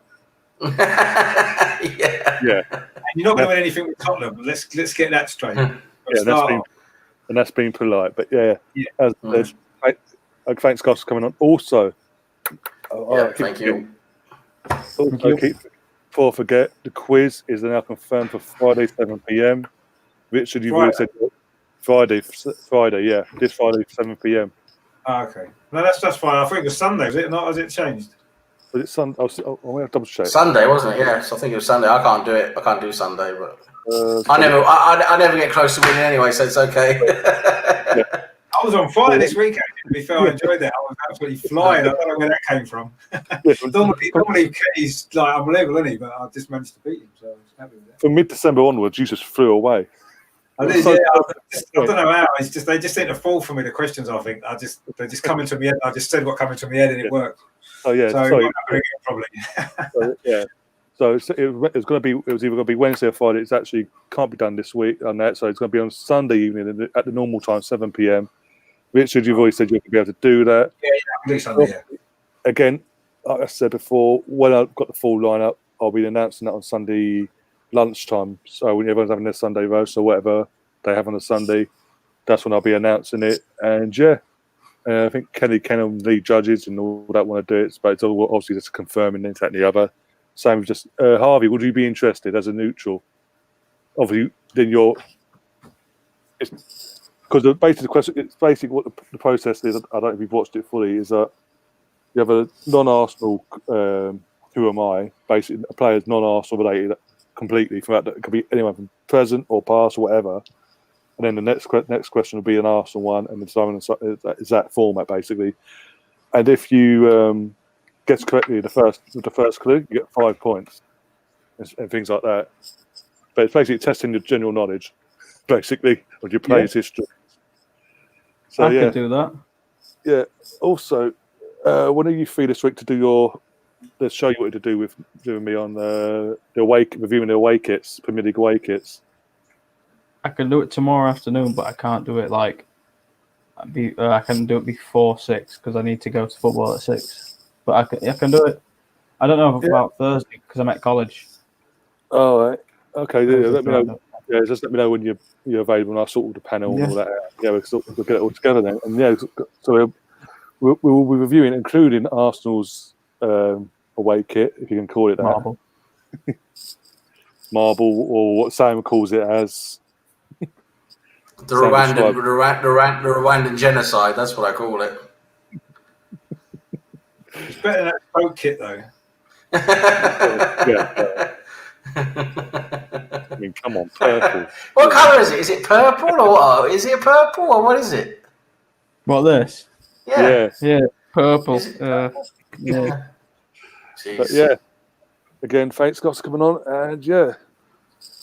Yeah. And you're not going to win anything with Tottenham. Let's get that straight. That's been polite, but thanks, guys, for coming on. Also, thank you. Before I forget, the quiz is now confirmed for Friday, 7 p.m. Richard, you've already said Friday, yeah, this Friday, 7 p.m. Okay, no, that's fine. I think it was Sunday, was it not? Has it changed? Was it Sunday? I'm going to double check. Sunday, wasn't it? Yes, I think it was Sunday. I can't do it. I can't do Sunday, but I never get close to winning anyway, so it's okay. I was on fire this weekend. To be fair, I enjoyed that. I was absolutely flying. I don't know where that came from. Normally he's like unbelievable, isn't he? But I just managed to beat him, so I was happy with that. From mid-December onwards, you just flew away. I don't know how. It's just they just seem to fall for me. The questions, I think, they just come into my head. I just said what come into my head, and it worked. Oh yeah, so probably. So it was either going to be Wednesday or Friday. It's actually can't be done this week on that. So it's going to be on Sunday evening at the normal time, 7 p.m. Richard, you've always said you're going to be able to do that. Yeah, I can do Sunday. Yeah. Again, like I said before, when I've got the full lineup, I'll be announcing that on Sunday lunchtime. So when everyone's having their Sunday roast or whatever they have on a Sunday, that's when I'll be announcing it. And I think Kenny Kennan, the judges and all that want to do it, but it's all obviously just confirming this, that, and the other. Same with just Harvey. Would you be interested as a neutral? Obviously, then because basically the question, it's basically what the process is. I don't know if you've watched it fully. Is that you have a non-Arsenal, who am I? Basically, a player's non-Arsenal related completely. From that, it could be anyone from present or past or whatever. And then the next question will be an Arsenal one, and so on. Is that format basically? And if you guess correctly the first clue, you get 5 points and things like that. But it's basically testing your general knowledge, basically, of your player's history. So I could do that. Yeah. Also, when are you free this week to do the show you wanted to do with me on reviewing the away kits, Premier League away kits? I can do it tomorrow afternoon, but I can't do it I can do it before 6 because I need to go to football at 6. But I can do it. I don't know about Thursday because I'm at college. All right. Okay. Yeah, let me know. Yeah, just let me know when you're available, and I'll sort of the panel and all that. Yeah, we'll get it all together then. And so we'll be reviewing, including Arsenal's away kit, if you can call it that. Marble, or what Sam calls it as. The Rwandan genocide. That's what I call it. It's better than that folk kit, though. I mean, come on, purple. What colour is it? Is it purple or is it purple or what is it? What, this? Yeah, purple. Yeah. But again, thanks guys for coming on, and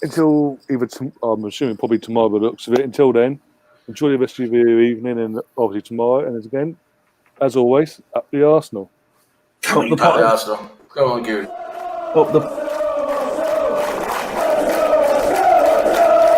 until I'm assuming probably tomorrow by the looks of it. Until then, enjoy the rest of your evening and obviously tomorrow. And again, as always, up the Arsenal. Up the Arsenal. Go on, Gary. Up the